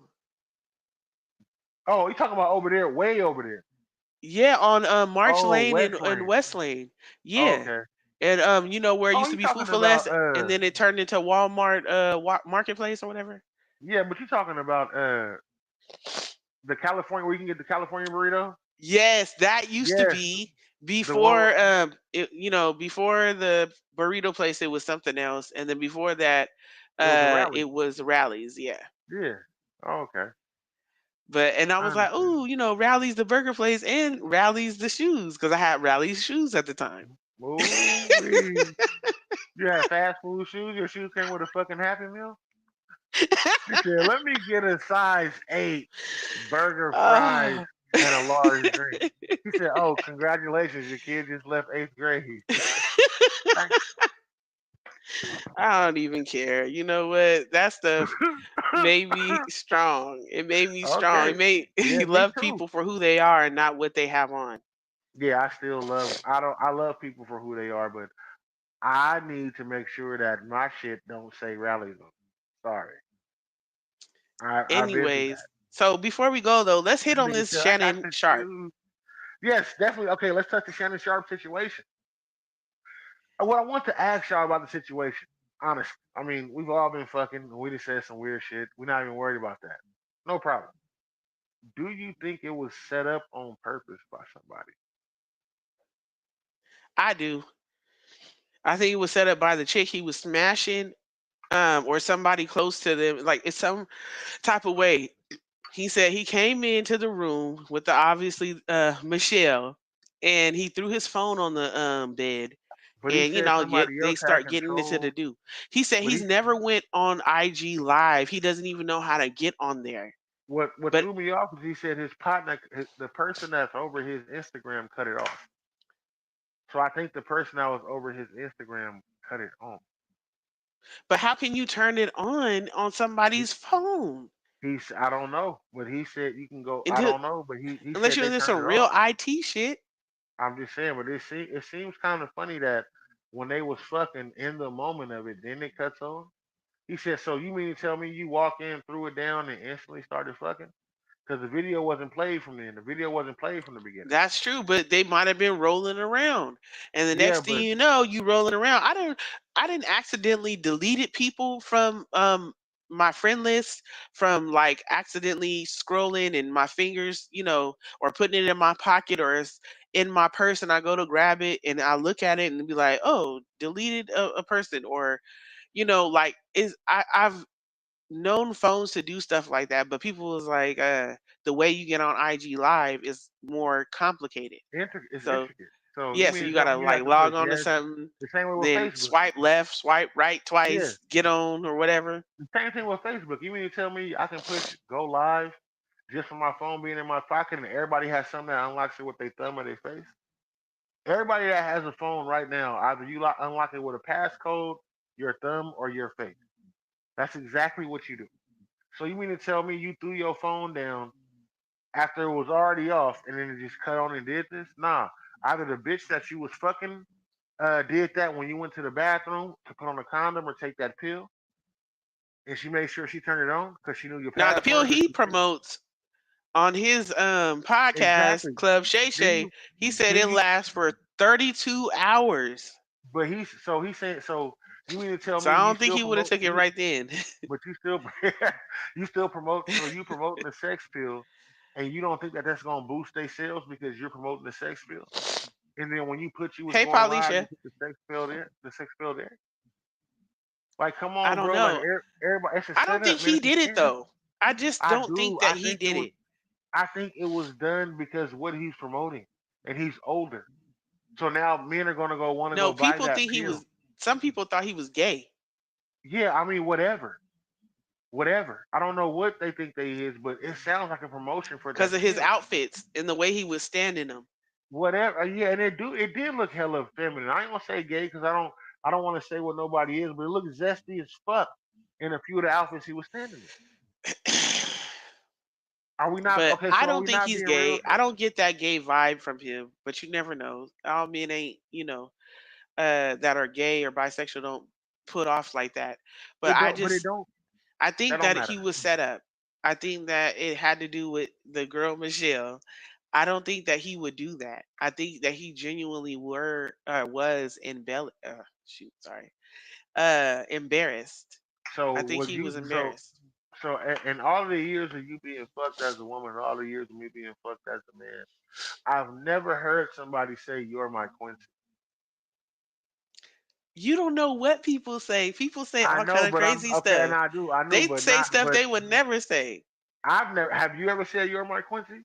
Oh, you talking about over there, way over there? Yeah, on March Oh, Lane West and Lane. West Lane. Oh, Yeah. okay. And you know where it Oh, used to you be Food talking for about Less and then it turned into Walmart marketplace or whatever? yeah, but you talking about the California where you can get the California burrito? Yes, that used to Yes, be the one before before the burrito place it was something else and then before that it was a rally. it was Rallies, yeah. Yeah. Oh, okay. But and I I was like, understand. "Oh, Rallies the burger place and Rallies the shoes cuz I had Rallies shoes at the time." Ooh, you had fast food shoes. Your shoes came with a fucking Happy Meal. He said, "Let me get a size 8 burger, fries, Oh. and a large drink." He said, "Oh, congratulations, your kid just left 8th grade." Like, I don't even care. You know what? That stuff made me strong. It made me strong. okay, It made yeah, you me love too. people for who they are and not what they have on. Yeah, I still love. I don't. I love people for who they are, but I need to make sure that my shit don't say rally them. Sorry, I've been through Anyways, that. so before we go though, let's hit That on nigga this said, "I got Shannon the Sharp. shoes." Yes, definitely. Okay, let's touch the Shannon Sharp situation. What I want to ask y'all about the situation, honest. I mean, we've all been fucking. And we just said some weird shit. We're not even worried about that. No problem. Do you think it was set up on purpose by somebody? I do. I think it was set up by the chick he was smashing, or somebody close to them. Like it's some type of way. He said he came into the room with the obviously Michelle, and he threw his phone on the bed, But he and said somebody they else had start getting into the control. do. He said But he's he never went on IG live. He doesn't even know how to get on there. what But threw me off is he said his partner, the person that's over his Instagram, cut it off. So I think the person that was over his Instagram cut it on. how can you turn it on He, somebody's phone? he's I don't know, but he said you can go. I Until don't know, but he unless said you're they into turned some it real off. IT shit. I'm just saying, but it seems kind of funny that when they was fucking in the moment of it, then it cuts on. He said, "So you mean to tell me you walk in, threw it down, and instantly started fucking? Because the video wasn't played from then. The video wasn't played from the beginning." That's true, but they might have been rolling around, and the Yeah, next thing but you know, you rolling around. I didn't accidentally deleted people from my friend list from like accidentally scrolling and my fingers, or putting it in my pocket or it's in my purse, and I go to grab it and I look at it and be like, oh, deleted a person, or like is I've known phones to do stuff like that, but people was like, the way you get on IG Live is more complicated. it's So intricate. So you yeah, so mean you to tell gotta me you have like to push log on to yes? something, The same way with then Facebook. swipe left, swipe right Yeah, twice, get on or whatever. the same thing with Facebook. You mean to tell me I can push go live just from my phone being in my pocket, and everybody has something that unlocks it with their thumb or their face? Everybody that has a phone right now, either you unlock it with a passcode, your thumb, or your face. That's exactly what you do. So you mean to tell me you threw your phone down after it was already off and then it just cut on and did this? Nah. Either the bitch that you was fucking did that when you went to the bathroom to put on a condom or take that pill, and she made sure she turned it on because she knew your Now the pill password. he promotes on his podcast, Exactly. Club Shay Do Shay, you he said do it you lasts for 32 hours. but he's saying so you mean to tell So me I you don't think still he would have promote took it you right then. but you still you still promote so you promoting the sex pill and you don't think that that's gonna boost their sales because you're promoting the sex pill? And then when you put you was Hey going live, you Paulisha, put the sex pill there. Like, come I on, don't bro. Like know. everybody, it's a I don't think setup, man. he It's a did it scam. though. I just I don't think do. that he did it. I think it was done because what he's promoting, and he's older. So now men are gonna go want to No, go buy people that think he pill. was. Some people thought he was gay Yeah, I mean, whatever. I don't know what they think they is, but it sounds like a promotion for because that of his pill. outfits and the way he was standing them. whatever. Yeah, and it did look hella feminine. I ain't gonna say gay because I don't want to say what nobody is, but it looked zesty as fuck in a few of the outfits he was standing in. Are we not But okay? I So are don't we think not he's being real? gay. I don't get that gay vibe from him. But you never know. All men ain't, that are gay or bisexual don't put off like that. But It don't, but it don't. I That think don't that he matter. was set up. I think that it had to do with the girl Michelle. I don't think that he would do that. I think that he genuinely was embarrassed. So I think was he you was so embarrassed. so in all the years of you being fucked as a woman, and all the years of me being fucked as a man, I've never heard somebody say you're my Quincy. You don't know what people say. People say I all know, kind of but I'm crazy okay, and stuff. I do, I know, They but say not, stuff but they would never say. I've never. Have you ever said you're my Quincy?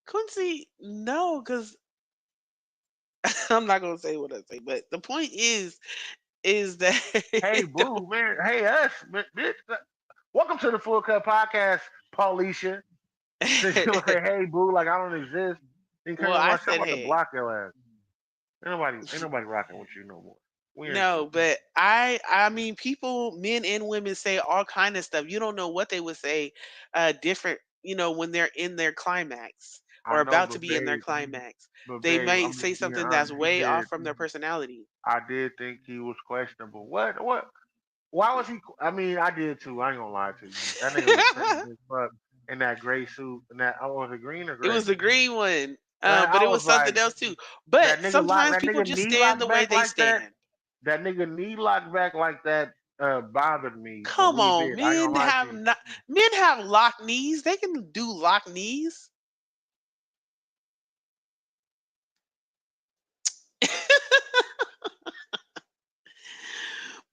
Quincy, no, because I'm not gonna say what I say. But the point is that Hey, boo, man. Hey, us, bitch. Welcome to the Full Cup Podcast, Paulisha. Since you don't say, hey, boo, like I don't exist, then you come well, in I my shit, I'm said about to hey. block your ass. Ain't nobody rocking with you no more. We ain't No, cool. but I mean people, men and women say all kind of stuff. You don't know what they would say different, when they're in their climax I or know, about to be in their climax. but They babe, might I'm say just being something that's honest. way off from their personality. I did think he was questionable. What? Why was he? I mean, I did too. I ain't gonna lie to you. That nigga was feminine as fuck in that gray suit and that. Oh, was it green or It gray? was the green one. Man, But I it was was like, something else too. But sometimes that people nigga just knee stand the locked way back they like that. stand. That nigga knee locked back like that bothered me a Come wee on, bit. I ain't gonna lie to you. men have lock knees. They can do lock knees.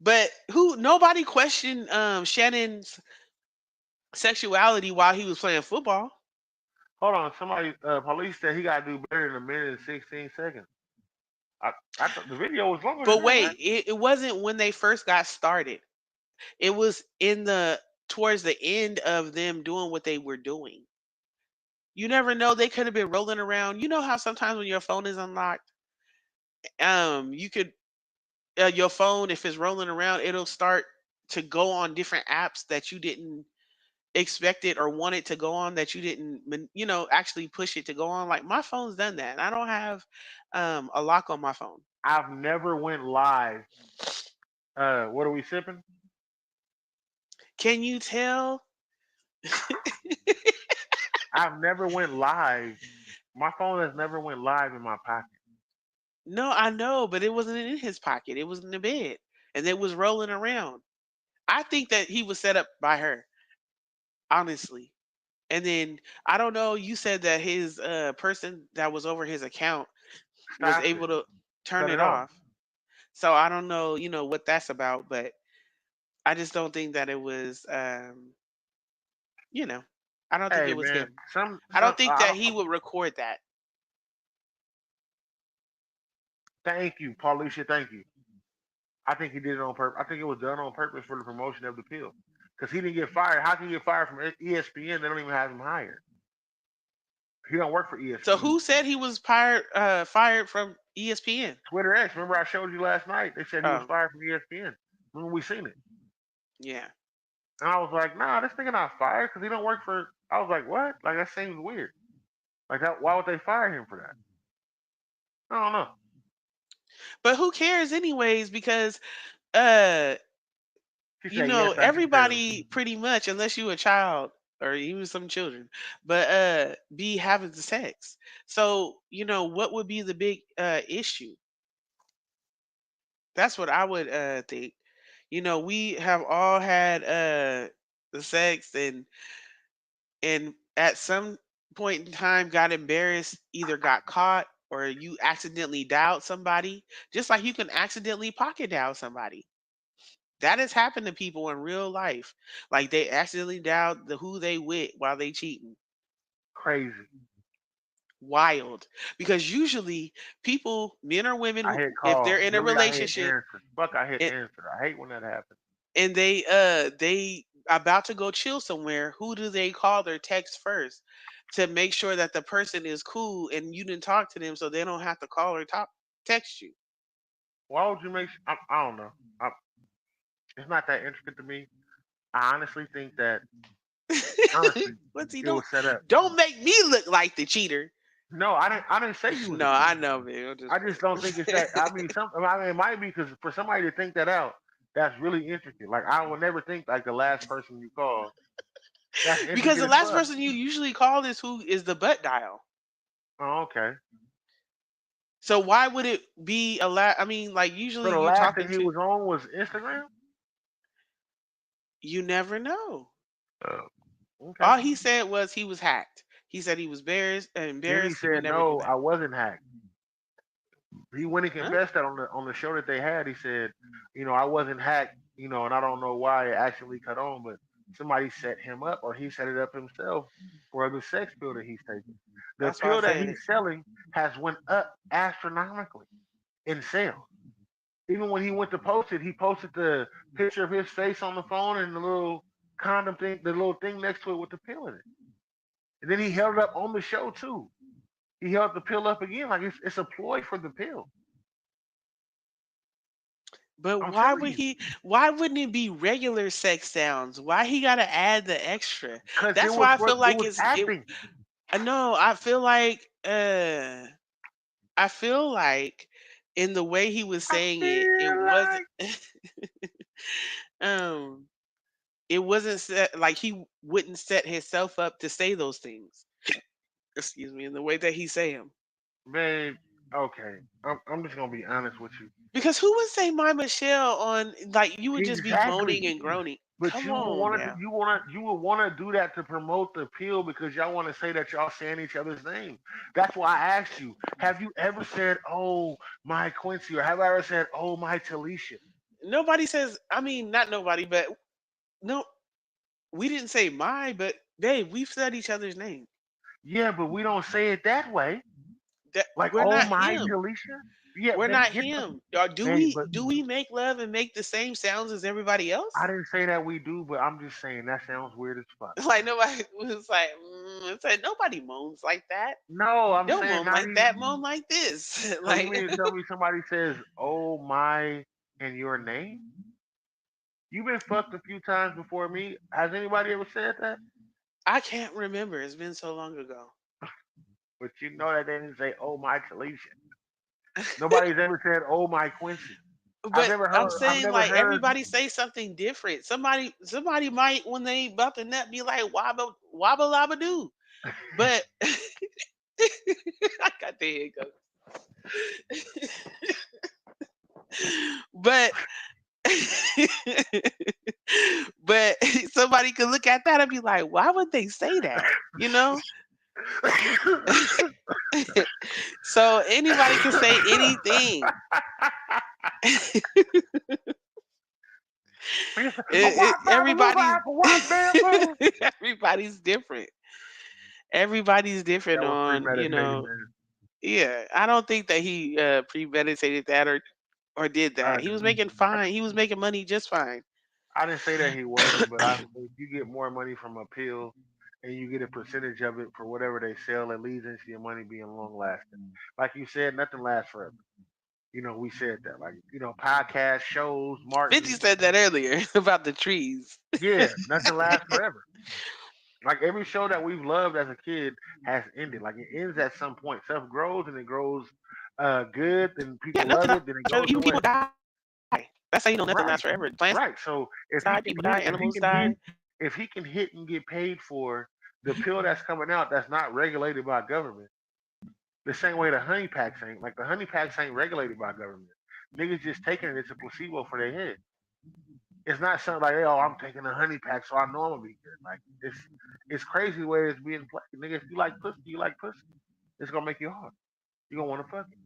But who nobody questioned Shannon's sexuality while he was playing football. Hold on, somebody, police said he got to do better than a minute and 16 seconds. I, I thought the video was longer than But that, man. wait, it wasn't when they first got started. It was in the towards the end of them doing what they were doing. You never know, they could have been rolling around. You know how sometimes when your phone is unlocked, you could your phone, if it's rolling around, it'll start to go on different apps that you didn't expect it or want it to go on, that you didn't actually push it to go on. Like my phone's done that. I don't have a lock on my phone. I've never went live. What are we sipping? Can you tell? I've never went live. My phone has never went live in my pocket. No, I know, but it wasn't in his pocket. It was in the bed, and it was rolling around. I think that he was set up by her, honestly. And then I don't know. You said that his person that was over his account was Stop it. able to turn Cut it it off. off. So I don't know, what that's about, but I just don't think that it was, you know, I don't think Hey it was man, him. some I some. don't think I that don't, he would record that. thank you, Paulisha. Thank you. I think he did it on purpose. I think it was done on purpose for the promotion of the pill. Because he didn't get fired. How can you get fired from ESPN? They don't even have him hired. He don't work for So ESPN. who said he was fired from ESPN? Twitter X. Remember I showed you last night? They said he was Oh, fired from ESPN. Remember we seen it? yeah. And I was like, nah, this nigga not fired because he don't work for. I was like, what? Like that seems weird. Like that. Why would they fire him for that? I don't know. But who cares anyways, because uh She said, yes, I do care. everybody pretty much, unless you a child or even some children, but be having the sex. So, what would be the big issue? That's what I would think. We have all had the sex, and at some point in time got embarrassed, either got caught or you accidentally dialed somebody, just like you can accidentally pocket dial somebody. That has happened to people in real life. Like they accidentally dialed the who they with while they cheating. Crazy. Wild. Because usually people, men or women, I hit if they're call. in a Really, I hit relationship answer. Fuck, I hit and, answer. I hate when that happens. and they about to go chill somewhere, who do they call their text first? to make sure that the person is cool and you didn't talk to them so they don't have to call or talk text you. Why would you make? I don't know. I, it's not that intricate to me. I honestly think that honestly What's he it doing? was set up. Don't make me look like the cheater. No, I didn't say you was a No, I cheater. know, man. I'm just I just don't think it's playing. that. I mean, I mean, it might be because for somebody to think that out, that's really intricate. Like I would never think like the last person you call. That's Because intricate the as last fuck. person you usually call is who is the butt dial. Oh, okay. So why would it be a lot? I mean, like So usually the you last talking thing he to, was on was Instagram. you never know. Oh, okay. All he said was he was hacked. He said he was Then he embarrassed. He would said, never do "No, that. I wasn't hacked." He went and Huh? confessed that on the show that they had. He said, I wasn't hacked, and I don't know why it actually cut on, but somebody set him up or he set it up himself for the sex pill that he's taking. The That's why I pill that said he's selling has went up astronomically in sales. Even when he went to post it, he posted the picture of his face on the phone and the little condom thing, the little thing next to it with the pill in it. And then he held it up on the show too. He held the pill up again, like it's a ploy for the pill. but I'm why telling would you, he? Why wouldn't it be regular sex sounds? Why he got to add the extra? because it That's was why I what feel it like was it's it. acting. No, I feel like in the way he was I saying it, it feel wasn't. like um, it wasn't set like he wouldn't set himself up to say those things. Excuse me, in the way that he say them. babe. Okay, I'm just gonna be honest with you. Because who would say my Michelle on like you would just be moaning Exactly. and groaning? But Come on now. you would want to do that to promote the pill because y'all want to say that y'all saying each other's name. That's why I asked you. Have you ever said, "Oh my Quincy," or have I ever said, "Oh my Talisha"? Nobody says I mean not nobody, but no we didn't say my, but babe, we've said each other's name. Yeah, but we don't say it that way. That Like, we're "Oh not my him. Talisha." Yeah, We're babe. not him. Or Babe, but do we make love and make the same sounds as everybody I else? didn't say that we do, but I'm just saying that sounds weird as fuck. Like nobody was like, it's like nobody moans like that. No, I'm Don't saying moan not like even. that. Moan like this. So you Like mean to tell me somebody says, "Oh my" in your name? You've been fucked a few times before me. Has anybody ever said that? I can't remember. It's been so long ago. But you know that they didn't say, "Oh my Talisha." Nobody's ever said, "Oh my Quincy." I've But never I'm heard. I've saying never like heard. everybody say something different. Somebody might when they about to nut be like wabba wabba labba doo. But I got the hiccups. But but somebody could look at that and be like, why would they say that? You know? So anybody can say anything. A white Bible, blue Everybody's Bible, white bamboo. everybody's different. Everybody's different That was on, premeditated, man. yeah. I don't think that he premeditated that or did I that. He was do. making fine. He was making money just fine. I didn't say that he wasn't, but if you get more money from a pill and you get a percentage of it for whatever they sell, it leads into your money being long lasting. Like you said, nothing lasts forever. We said that. Like, podcast shows, 50 Martin. said that earlier about the trees. Yeah, nothing lasts forever. Like every show that we've loved as a kid has ended. Like it ends at some point. Stuff grows and it grows good, then Yeah, people nothing love lasts it, then it forever. goes Even away. people die. That's how you know nothing Right. lasts forever. Plants Right. So die, people die, animals die. if he can hit and get paid for the pill that's coming out that's not regulated by government, the same way the honey packs ain't. Like the honey packs ain't regulated by government. Niggas just taking it as a placebo for their head. It's not something like, "Hey, oh, I'm taking a honey pack, so I know I'm gonna be good." Like it's crazy the way it's being played. Nigga, if you like pussy, you like pussy. It's gonna make you hard. You gonna want to fuck it.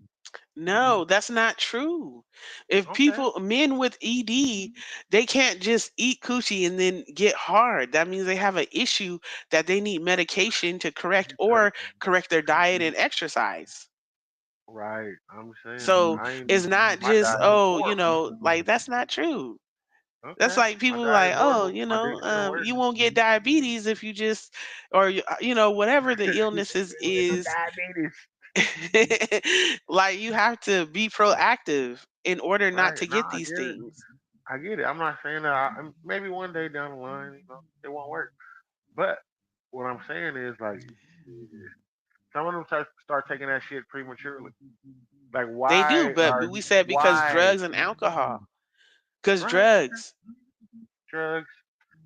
No, that's not true. If Okay. people, men with ED, they can't just eat coochie and then get hard. That means they have an issue that they need medication to correct or correct their diet and exercise. Right. I'm saying So I ain't it's not my just, diet is oh, horrible. like that's not true. That's Okay. like My people diet like, is oh, horrible. My dick shouldn't work. you won't get diabetes if you just, or whatever the illness Some is. diabetes. Like you have to be proactive in order not Right. to No, get I these get it. things. I get it. I'm not saying that maybe one day down the line, it won't work. But what I'm saying is like some of them start taking that shit prematurely. Like They do, but we said because why drugs and alcohol. Because right, okay. drugs. Drugs.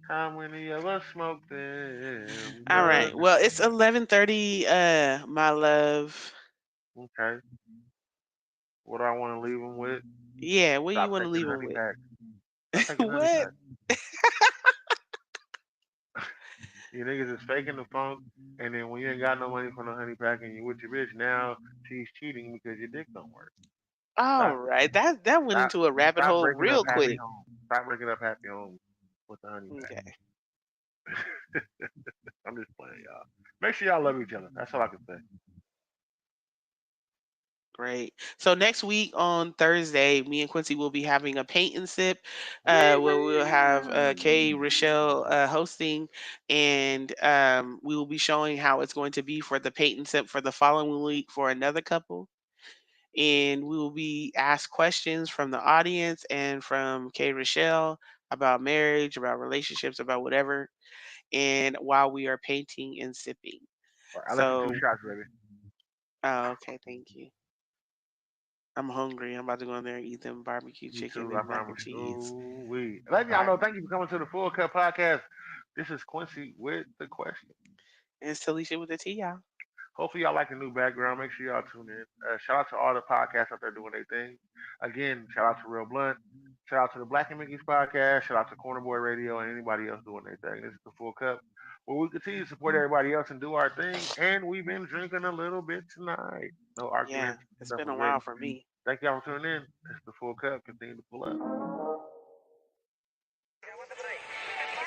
How many of us smoke them All right. drugs? Well, it's 11:30, my love. Okay. What do I want to leave them with? Yeah, what do you Stop want to taking leave them honey with? packs. Stop taking honey What? packs. You niggas is faking the funk, and then when you ain't got no money for no honey pack and you with your bitch, now she's cheating because your dick don't work. All Stop it. right. That went Stop. into a rabbit Stop hole breaking up real happy quick. homes. Stop breaking up happy homes with the honey pack. Okay. I'm just playing, y'all. Make sure y'all love each other. That's all I can say. Great. So next week on Thursday, me and Quincy will be having a paint and sip, Wee where we'll have Kay wee. Rochelle hosting, and we will be showing how it's going to be for the paint and sip for the following week for another couple. And we will be asked questions from the audience and from Kay Rochelle about marriage, about relationships, about whatever, and while we are painting and sipping. All right, I left you two So, shots, baby. okay, thank you. I'm hungry. I'm about to go in there and eat them barbecue Me chicken too. I and mac promise and you. cheese. Ooh, wee. Let All y'all right. know. Thank you for coming to the Full Cup Podcast. This is Quincy with the question. And it's Talisha with the tea, y'all. Hopefully y'all like the new background. Make sure y'all tune in. Shout out to all the podcasts out there doing their thing. Again, shout out to Real Blunt. Shout out to the Black and Mickey's podcast. Shout out to Corner Boy Radio and anybody else doing their thing. This is the Full Cup, where we continue to support everybody else and do our thing. And we've been drinking a little bit tonight. No Yeah, arguments. it's Stuff been is a while ready. for me. Thank y'all for tuning in. It's the Full Cup. Continue to pull up.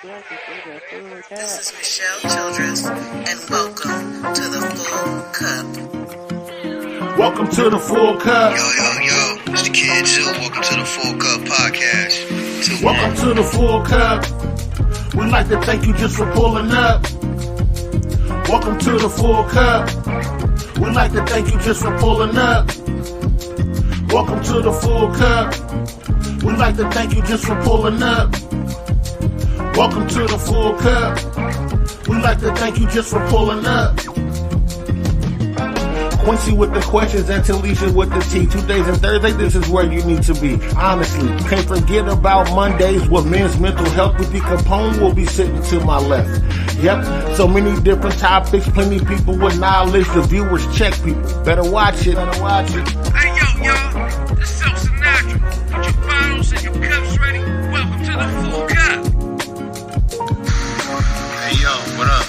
Welcome to the full This cup. is Michelle Childress, and welcome to the Full Cup. Welcome to the Full Cup. Yo, it's the Kid Zoo. Welcome to the Full Cup Podcast. Welcome to the Full Cup. We'd like to thank you just for pulling up. Welcome to the Full Cup. We'd like to thank you just for pulling up. Welcome to the Full Cup. We'd like to thank you just for pulling up. Welcome to the Full Cup. We'd like to thank you just for pulling up. Quincy with the questions and Talisha with the tea. Tuesdays and Thursdays, this is where you need to be. Honestly, can't forget about Mondays with men's mental health. With the Capone will be sitting to my left. Yep, so many different topics, plenty people with knowledge. The viewers check people. Better watch it. Better watch it. Hey, yo, y'all. This is Seltzer Natural. Get your bottles and your cups ready. Welcome to the Full Cup. Hey, yo, what up?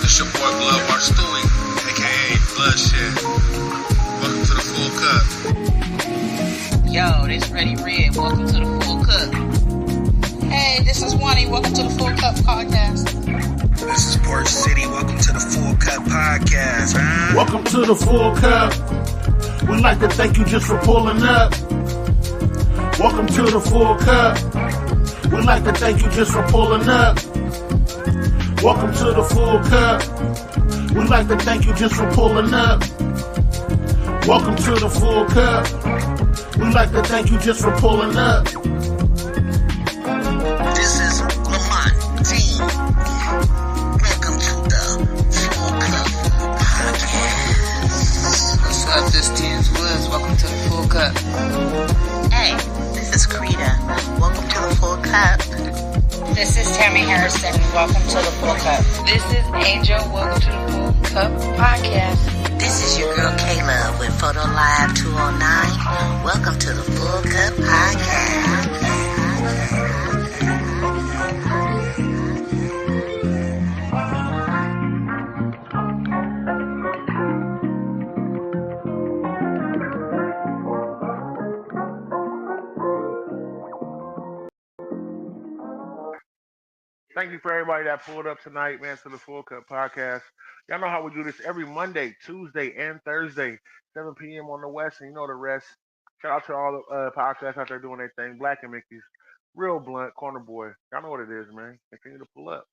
This your boy Bloodwater Stewie, aka Bloodshed. Welcome to the Full Cup. Yo, this Ready Red. Welcome to the Full Cup. Hey, this is Wani. Welcome to the Full Cup Podcast. This is Port City. Welcome to the Full Cup Podcast, man. Welcome to the Full Cup. We'd like to thank you just for pulling up. Welcome to the Full Cup. We'd like to thank you just for pulling up. Welcome to the Full Cup. We'd like to thank you just for pulling up. Welcome to the Full Cup. We'd like to thank you just for pulling up. This is Lamont Dean. Welcome to the Full Cup Podcast. What's up? This is Tins Woods. Welcome to the Full Cup. Hey, this is Karita. Welcome to the Full Cup. This is Tammy Harrison. Welcome to the Full Cup. This is Angel. Welcome to the Full Cup Podcast. This is your girl Kayla with Photo Live 209. Welcome to the Full Cup Podcast. Thank you for everybody that pulled up tonight, man, to the Full Cup Podcast. Y'all know how we do this every Monday, Tuesday, and Thursday, 7 p.m. on the West, and you know the rest. Shout out to all the podcasts out there doing their thing. Black and Mickey's, Real blunt, corner boy. Y'all know what it is, man. Continue to pull up.